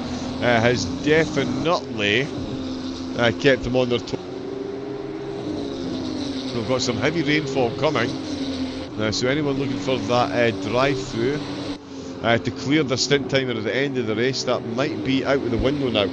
has definitely kept them on their toes. We've got some heavy rainfall coming, so anyone looking for that drive-through to clear the stint timer at the end of the race, that might be out of the window now.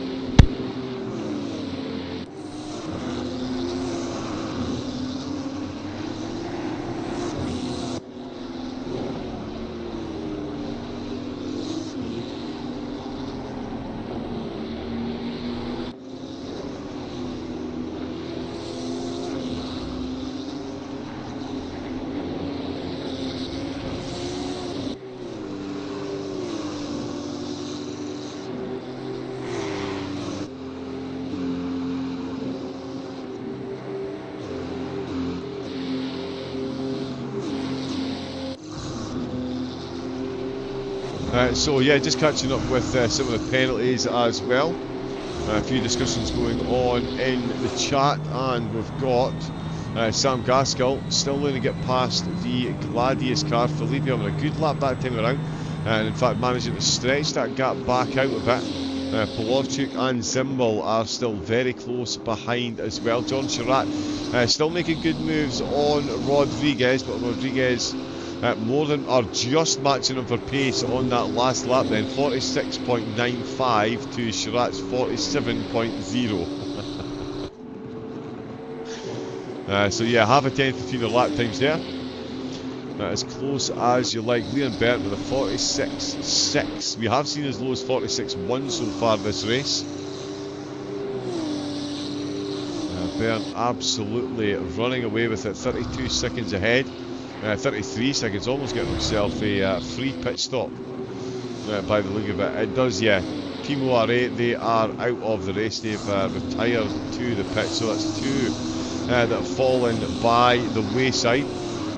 So yeah, just catching up with some of the penalties as well. A few discussions going on in the chat, and we've got Sam Gaskell still going to get past the Gladius car. Felipe having a good lap that time around, and in fact managing to stretch that gap back out a bit. Polovchuk and Zimbal are still very close behind as well. John Chirac still making good moves on Rodriguez, but Rodriguez more than or just matching him for pace on that last lap then. 46.95 to Chirac's 47.0. So yeah, half a tenth between the lap times there. As close as you like. Lian Bert with a 46.6. We have seen as low as 46.1 so far this race. Bern absolutely running away with it, 32 seconds ahead. 33 seconds, almost getting himself a free pit stop by the look of it. It does, yeah. Timo Are, they are out of the race. They've retired to the pit, so that's two that have fallen by the wayside.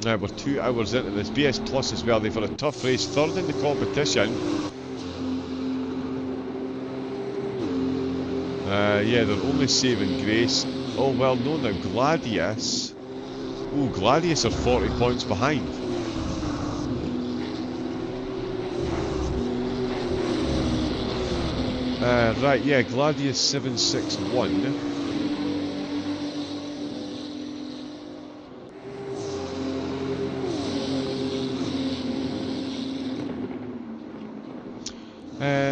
We're 2 hours into this. BS Plus as well, they've had a tough race, third in the competition. Yeah, they're only saving grace. Oh well, no, now Gladius. Ooh, Gladius are 40 points behind. Right, yeah, Gladius 761.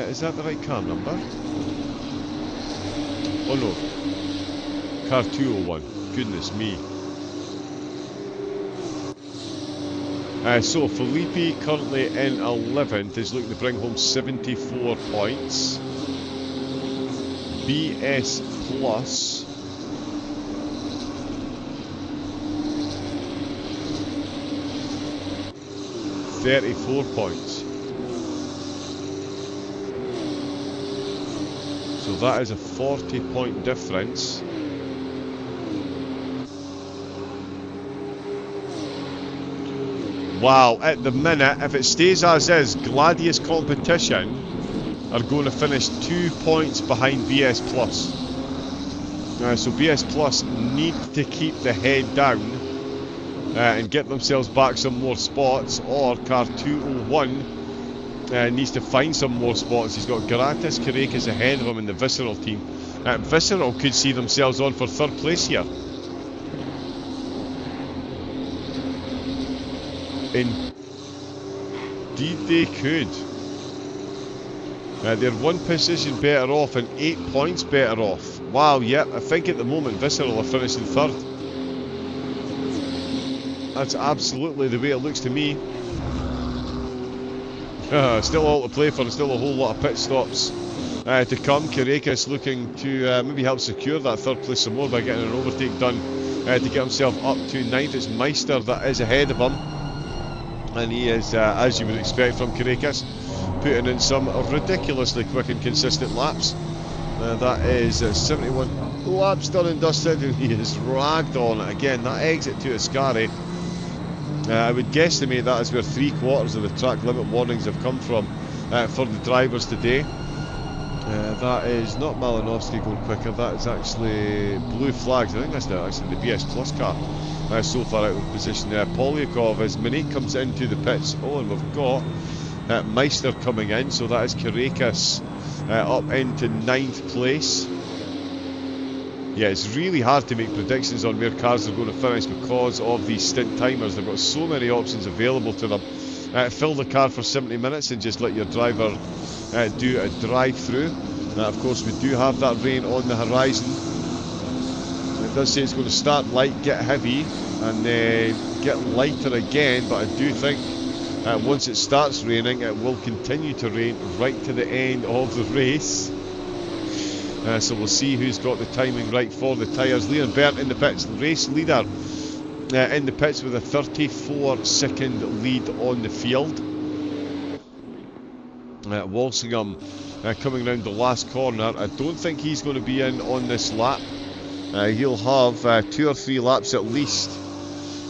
Is that the right car number? Oh no. Car 201. Goodness me. So Felipe currently in 11th is looking to bring home 74 points. BS Plus $34 points. So that is a 40-point difference. Wow, at the minute, if it stays as is, Gladius Competition are going to finish 2 points behind BS Plus. So BS Plus need to keep the head down and get themselves back some more spots, or car 201 needs to find some more spots. He's got Garatas Karekas ahead of him in the Visceral team. Visceral could see themselves on for third place here. Indeed they could. They're 1 position better off and 8 points better off. Wow, yep, I think at the moment Visceral are finishing third. That's absolutely the way it looks to me. Still all to play for, still a whole lot of pit stops to come. Karekas looking to maybe help secure that third place some more by getting an overtake done to get himself up to 9th. It's Meister that is ahead of him. And he is, as you would expect from Karekas, putting in some ridiculously quick and consistent laps. That is 71 laps done and dusted, and he is ragged on it again. That exit to Ascari, I would guesstimate that is where 3/4 of the track limit warnings have come from for the drivers today. That is not Malinowski going quicker, that is actually blue flags. I think that's actually the BS Plus car so far out of position there. Polyakov as Monique comes into the pits. Oh, and we've got Meister coming in, so that is Karekis up into 9th place. Yeah, it's really hard to make predictions on where cars are going to finish because of these stint timers. They've got so many options available to them. Fill the car for 70 minutes and just let your driver do a drive-through. Of course, we do have that rain on the horizon. It does say it's going to start light, get heavy, and then get lighter again, but I do think once it starts raining, it will continue to rain right to the end of the race. So we'll see who's got the timing right for the tyres. Lian Bert in the pits, race leader in the pits with a 34-second lead on the field. Walsingham coming round the last corner. I don't think he's going to be in on this lap. He'll have 2 or 3 laps at least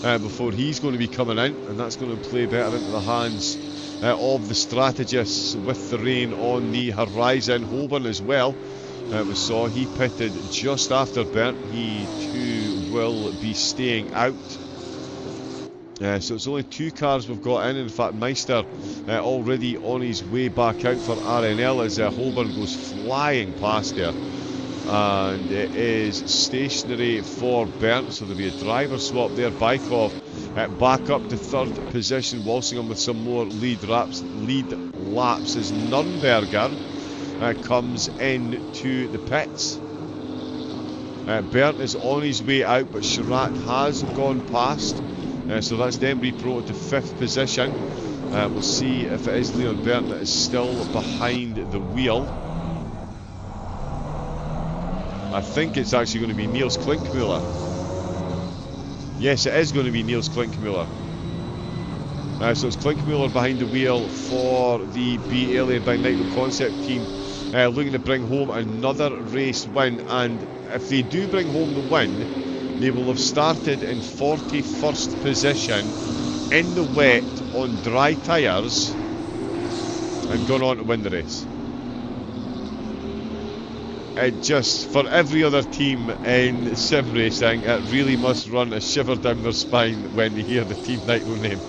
before he's going to be coming in, and that's going to play better into the hands of the strategists with the rain on the horizon. Holborn as well. We saw he pitted just after Bert. He too will be staying out. So it's only 2 cars we've got in. In fact, Meister already on his way back out for RNL as Holborn goes flying past there. And it is stationary for Bert, so there'll be a driver swap there. Bykov back up to 3rd position. Walsingham with some more lead laps as Nürnberger comes into the pits. Bernd is on his way out, but Chirac has gone past, so that's Dembry Pro to 5th position. We'll see if it is Leon Bernd that is still behind the wheel. I think it's actually going to be Niels Klinkmuller. Yes, it is going to be Niels Klinkmuller. So it's Klinkmuller behind the wheel for the B Alien by Nitro Concept team, looking to bring home another race win. And if they do bring home the win, they will have started in 41st position in the wet on dry tyres and gone on to win the race. It just, for every other team in sim racing, it really must run a shiver down their spine when they hear the Team Nitro name.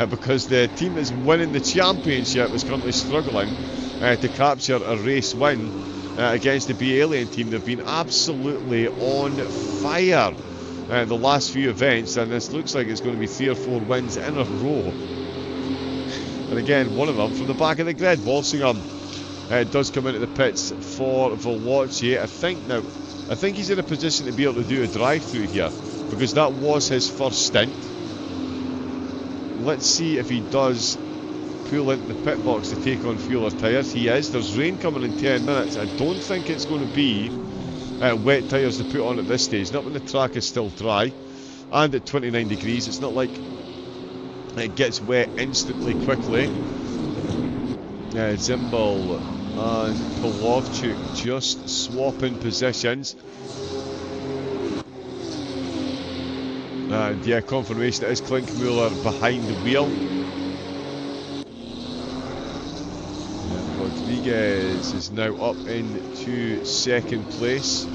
Because the team that's winning the championship is currently struggling to capture a race win against the B Alien team. They've been absolutely on fire the last few events, and this looks like it's going to be 3 or 4 wins in a row. And again, one of them from the back of the grid. Walsingham does come into the pits for Veloci. I think he's in a position to be able to do a drive-through here, because that was his first stint. Let's see if he does pull into the pit box to take on fueler tyres. He is. There's rain coming in 10 minutes. I don't think it's going to be wet tyres to put on at this stage, not when the track is still dry and at 29 degrees. It's not like it gets wet instantly quickly. Zimbal and Polovchuk just swapping positions. And yeah, confirmation it is Klinkmuller behind the wheel. Rodriguez is now up into 2nd place.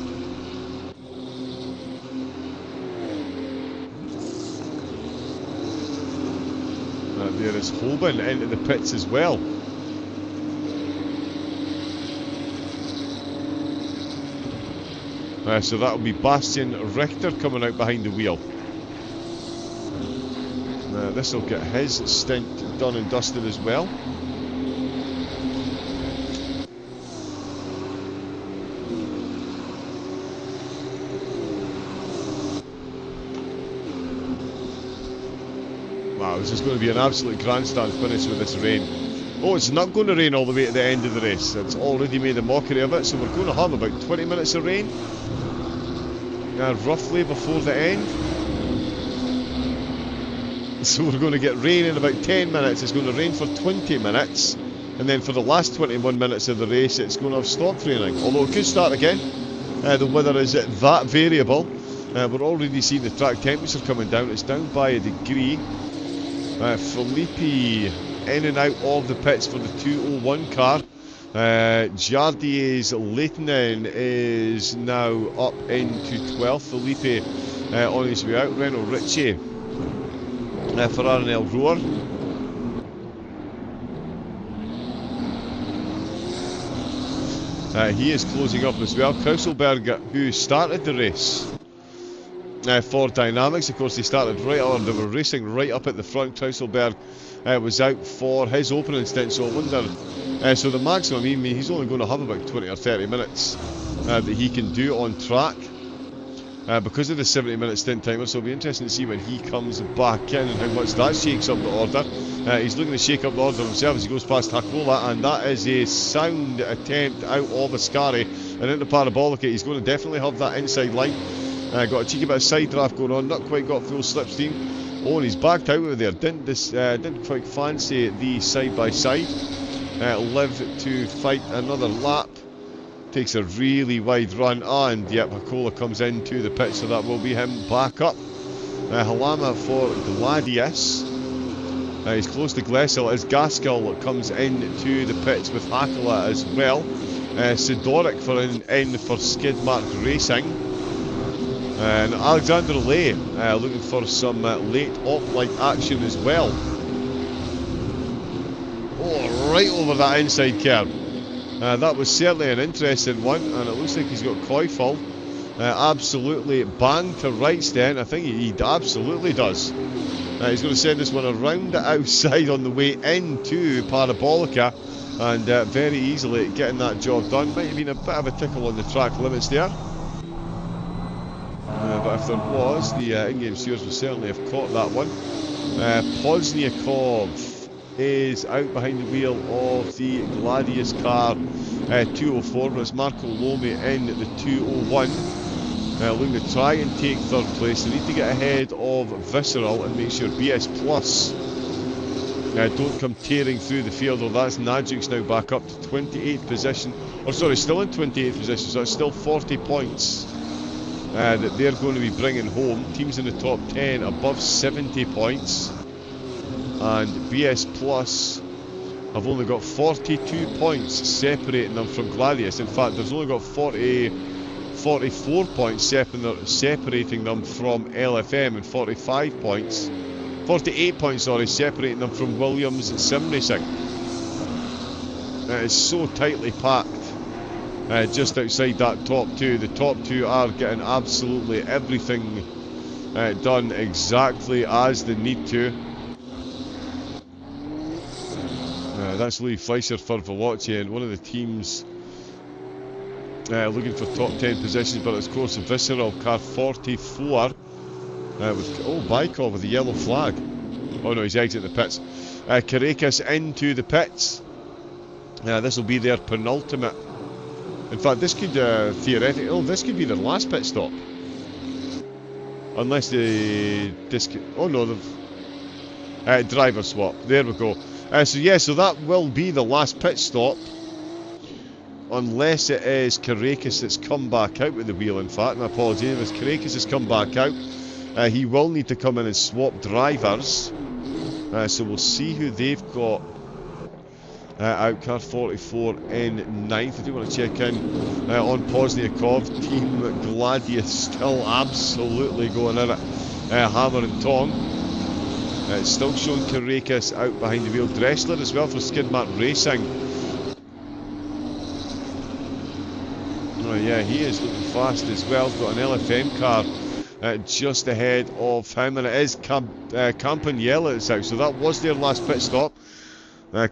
And there is Hoban into the pits as well. So that will be Bastian Richter coming out behind the wheel. This will get his stint done and dusted as well. Wow, this is going to be an absolute grandstand finish with this rain. Oh, it's not going to rain all the way to the end of the race. It's already made a mockery of it, so we're going to have about 20 minutes of rain. Roughly before the end. So we're going to get rain in about 10 minutes. It's going to rain for 20 minutes. And then for the last 21 minutes of the race, it's going to have stop training. Although it could start again. The weather is that variable. We're already seeing the track temperature coming down. It's down by a degree. Felipe in and out of the pits for the 201 car. Jardier's Leitinen is now up into 12th. Felipe on his way out. Renault Ritchie for Arnel Roar. He is closing up as well. Krauselberg, who started the race for Dynamics, of course, they started right on. They were racing right up at the front. Krauselberg was out for his opening stint, so I wonder. So the maximum, I mean, he's only going to have about 20 or 30 minutes that he can do on track because of the 70-minute stint timer. So it'll be interesting to see when he comes back in and how much that shakes up the order. He's looking to shake up the order himself as he goes past Hakola, and that is a sound attempt out of Ascari and into Parabolica. He's going to definitely have that inside line. Got a cheeky bit of side draft going on, not quite got full slipstream. Oh, and he's backed out of there. Didn't quite fancy the side-by-side. Live to fight another lap. Takes a really wide run, and yep, Hakola comes into the pit, so that will be him back up. Halama for Gladius. He's close to Glessel as Gaskell comes into the pits with Hakola as well. Sidoric for in for Skidmark Racing. And Alexander Lay looking for some late op-like action as well. Oh, right over that inside curb. That was certainly an interesting one, and it looks like he's got Koifel absolutely banged to right stand. I think he absolutely does. He's going to send this one around the outside on the way into Parabolica, and very easily getting that job done. Might have been a bit of a tickle on the track limits there. But if there was, the in-game steers would certainly have caught that one. Pozniakov is out behind the wheel of the Gladius car 204, but it's Marco Lomi in the 201. Looking to try and take third place. They need to get ahead of Visceral and make sure BS Plus don't come tearing through the field. Or that's Najik's now back up to 28th position. Or sorry, still in 28th position, so it's still 40 points that they're going to be bringing home. Teams in the top 10 above 70 points. And BS Plus have only got 42 points separating them from Gladius. In fact, there's only got 44 points separating them from LFM, and 48 points, sorry, separating them from Williams and Sim Racing. It's so tightly packed just outside that top two. The top two are getting absolutely everything done exactly as they need to. That's Lee Fleischer for Veloci, and one of the teams looking for top 10 positions, but it's of course a Visceral car 44 with Baikov with the yellow flag. Oh no, he's exiting the pits. Karekas into the pits. This will be their penultimate. In fact, this could theoretically, this could be their last pit stop, unless they driver swap. There we go. So that will be the last pit stop, unless it is Karekas that's come back out with the wheel. In fact, my apologies, if Karekas has come back out, he will need to come in and swap drivers. So we'll see who they've got out. Car 44 in 9th. I do want to check in on Pozniakov. Team Gladius still absolutely going at it, hammer and tong. It's still showing Karekas out behind the wheel. Dressler as well for Skidmark Racing. Oh yeah, he is looking fast as well. He's got an LFM car just ahead of him, and it is Campaniella that's out. So that was their last pit stop.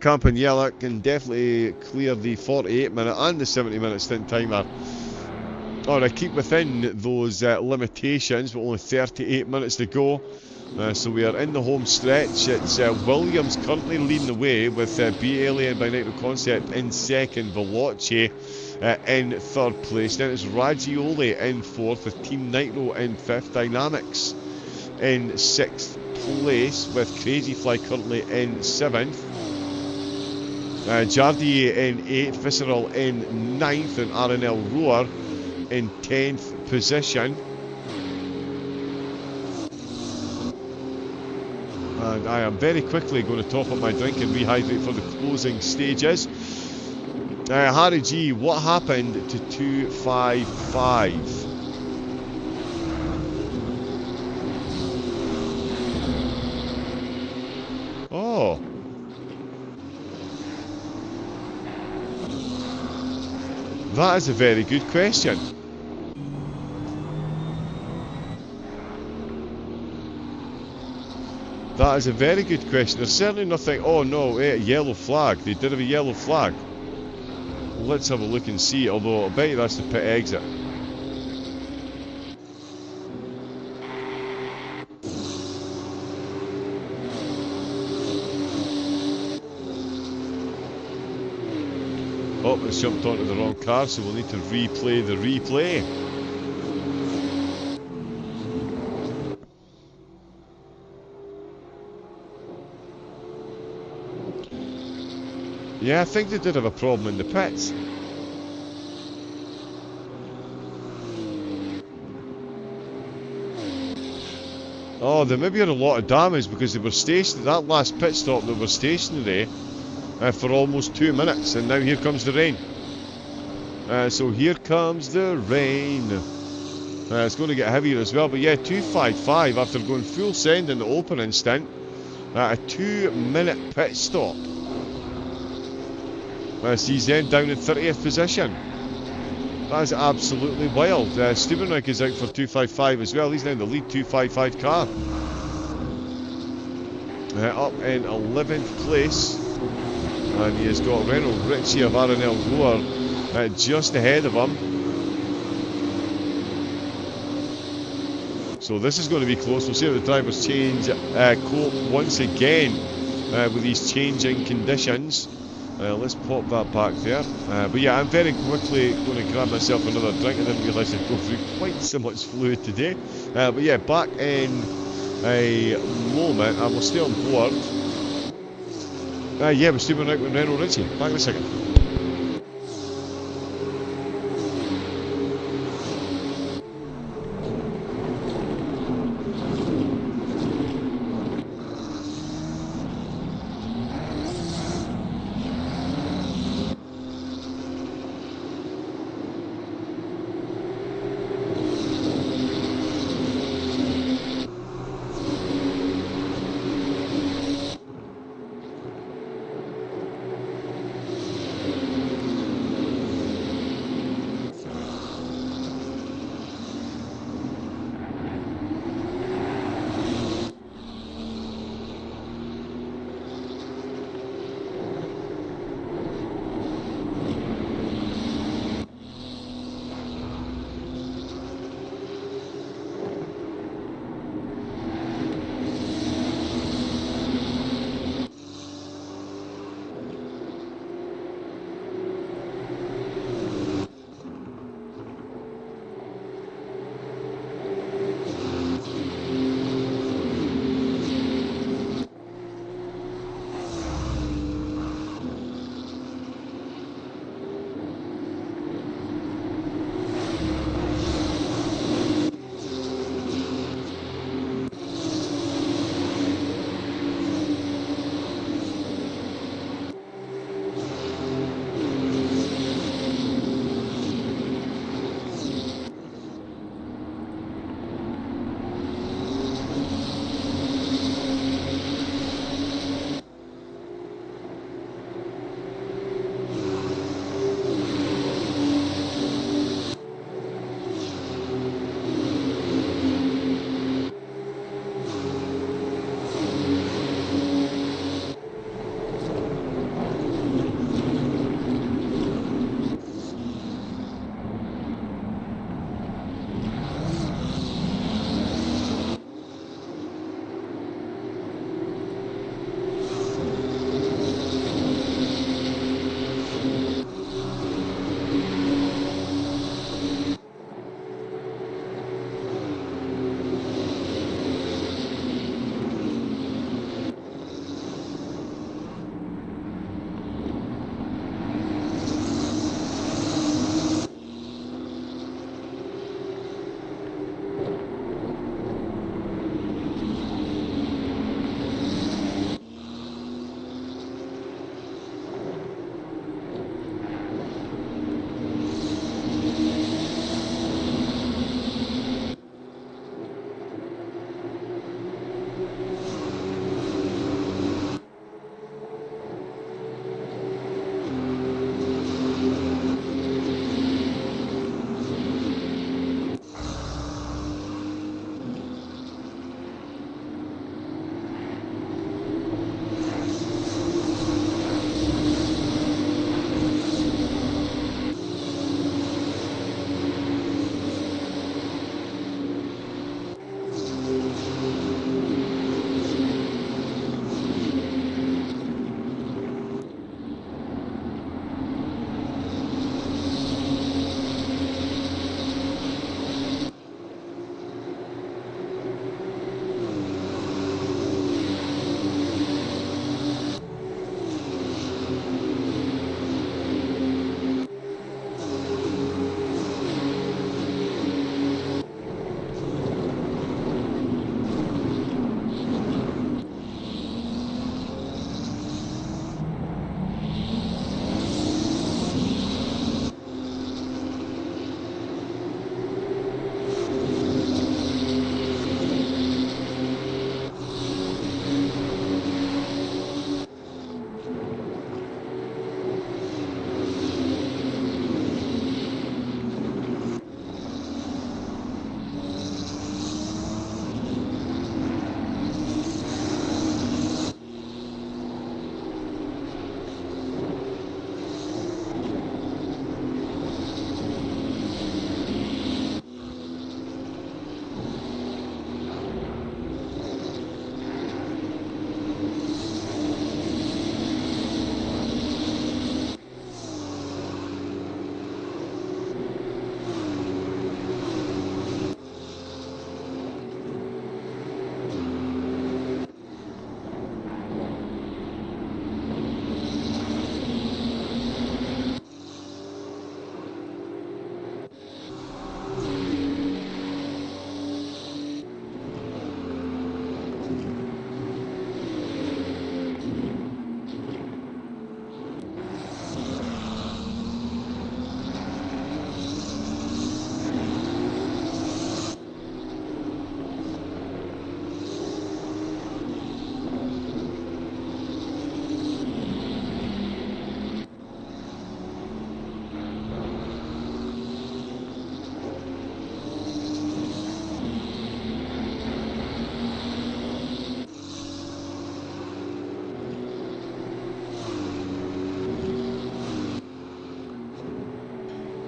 Campaniella can definitely clear the 48-minute and the 70-minute stint timer. Alright, keep within those limitations, but only 38 minutes to go. So we are in the home stretch. It's Williams currently leading the way with B Alien by Nitro Concept in second, Veloci in third place. Then it's Raggioli in fourth with Team Nitro in fifth. Dynamics in sixth place with Crazy Fly currently in seventh. Jardier in 8th, Visceral in 9th, and RNL Roar in 10th position. And I am very quickly going to top up my drink and rehydrate for the closing stages. Harry G, what happened to 255? Oh. That is a very good question. That is a very good question. There's certainly nothing... Oh no, yellow flag. They did have a yellow flag. Let's have a look and see, although I bet you that's the pit exit. Oh, it's jumped onto the wrong car, so we'll need to replay the replay. Yeah, I think they did have a problem in the pits. Oh, they maybe had a lot of damage because they were stationed. That last pit stop, they were stationary for almost 2 minutes, and now here comes the rain. So here comes the rain. It's going to get heavier as well, but yeah, 255 after going full send in the opening stint. A 2-minute pit stop. Sees then down in 30th position. That is absolutely wild. Stevenwick is out for 255 as well. He's now in the lead 255 car. Up in 11th place. And he has got Renault Ritchie of RNL Roar just ahead of him. So this is going to be close. We'll see how the drivers change cope once again with these changing conditions. Let's pop that back there. But yeah, I'm very quickly going to grab myself another drink. I didn't realise I'd go through quite so much fluid today. But yeah, back in a moment. And we'll stay on board. Yeah, we're still out with Renault Ritchie. Back in a second.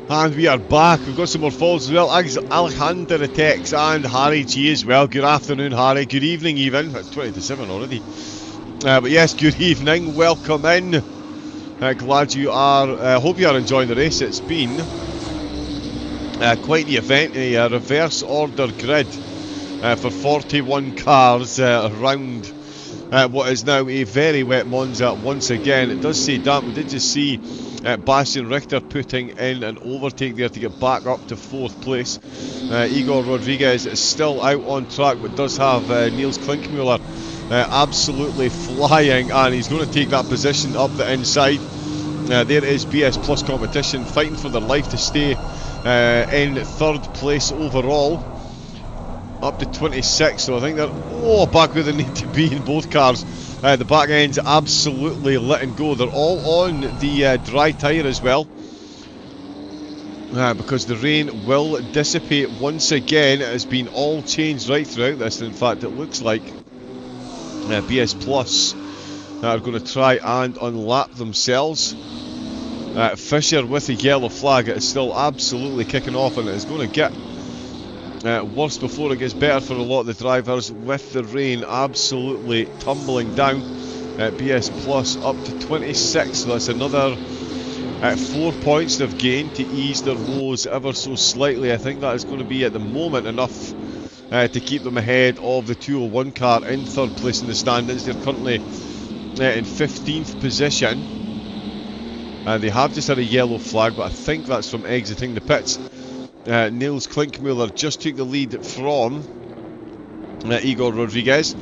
And we are back. We've got some more falls as well. Alejandra Tex and Harry G as well. Good afternoon, Harry. Good evening, even. It's 20 to 7 already. But yes, good evening. Welcome in. Glad you are. Hope you are enjoying the race. It's been quite the event. A reverse order grid for 41 cars around what is now a very wet Monza once again. It does say damp. We did just see Bastian Richter putting in an overtake there to get back up to 4th place. Igor Rodriguez is still out on track, but does have Niels Klinkmuller absolutely flying, and he's going to take that position up the inside. There is BS Plus competition fighting for their life to stay in 3rd place overall, up to 26, so I think they're back where they need to be in both cars. The back end's absolutely letting go. They're all on the dry tyre as well, because the rain will dissipate once again. It has been all changed right throughout this. In fact, it looks like BS Plus are going to try and unlap themselves. Fisher with a yellow flag. It is still absolutely kicking off, and it is going to get worse before it gets better for a lot of the drivers, with the rain absolutely tumbling down. BS Plus up to 26, so that's another 4 points they've gained to ease their woes ever so slightly. I think that is going to be at the moment enough to keep them ahead of the 201 car in 3rd place in the standings. They're currently in 15th position. They have just had a yellow flag, but I think that's from exiting the pits. Niels Klinkmuller just took the lead from Igor Rodriguez.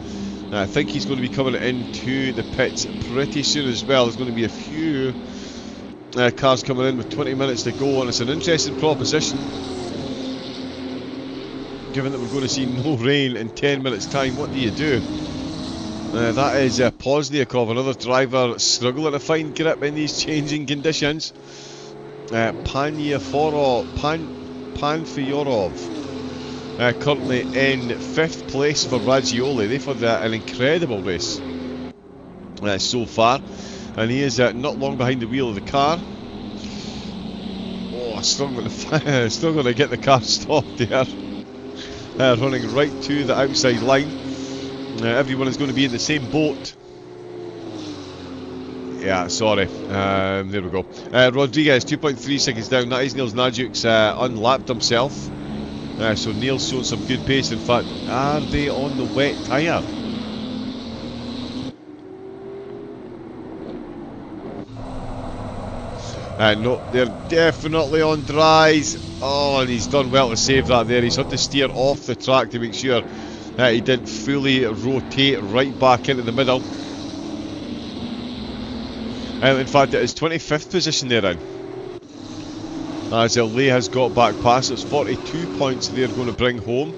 I think he's going to be coming into the pits pretty soon as well. There's going to be a few cars coming in with 20 minutes to go, and it's an interesting proposition, given that we're going to see no rain in 10 minutes time. What do you do? That is Pozniakov, another driver struggling to find grip in these changing conditions. Panfiorov currently in 5th place for Raggioli. They've had an incredible race so far, and he is not long behind the wheel of the car. Struggling to get the car stopped there. Running right to the outside line. Everyone is going to be in the same boat. Yeah, sorry. There we go. Rodriguez 2.3 seconds down. That is Niels Nagiuk's unlapped himself. So Niels showing some good pace. In fact, are they on the wet tyre? No, they're definitely on dries. Oh, and he's done well to save that there. He's had to steer off the track to make sure he didn't fully rotate right back into the middle. In fact, it is 25th position they're in, as LA has got back past. It's 42 points they're going to bring home.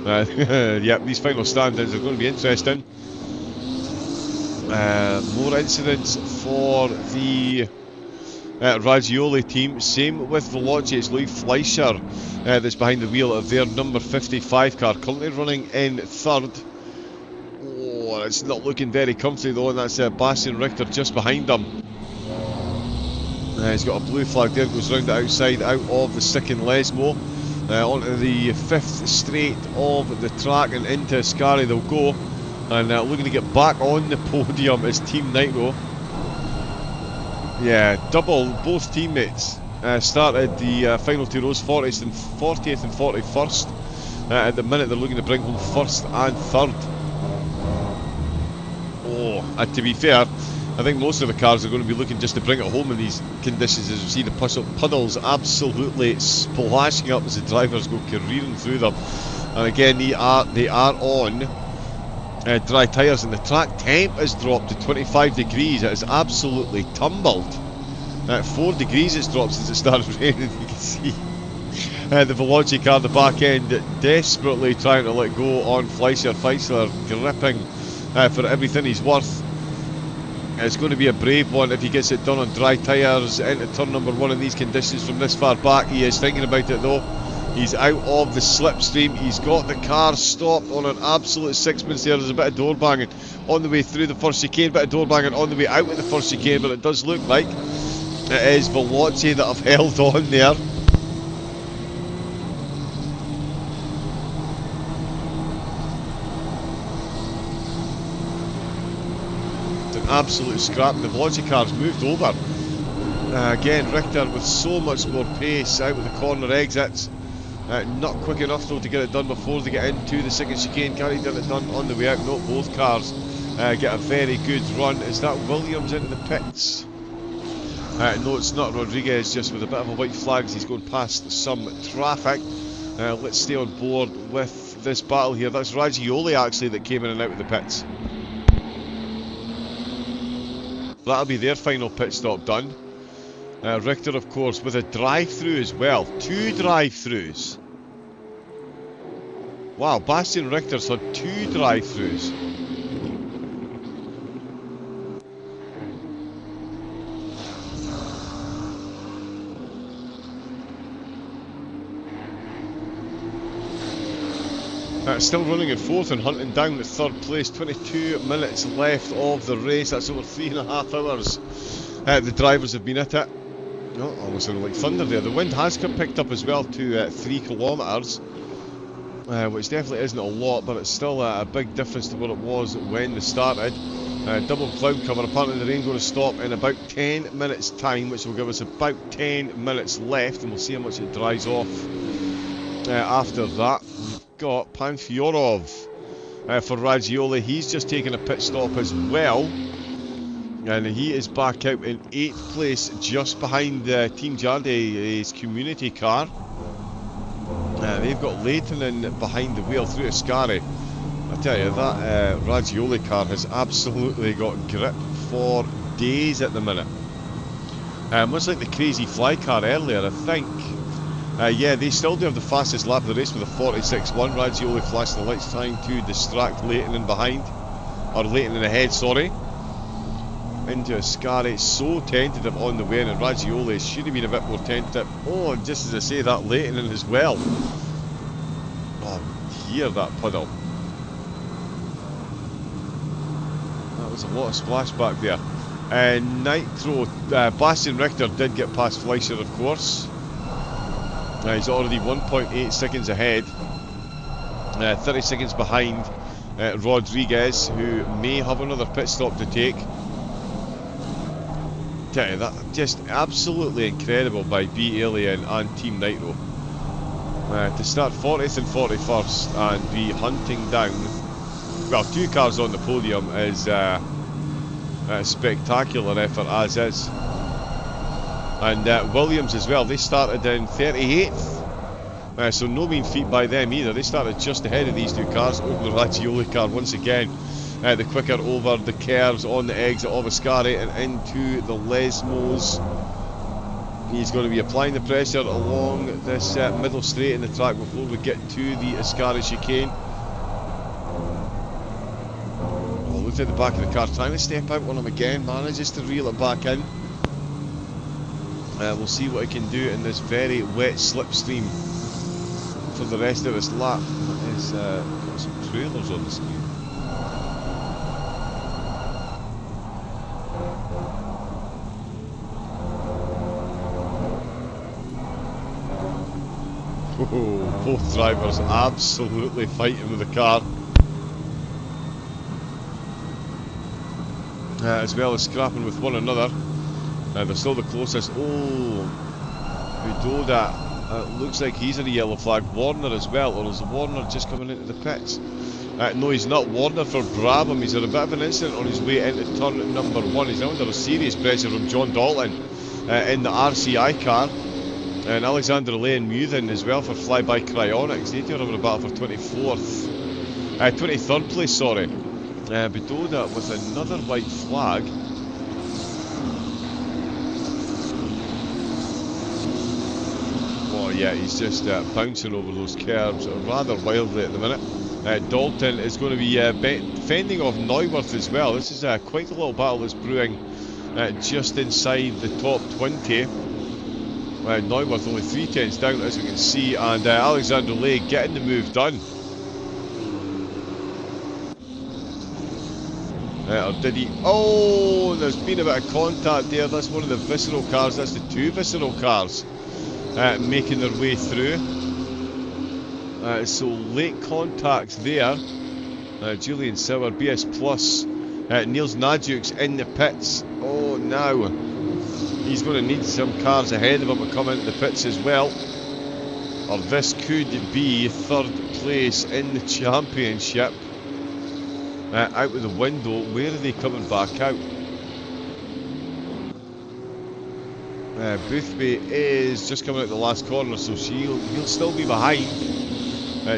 Yep, these final standings are going to be interesting. More incidents for the Raggioli team. Same with Veloci. It's Louis Fleischer that's behind the wheel of their number 55 car, currently running in 3rd. It's not looking very comfy though, and that's Bastian Richter just behind them. He's got a blue flag there, goes round the outside, out of the second Lesmo, onto the 5th straight of the track, and into Ascari they'll go, and looking to get back on the podium is Team Nitro. Yeah, both teammates started the final two rows, 40th and 41st. At the minute they're looking to bring home 1st and 3rd. To be fair, I think most of the cars are going to be looking just to bring it home in these conditions, as you see the puddles absolutely splashing up as the drivers go careering through them. And again, they are on dry tyres, and the track temp has dropped to 25 degrees. It has absolutely tumbled. 4 degrees it's dropped since it started raining. You can see the Veloci car, the back end, desperately trying to let go on Fleischer. Fleischer gripping for everything he's worth. It's going to be a brave one if he gets it done on dry tyres into turn number 1 in these conditions from this far back. He is thinking about it though. He's out of the slipstream. He's got the car stopped on an absolute sixpence there. There's a bit of door banging on the way through the first chicane, bit of door banging on the way out of the first chicane, but it does look like it is Veloci that have held on there. an absolute scrap. The Velocity cars moved over. Again, Richter with so much more pace out with the corner exits. Not quick enough though to get it done before they get into the second chicane. Gary did it done on the way out. Not both cars get a very good run. Is that Williams into the pits? No, it's not. Rodriguez just with a bit of a white flag as he's going past some traffic. Let's stay on board with this battle here. That's Raggioli actually that came in and out of the pits. That'll be their final pit stop done. Richter, of course, with a drive-through as well. 2 drive-throughs. Wow, Bastian Richter's had 2 drive-throughs. Still running in 4th and hunting down at 3rd place. 22 minutes left of the race. That's over 3.5 hours. The drivers have been at it. Oh, almost sounded like thunder there. The wind has picked up as well to 3 kilometres, which definitely isn't a lot, but it's still a big difference to what it was when they started. Double cloud cover. Apparently the rain going to stop in about 10 minutes time, which will give us about 10 minutes left, and we'll see how much it dries off after that. We've got Panfiorov for Raggioli. He's just taken a pit stop as well. And he is back out in 8th place, just behind Team Jardy's community car. They've got Leitonen behind the wheel through Ascari. I tell you, that Raggioli car has absolutely got grip for days at the minute. Much like the Crazy Fly car earlier, I think. Yeah, they still do have the fastest lap of the race with a 46.1. Raggioli flashing the lights, trying to distract Leitonen behind. Or Leitonen ahead, sorry. Into Ascari, so tentative on the way in, and Raggioli should have been a bit more tentative. Oh, and just as I say that, Leitonen as well. Oh, hear that puddle. That was a lot of splashback there. Nitro, Bastian Richter did get past Fleischer, of course. He's already 1.8 seconds ahead. 30 seconds behind Rodriguez, who may have another pit stop to take. Tell you, that just absolutely incredible by B. Alien and Team Nitro to start 40th and 41st and be hunting down, well, 2 cars on the podium is a spectacular effort as is. And Williams as well, they started in 38th, so no mean feat by them either. They started just ahead of these 2 cars. Over the Raggioli car once again. The quicker over the curves on the exit of Ascari and into the Lesmos. He's going to be applying the pressure along this middle straight in the track before we get to the Ascari chicane. Oh, look at the back of the car, trying to step out on him again, manages to reel it back in. We'll see what he can do in this very wet slipstream for the rest of his lap. He's got some trailers on the screen. Oh, both drivers absolutely fighting with the car. As well as scrapping with one another. They're still the closest. Oh, Udoda, looks like he's in a yellow flag. Warner as well, or is Warner just coming into the pits? No, he's not. Warner for Brabham. He's had a bit of an incident on his way into turn number 1. He's now under a serious pressure from John Dalton in the RCI car. And Alexander Lian Muthen as well for Flyby Cryonics. They two are having a battle for 23rd place, sorry. Budoda with another white flag. Oh yeah, he's just bouncing over those curves rather wildly at the minute. Dalton is going to be fending off Neuwirth as well. This is quite a little battle that's brewing just inside the top 20. Neuwirth only 3 tenths down, as we can see, and Alexander Lay getting the move done. Or did he? Oh, there's been a bit of contact there. That's one of the visceral cars. That's the 2 visceral cars making their way through. So late contacts there. Julian Sauer, BS Plus Niels Nadjuk's in the pits. Oh, now he's going to need some cars ahead of him to come into the pits as well, or this could be third place in the championship. Out of the window. Where are they coming back out? Boothby is just coming out the last corner, so he'll still be behind.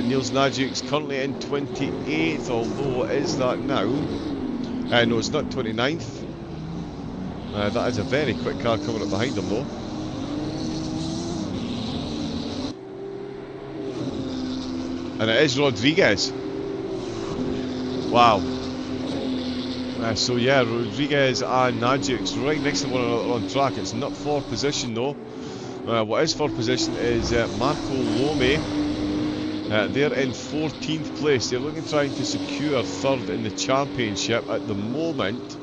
Niels Nadjuk's currently in 28th, although is that now? No, it's not 29th. That is a very quick car coming up behind him though. And it is Rodriguez. Wow. So yeah, Rodriguez and Nadjuk's right next to one another on track. It's not for position though. What is for position is Marco Lome. They're in 14th place. They're looking trying to secure third in the championship at the moment.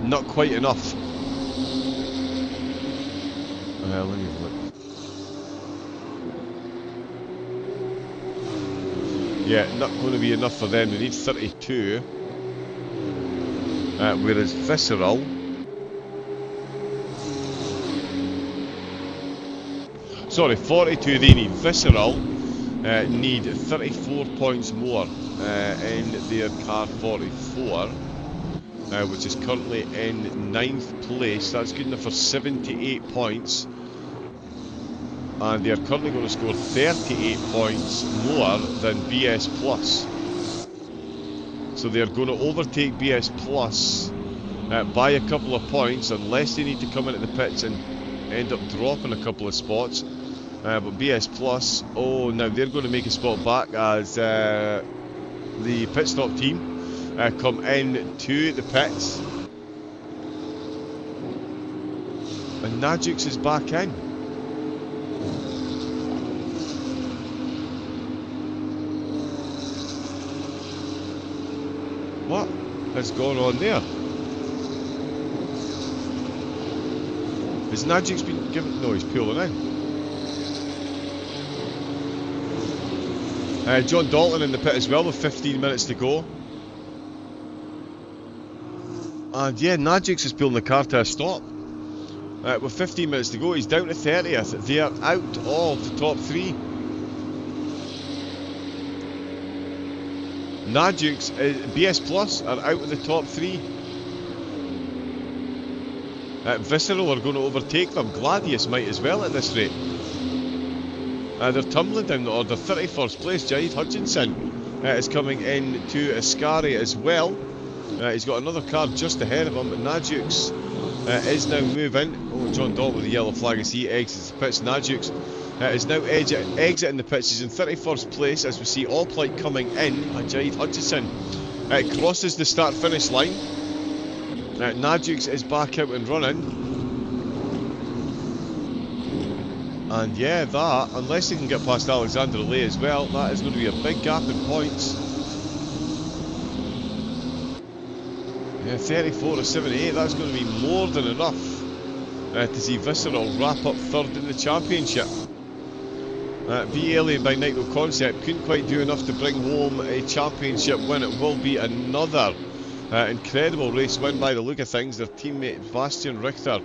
Not quite enough. Let me have a look. Yeah, not going to be enough for them. They need 32. Whereas Visceral, sorry, 42 they need. Visceral need 34 points more in their car 44, which is currently in 9th place. That's good enough for 78 points. And they are currently going to score 38 points more than BS Plus. So they are going to overtake BS Plus by a couple of points, unless they need to come into the pits and end up dropping a couple of spots. But BS Plus, oh, now they're going to make a spot back as the pit stop team come in to the pits. And Nadjuk's is back in. What has gone on there? Has Nadjuk's been given... No, he's pulling in. John Dalton in the pit as well with 15 minutes to go. And yeah, Nadjuk's is pulling the car to a stop. With 15 minutes to go, he's down to 30th. They are out of the top 3. Nadjuk's BS Plus are out of the top 3. Visceral are going to overtake them. Gladius might as well at this rate. They're tumbling down the order. 31st place, Jaid Hutchinson is coming in to Ascari as well. He's got another car just ahead of him. Nadjuk's is now moving. Oh, John Dalton with the yellow flag as he exits the pits. Nadjuk's is now exiting the pits. He's in 31st place as we see Alplight coming in. And Jaid Hutchinson crosses the start-finish line. Nadjuk's is back out and running. And yeah, that, unless they can get past Alexander Lay as well, that is going to be a big gap in points. Yeah, 34 to 78, that's going to be more than enough to see Visceral wrap up third in the championship. Be Alien by Nico Concept couldn't quite do enough to bring home a championship win. It will be another incredible race win by the look of things. Their teammate Bastian Richter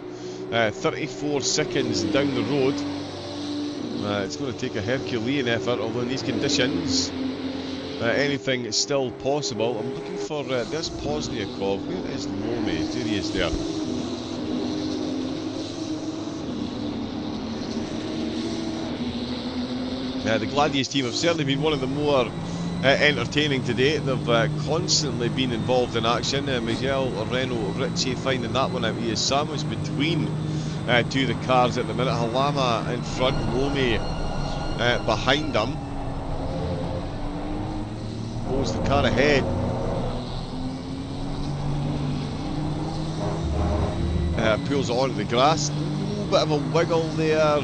34 seconds down the road. It's going to take a Herculean effort, although in these conditions anything is still possible. I'm looking for there's Pozniakov. Where is Lome? There he is there. The Gladius team have certainly been one of the more entertaining today. They've constantly been involved in action. Miguel Reno Ritchie finding that one out. He is sandwiched between two of the cars at the minute. Halama in front, Lome behind them. Goes the car ahead. Pulls it onto the grass. Ooh, bit of a wiggle there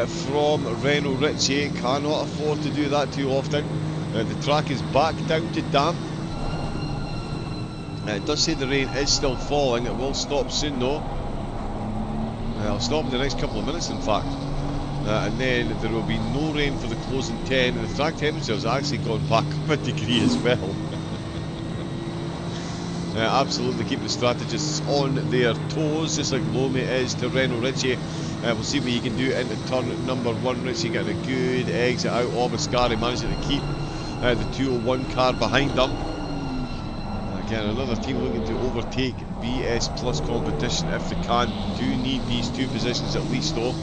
from Reno Ritchie. Cannot afford to do that too often. The track is back down to damp. It does say the rain is still falling. It will stop soon though. I'll stop in the next couple of minutes, in fact. And then there will be no rain for the closing 10. And the track temperature has actually gone back up a degree as well. Absolutely keep the strategists on their toes, just like Lome is to Renault Ritchie. We'll see what he can do into turn number 1. Ritchie getting a good exit out of Ascari, managing to keep the 201 car behind them. Again, another team looking to overtake BS Plus competition if they can. Do need these 2 positions at least though.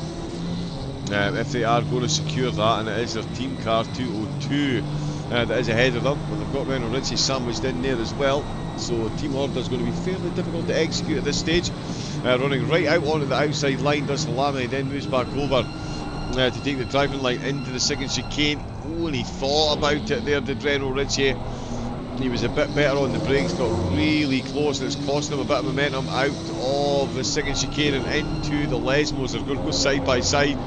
If they are going to secure that, and it is their team car 202 that is ahead of them. But they've got Renault Ritchie sandwiched in there as well. So team order is going to be fairly difficult to execute at this stage. Running right out onto the outside line does Salami, then moves back over to take the driving line into the second chicane. Oh, and he thought about it there, did Renault Ritchie. He was a bit better on the brakes, got really close, and it's costing him a bit of momentum out of the second chicane and into the Lesmos. They're going to go side by side.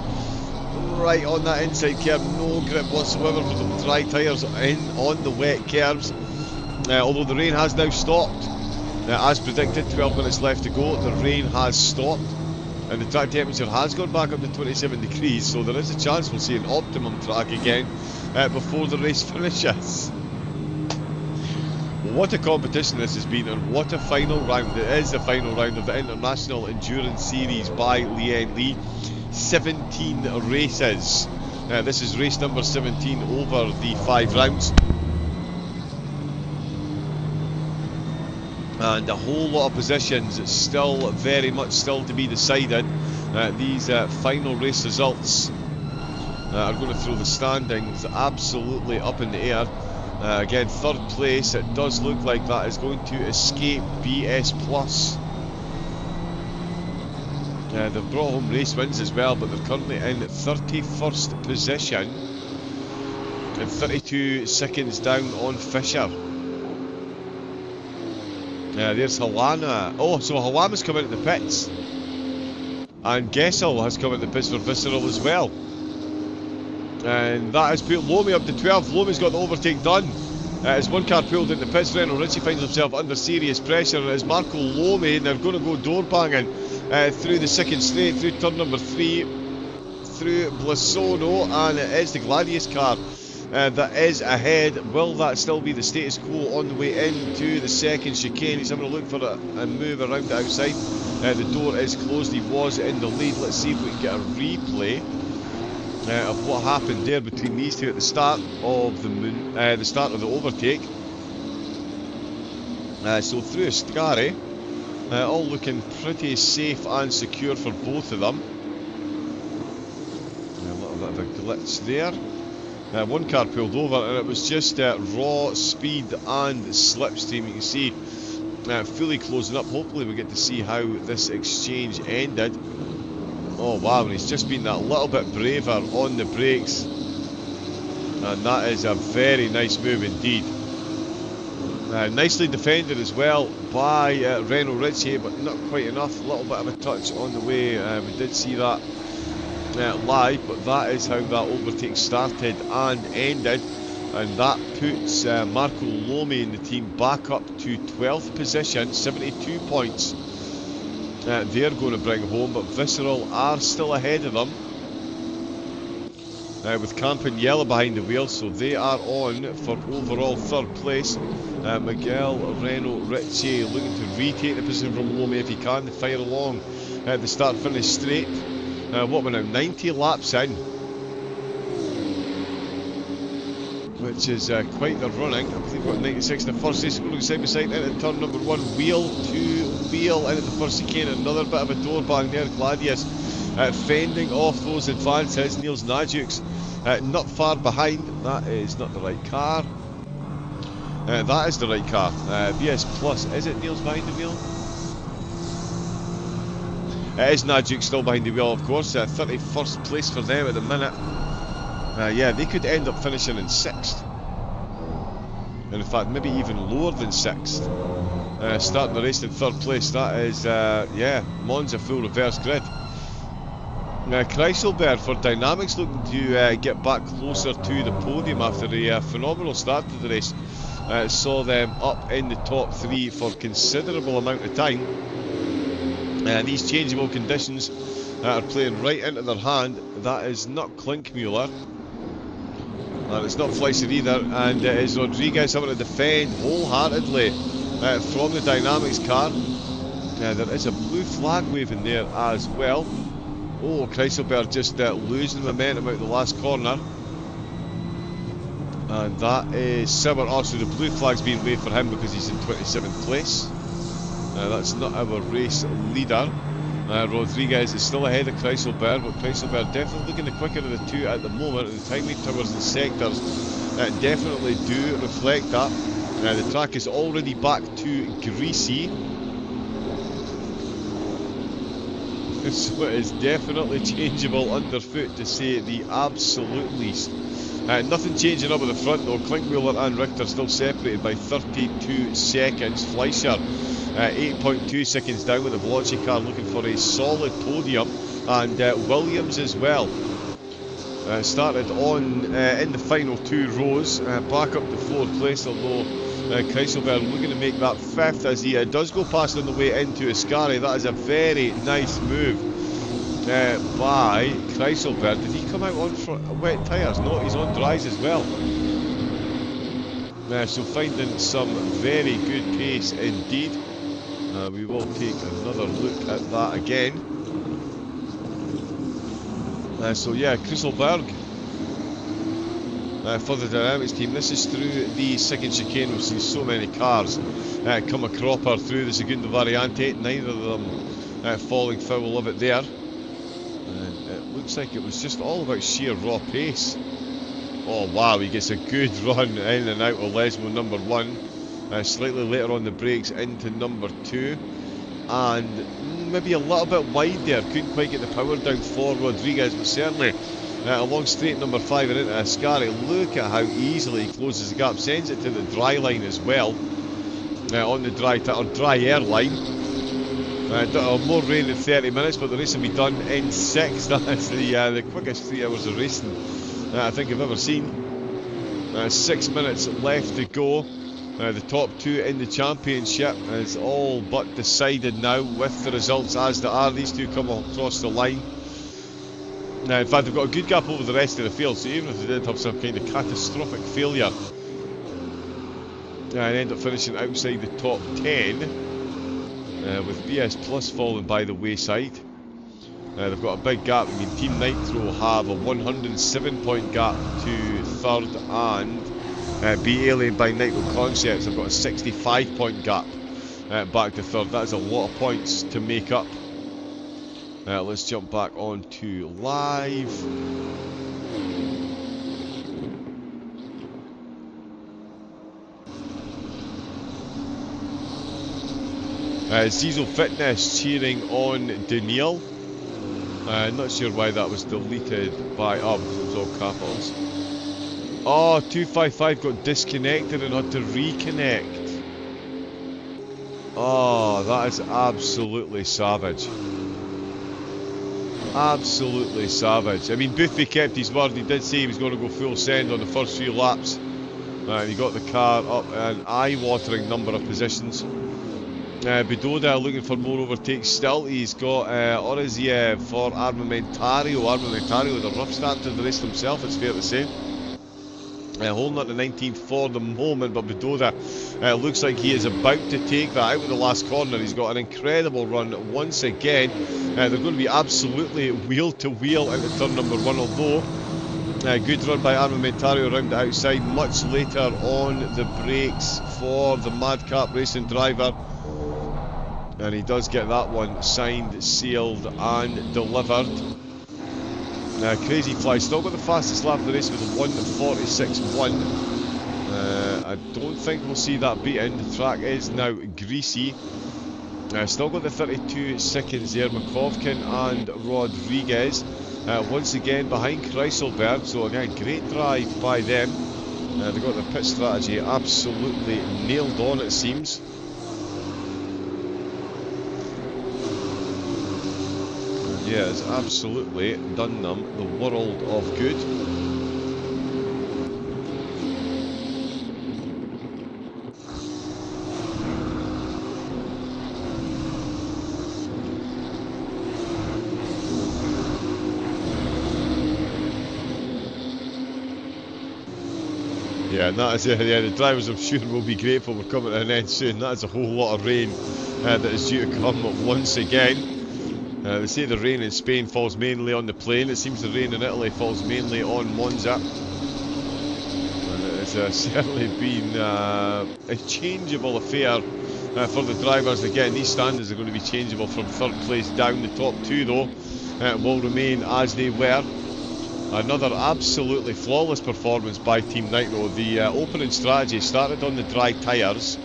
Right on that inside curb, no grip whatsoever for the dry tyres in on the wet curbs. Although the rain has now stopped, as predicted, 12 minutes left to go, the rain has stopped and the track temperature has gone back up to 27 degrees, so there is a chance we'll see an optimum track again before the race finishes. What a competition this has been, and what a final round. It is the final round of the International Endurance Series by Lian Li. 17 races. This is race number 17 over the 5 rounds. And a whole lot of positions still very much still to be decided. These final race results are going to throw the standings absolutely up in the air. Again, 3rd place, it does look like that is going to escape BS Plus. They've brought home race wins as well, but they're currently in 31st position and 32 seconds down on Fisher. There's Halana. Oh, so Halama's come into the pits. And Gessel has come into the pits for Visceral as well. And that has put Lome up to 12. Lome's got the overtake done. As one car pulled into the pits, Renault Ritchie finds himself under serious pressure. As Marco Lome, and they're going to go door banging through the second straight, through turn number 3, through Blassono, and it is the Gladius car that is ahead. Will that still be the status quo on the way into the second chicane? He's having a look for a move around the outside. The door is closed. He was in the lead. Let's see if we can get a replay of what happened there between these two at the start of the start of the overtake. So through Ascari, all looking pretty safe and secure for both of them. A little bit of a glitch there. One car pulled over, and it was just raw speed and slipstream. You can see fully closing up. Hopefully we get to see how this exchange ended. Oh wow, and he's just been that little bit braver on the brakes, and that is a very nice move indeed. Nicely defended as well by Renault Ritchie, but not quite enough. A little bit of a touch on the way. We did see that live, but that is how that overtake started and ended, and that puts Marco Lome and the team back up to 12th position, 72 points. They're going to bring home, but Visceral are still ahead of them with Campanella behind the wheel, so they are on for overall 3rd place. Miguel Renault Ritchie looking to retake the position from Lome if he can, to fire along the start-finish straight. What we're now 90 laps in, which is quite the running. I believe we've got 96 in the first race. Going side by side into turn number 1, wheel to wheel into the first chicane. Another bit of a door bang there. Gladius fending off those advances. Niels Najuk's not far behind. That is not the right car. That is the right car. BS Plus. Is it Niels behind the wheel? It is Najuk still behind the wheel, of course. 31st place for them at the minute. Yeah, they could end up finishing in 6th. And in fact, maybe even lower than 6th. Starting the race in 3rd place. That is, yeah, Monza full reverse grid. Kreiselberg for Dynamics looking to get back closer to the podium after a phenomenal start to the race. Saw them up in the top 3 for considerable amount of time. These changeable conditions are playing right into their hand. That is not Klinkmuller. And it's not Fleischer either. And it is Rodriguez having to defend wholeheartedly from the Dynamics car. There is a blue flag waving there as well. Oh, Kreiselberg just losing momentum out the last corner. And that is Sauber. Also, the blue flag's being waved for him because he's in 27th place. That's not our race leader. Rodriguez is still ahead of Kreiselberg, but Kreiselberg definitely looking the quicker of the two at the moment. And the timing towers and sectors definitely do reflect that. The track is already back to greasy. So it is definitely changeable underfoot, to say the absolute least. Nothing changing up at the front though. Klinkmuller and Richter still separated by 32 seconds. Fleischer 8.2 seconds down with the Veloci car, looking for a solid podium. And Williams as well. Started on in the final two rows, back up to 4th place, although Kreiselberg looking to make that 5th as he does go past on the way into Ascari. That is a very nice move by Kreiselberg. Did he come out on wet tyres? No, he's on dries as well. So finding some very good pace indeed. We will take another look at that again. So yeah, Kreiselberg for the Dynamics team. This is through the second chicane. We've seen so many cars come a cropper through the Segundo Variante, neither of them falling foul of it there. And it looks like it was just all about sheer raw pace. Oh wow, he gets a good run in and out of Lesmo number 1. Slightly later on the brakes into number 2. And maybe a little bit wide there, couldn't quite get the power down for Rodriguez, but certainly along straight number 5 and into Ascari. Look at how easily he closes the gap, sends it to the dry line as well, on the dry air line. More rain than 30 minutes, but the race will be done in 6. That's the quickest 3 hours of racing I think I've ever seen. 6 minutes left to go. The top 2 in the championship is all but decided now with the results as they are. These two come across the line. Now, in fact, they've got a good gap over the rest of the field, so even if they did have some kind of catastrophic failure and end up finishing outside the top 10, with BS Plus falling by the wayside, they've got a big gap. I mean, Team Nitro have a 107-point gap to 3rd, and Be Alien by Nitro Concepts have got a 65-point gap back to 3rd. That is a lot of points to make up. Let's jump back on to live. Zizo Fitness cheering on Daniil. Not sure why that was deleted by... Oh, because it was all capitals. Oh, 255 got disconnected and had to reconnect. Oh, that is absolutely savage. Absolutely savage. I mean, Boothby kept his word. He did say he was going to go full send on the first few laps. And he got the car up an eye-watering number of positions. Bidoda looking for more overtakes still. He's got Orisia for Armamentario. Armamentario with a rough start to the race himself, it's fair to say. Holding up to 19th for the moment, but Bidoda looks like he is about to take that out of the last corner. He's got an incredible run once again. They're going to be absolutely wheel to wheel into turn number 1, although good run by Armamentario around the outside. Much later on the brakes for the Madcap Racing driver. And he does get that one signed, sealed and delivered. Crazy Fly still got the fastest lap of the race with a 1:46.1. I don't think we'll see that beaten. The track is now greasy. Still got the 32 seconds there. Makovkin and Rodriguez once again behind Kreiselberg. So again, great drive by them. They got the pit strategy absolutely nailed on, it seems. Yeah, it's absolutely done them the world of good. Yeah, and that is the drivers I'm sure will be grateful we're coming to an end soon. That is a whole lot of rain that is due to come once again. They say the rain in Spain falls mainly on the plain. It seems the rain in Italy falls mainly on Monza. And it has certainly been a changeable affair for the drivers. Again, these standards are going to be changeable from third place down. The top two, though, will remain as they were. Another absolutely flawless performance by Team Nitro. The opening strategy started on the dry tyres,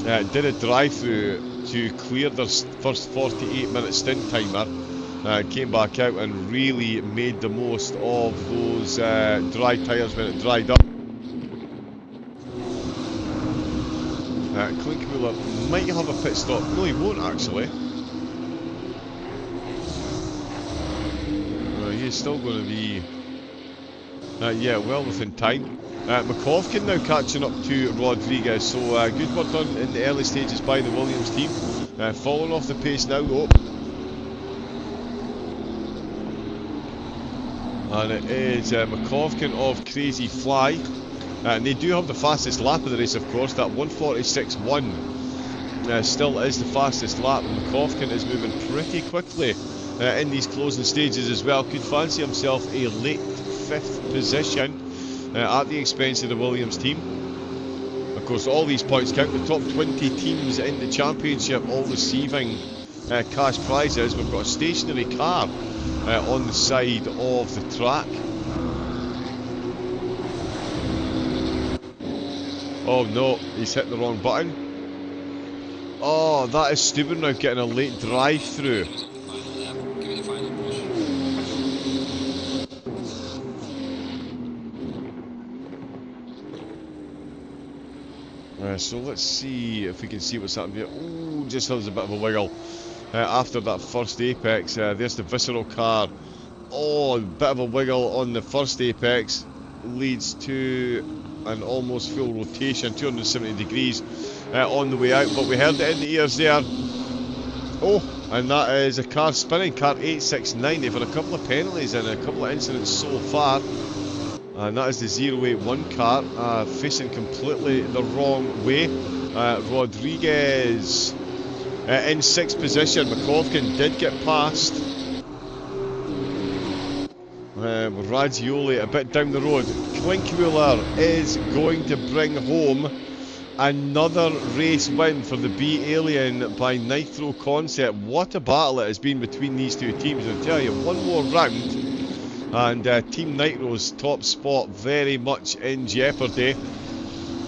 did a drive-through to clear their first 48-minute stint timer, came back out and really made the most of those dry tyres when it dried up. Klinkmuller might have a pit stop. No, he won't actually. He's still going to be, yeah, well within time. McCovkin now catching up to Rodriguez, so good work done in the early stages by the Williams team. Falling off the pace now though. And it is McCovkin of Crazy Fly. And they do have the fastest lap of the race, of course. That 1:46.1 still is the fastest lap. And McCovkin is moving pretty quickly in these closing stages as well. Could fancy himself a late 5th position at the expense of the Williams team. Of course, all these points count. The top 20 teams in the championship all receiving cash prizes. We've got a stationary car on the side of the track. Oh no, he's hit the wrong button. Oh, that is stupid now, getting a late drive-through. So let's see if we can see what's happening here. Ooh, just there's a bit of a wiggle after that first apex. There's the visceral car. Oh, a bit of a wiggle on the first apex leads to an almost full rotation, 270 degrees on the way out. But we heard it in the ears there. Oh, and that is a car spinning, car 869. They've had a couple of penalties and a couple of incidents so far. And that is the 081 car facing completely the wrong way. Rodriguez in 6th position. McCovkin did get past. Radzioli a bit down the road. Klinkmuller is going to bring home another race win for the B-Alien by Nitro Concept. What a battle it has been between these two teams. I'll tell you, one more round and Team Nitro's top spot very much in jeopardy.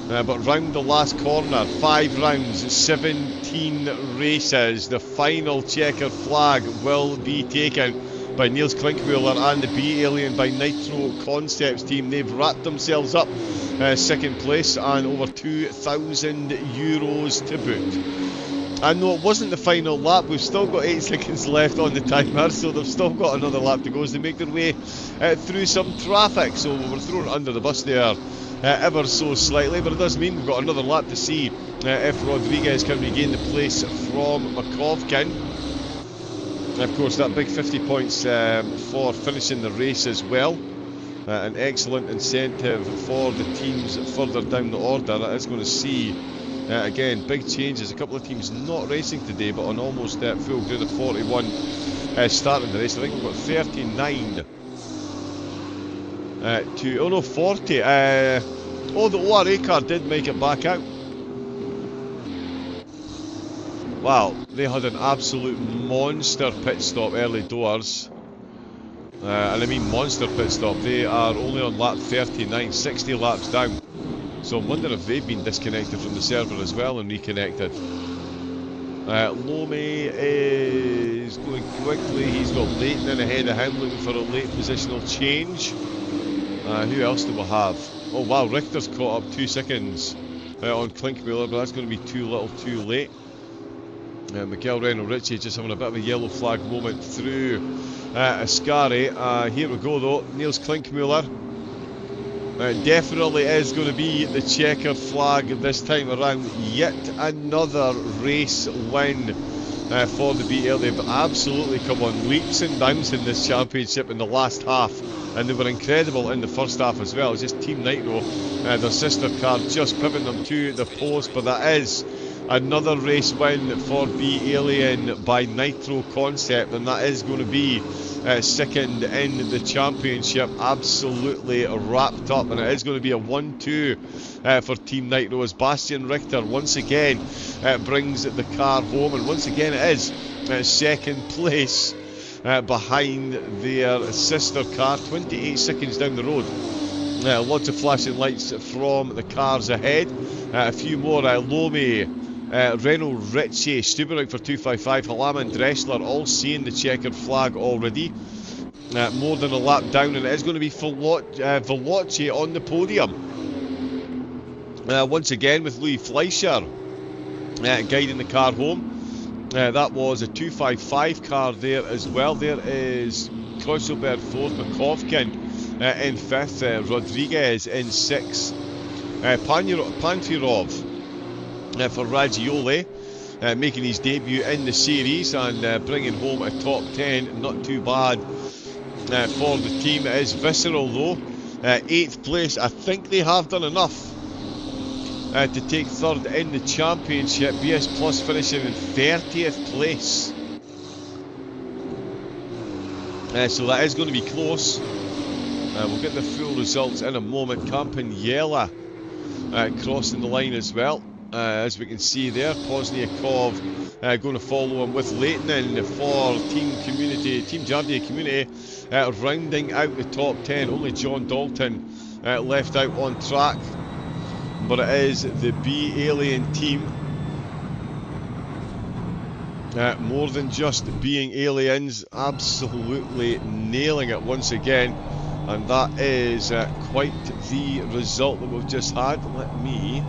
But round the last corner, 5 rounds, 17 races. The final checkered flag will be taken by Niels Klinkmuller and the B-Alien by Nitro Concepts team. They've wrapped themselves up 2nd place and over €2,000 to boot. And no, it wasn't the final lap. We've still got 8 seconds left on the timer, so they've still got another lap to go as they make their way through some traffic. So we're thrown under the bus there ever so slightly, but it does mean we've got another lap to see if Rodriguez can regain the place from McCovkin. And of course, that big 50 points for finishing the race as well. An excellent incentive for the teams further down the order. That is going to see again, big changes. A couple of teams not racing today, but on almost full grid of 41 starting the race. I think we've got 39 to, oh no, 40. Oh, the ORA car did make it back out. Wow, they had an absolute monster pit stop early doors. And I mean monster pit stop. They are only on lap 39, 60 laps down. So I wonder if they've been disconnected from the server as well and reconnected. Lome is going quickly. He's got Leighton in ahead of him, looking for a late positional change. Who else do we have? Oh wow, Richter's caught up 2 seconds on Klinkmuller, but that's going to be too little too late. Miguel Reno-Ritchie just having a bit of a yellow flag moment through Ascari. Here we go though, Niels Klinkmuller. Definitely is going to be the checkered flag this time around. Yet another race win for the BL. They've absolutely come on leaps and bounds in this championship in the last half, and they were incredible in the first half as well. It's just Team Nitro, their sister car, just pivoting them to the post, but that is another race win for Lian by Nitro Concept, and that is going to be second in the championship, absolutely wrapped up, and it is going to be a 1-2 for Team Nitro as Bastian Richter once again brings the car home, and once again it is second place behind their sister car, 28 seconds down the road. Lots of flashing lights from the cars ahead. A few more Lomi, Renault Ritchie, Stubenhoek for 255, Halama and Dressler all seeing the checkered flag already. More than a lap down, and it is going to be Veloci on the podium. Once again with Louis Fleischer guiding the car home. That was a 255 car there as well. There is Kreuzelberg 4th, Makovkin in 5th, Rodriguez in 6th, Panfirov for Ragioli, making his debut in the series and bringing home a top 10. Not too bad for the team. It is Visceral though, 8th place. I think they have done enough to take 3rd in the championship. BS Plus finishing in 30th place. So that is going to be close. We'll get the full results in a moment. Campaniella crossing the line as well. As we can see there, Pozniakov going to follow him with Leighton for Team Jardia Community rounding out the top 10. Only John Dalton left out on track, but it is the Lian team, more than just being aliens, absolutely nailing it once again, and that is quite the result that we've just had. Let me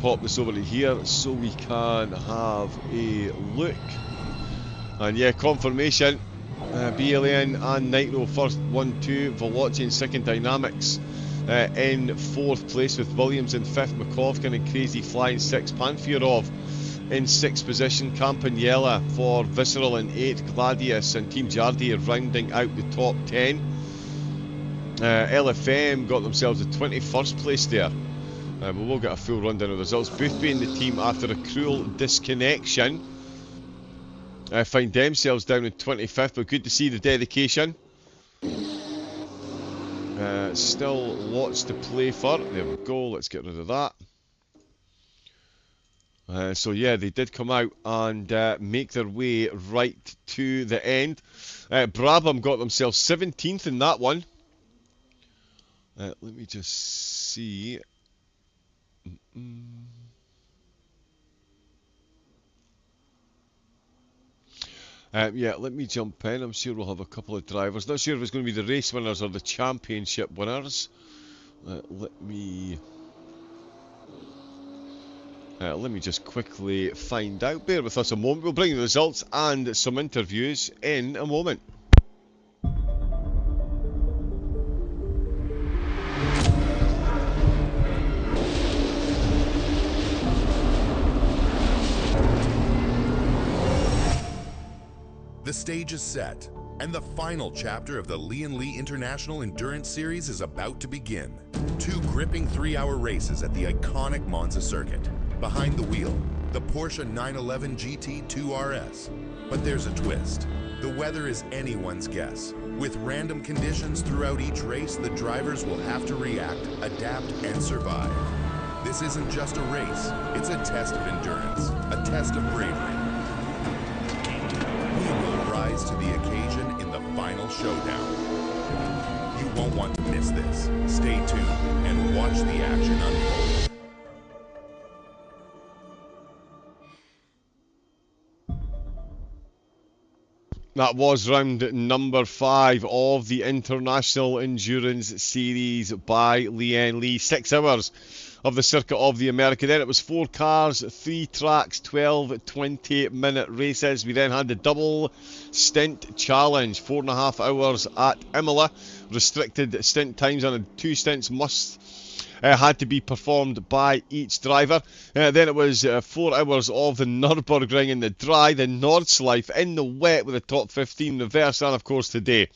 pop this over to here so we can have a look. And yeah, confirmation, Lian and Nitro first 1-2, Veloci in second, Dynamics in 4th place with Williams in 5th, Makovkin and Crazy Fly in 6th, Panfirov in 6th position, Campaniella for Visceral in 8th, Gladius and Team Jardi rounding out the top 10. LFM got themselves a 21st place there. We will get a full rundown of the results. Boothby and the team, after a cruel disconnection, find themselves down in 25th, but good to see the dedication. Still lots to play for. There we go, let's get rid of that. So yeah, they did come out and make their way right to the end. Brabham got themselves 17th in that one. Let me just see. Yeah, let me jump in. I'm sure we'll have a couple of drivers. Not sure if it's going to be the race winners or the championship winners. Let me just quickly find out. Bear with us a moment. We'll bring you the results and some interviews in a moment. The stage is set, and the final chapter of the Lian International Endurance Series is about to begin. 2 gripping 3-hour races at the iconic Monza circuit. Behind the wheel, the Porsche 911 GT2 RS. But there's a twist. The weather is anyone's guess. With random conditions throughout each race, the drivers will have to react, adapt, and survive. This isn't just a race, it's a test of endurance, a test of bravery. To the occasion in the final showdown. You won't want to miss this. Stay tuned and watch the action unfold. That was round number 5 of the International Endurance Series by Lian Li. 6 hours of the Circuit of the America. Then it was 4 cars, 3 tracks, 12 20-minute races. We then had the double stint challenge, 4.5 hours at Imola. Restricted stint times, and 2 stints must had to be performed by each driver. Then it was 4 hours of the Nürburgring in the dry, the Nordschleife in the wet with the top 15 reverse, and of course today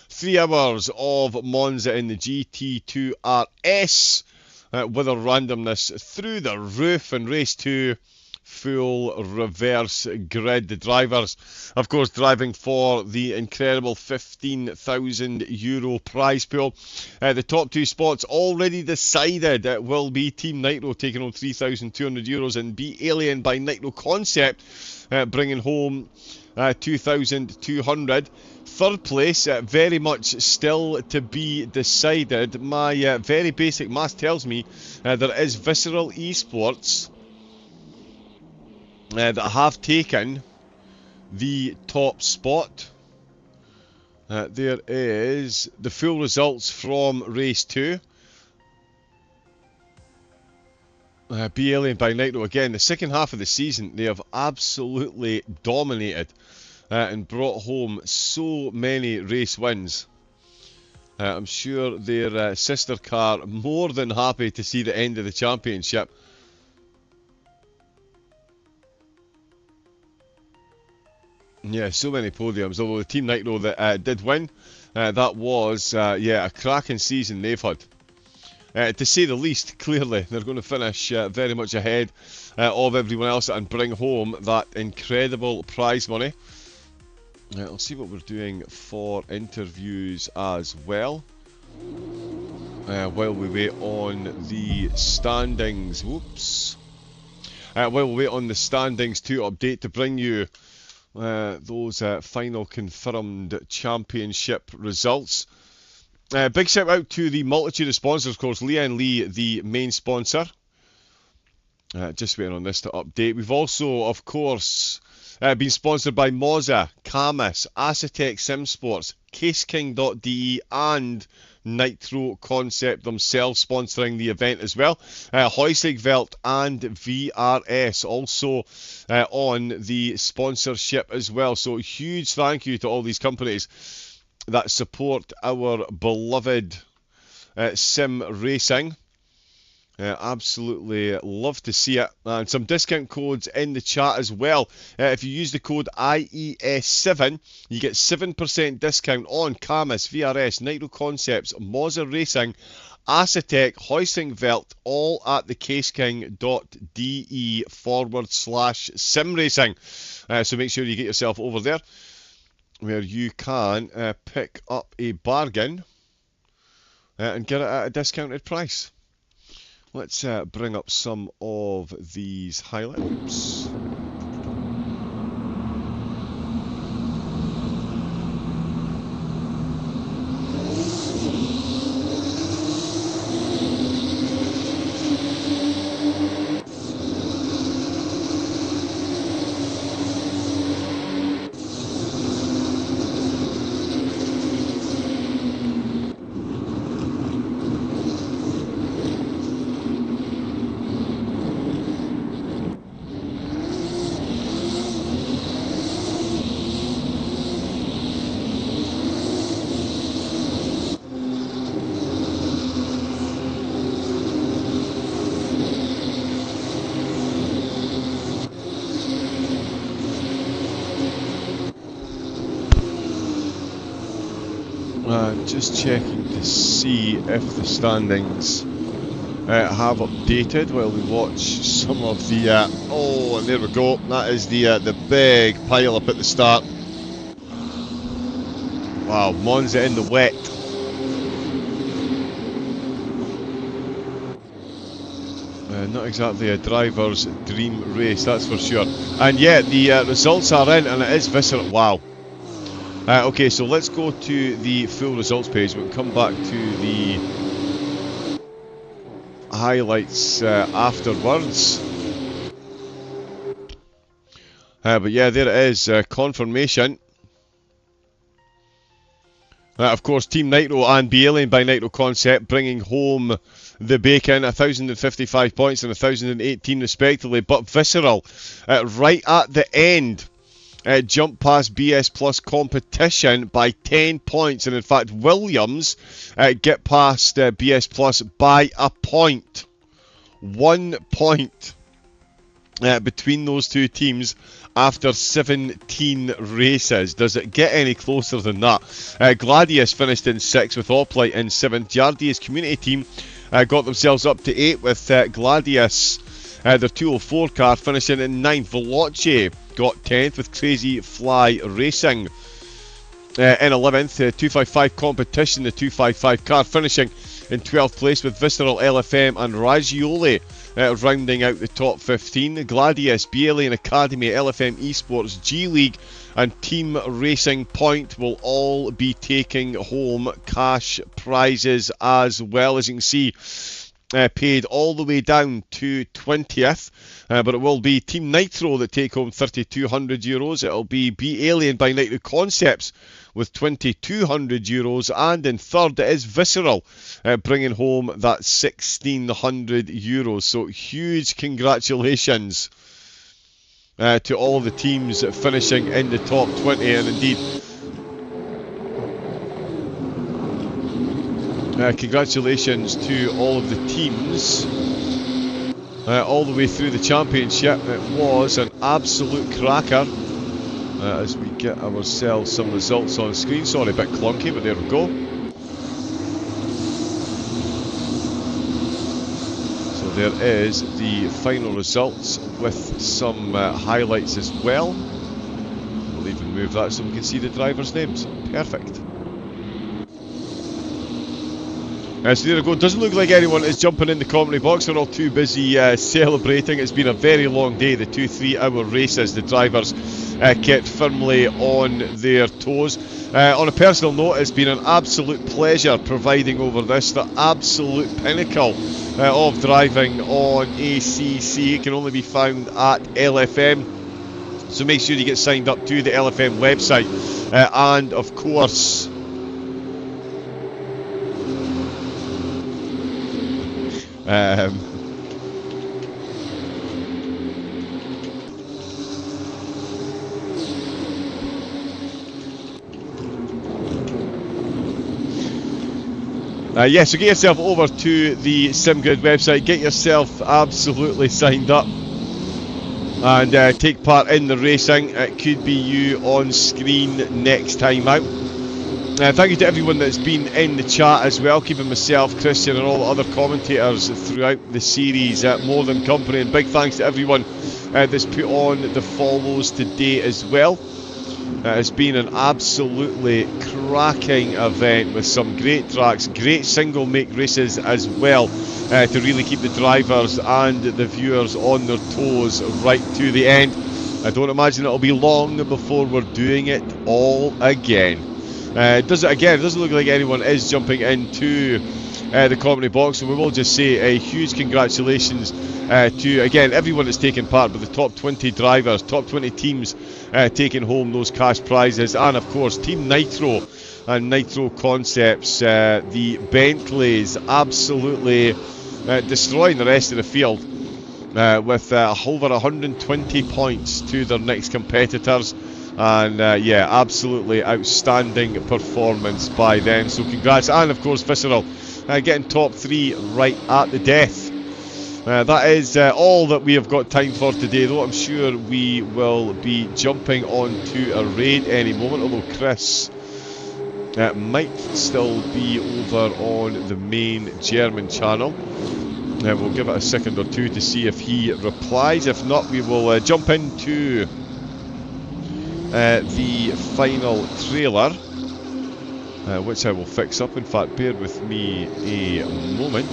3 hours of Monza in the GT2 RS with a randomness through the roof, and race 2 full reverse grid. The drivers, of course, driving for the incredible €15,000 prize pool. The top 2 spots already decided. It will be Team Nitro taking home €3,200 and Be Alien by Nitro Concept bringing home 2,200. Third place, very much still to be decided. My very basic math tells me there is Visceral Esports that have taken the top spot. There is the full results from race 2. Be Alien by Nitro again. The second half of the season, they have absolutely dominated and brought home so many race wins. I'm sure their sister car more than happy to see the end of the championship. Yeah, so many podiums. Although the Team Nitro that did win, that was a cracking season they've had. To say the least, clearly they're going to finish very much ahead of everyone else and bring home that incredible prize money. I'll see what we're doing for interviews as well. While we wait on the standings. Whoops. While we wait on the standings to update to bring you those final confirmed championship results. Big shout out to the multitude of sponsors, of course. Lian Lee, the main sponsor. Just waiting on this to update. We've also, of course, been sponsored by Monza, Camus, Acetec SimSports, CaseKing.de and Nitro Concept themselves sponsoring the event as well. Huisigveld and VRS also on the sponsorship as well. So huge thank you to all these companies that support our beloved sim racing. Absolutely love to see it. And some discount codes in the chat as well. If you use the code IES7, you get 7% discount on Camus, VRS, Nitro Concepts, Monza Racing, Acetec, Huisigveld, all at the caseking.de/sim racing. So make sure you get yourself over there where you can pick up a bargain and get it at a discounted price. Let's bring up some of these highlights. Just checking to see if the standings have updated while we watch some of the oh, and there we go, that is the big pile up at the start. Wow, Monza in the wet. Not exactly a driver's dream race, that's for sure. And yet the results are in, and it is visceral. Wow. Okay, so let's go to the full results page. We'll come back to the highlights afterwards. But yeah, there it is, confirmation. Of course, Team Nitro and Be Alien by Nitro Concept bringing home the bacon, 1,055 points and 1,018 respectively. But Visceral, right at the end, jump past BS Plus competition by 10 points. And in fact, Williams get past BS Plus by a point. 1 point between those two teams after 17 races. Does it get any closer than that? Gladius finished in 6th with Oplight in 7th. Jardia's community team got themselves up to 8 with Gladius, their 204 car, finishing in 9th. Veloce got 10th with Crazy Fly Racing in 11th. 255 competition, the 255 car, finishing in 12th place with Visceral LFM and Ragioli rounding out the top 15. Gladius, BLA Academy, LFM Esports, G League and Team Racing Point will all be taking home cash prizes as well. As you can see, paid all the way down to 20th, but it will be Team Nitro that take home €3,200. It'll be Alien by Nitro Concepts with €2,200, and in third it is Visceral, bringing home that €1,600. So huge congratulations to all the teams finishing in the top 20, and indeed congratulations to all of the teams all the way through the championship. It was an absolute cracker. As we get ourselves some results on screen. Sorry, a bit clunky, but there we go. So there is the final results with some highlights as well. We'll even move that so we can see the drivers' names. Perfect. So there we go. Doesn't look like anyone is jumping in the commentary box. They're all too busy celebrating. It's been a very long day, the 2 3-hour races. The drivers kept firmly on their toes. On a personal note, it's been an absolute pleasure providing over this, the absolute pinnacle of driving on ACC. It can only be found at LFM. So make sure you get signed up to the LFM website. And of course, so get yourself over to the SimGrid website, get yourself absolutely signed up and take part in the racing. It could be you on screen next time out. Thank you to everyone that's been in the chat as well, keeping myself, Christian and all the other commentators throughout the series more than company, and big thanks to everyone that's put on the follows today as well. It's been an absolutely cracking event with some great tracks, great single make races as well, to really keep the drivers and the viewers on their toes right to the end. I don't imagine it'll be long before we're doing it all again. It doesn't look like anyone is jumping into the commentary box, so we will just say a huge congratulations to, again, everyone that's taken part, but the top 20 drivers, top 20 teams taking home those cash prizes, and of course Team Nitro and Nitro Concepts, the Bentleys absolutely destroying the rest of the field with over 120 points to their next competitors. And yeah, absolutely outstanding performance by them, so congrats. And of course Visceral getting top 3 right at the death. That is all that we have got time for today, though I'm sure we will be jumping on to a raid any moment, although Chris might still be over on the main German channel. We'll give it a second or two to see if he replies. If not, we will jump into the final trailer, which I will fix up. In fact, bear with me a moment.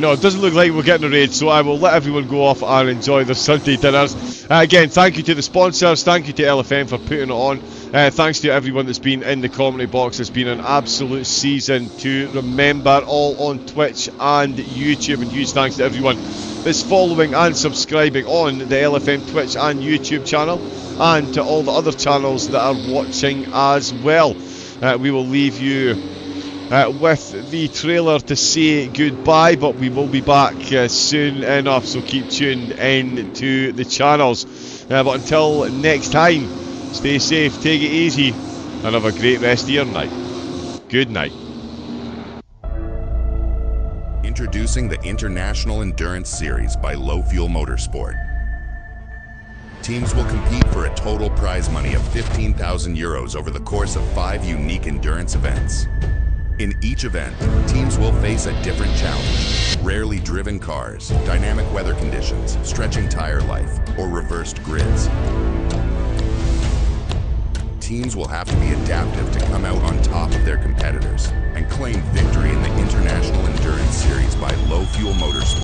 No, it doesn't look like we're getting a raid, so I will let everyone go off and enjoy their Sunday dinners. Again, thank you to the sponsors, thank you to LFM for putting it on, Thanks to everyone that's been in the commentary box. It's been an absolute season to remember, all on Twitch and YouTube. And huge thanks to everyone that's following and subscribing on the LFM Twitch and YouTube channel, and to all the other channels that are watching as well. We will leave you with the trailer to say goodbye, but we will be back soon enough, so keep tuned in to the channels. But until next time, stay safe, take it easy, and have a great rest of your night. Good night. Introducing the International Endurance Series by Low Fuel Motorsport. Teams will compete for a total prize money of €15,000 over the course of 5 unique endurance events. In each event, teams will face a different challenge: rarely driven cars, dynamic weather conditions, stretching tire life, or reversed grids. Teams will have to be adaptive to come out on top of their competitors and claim victory in the International Endurance Series by Low Fuel Motorsport.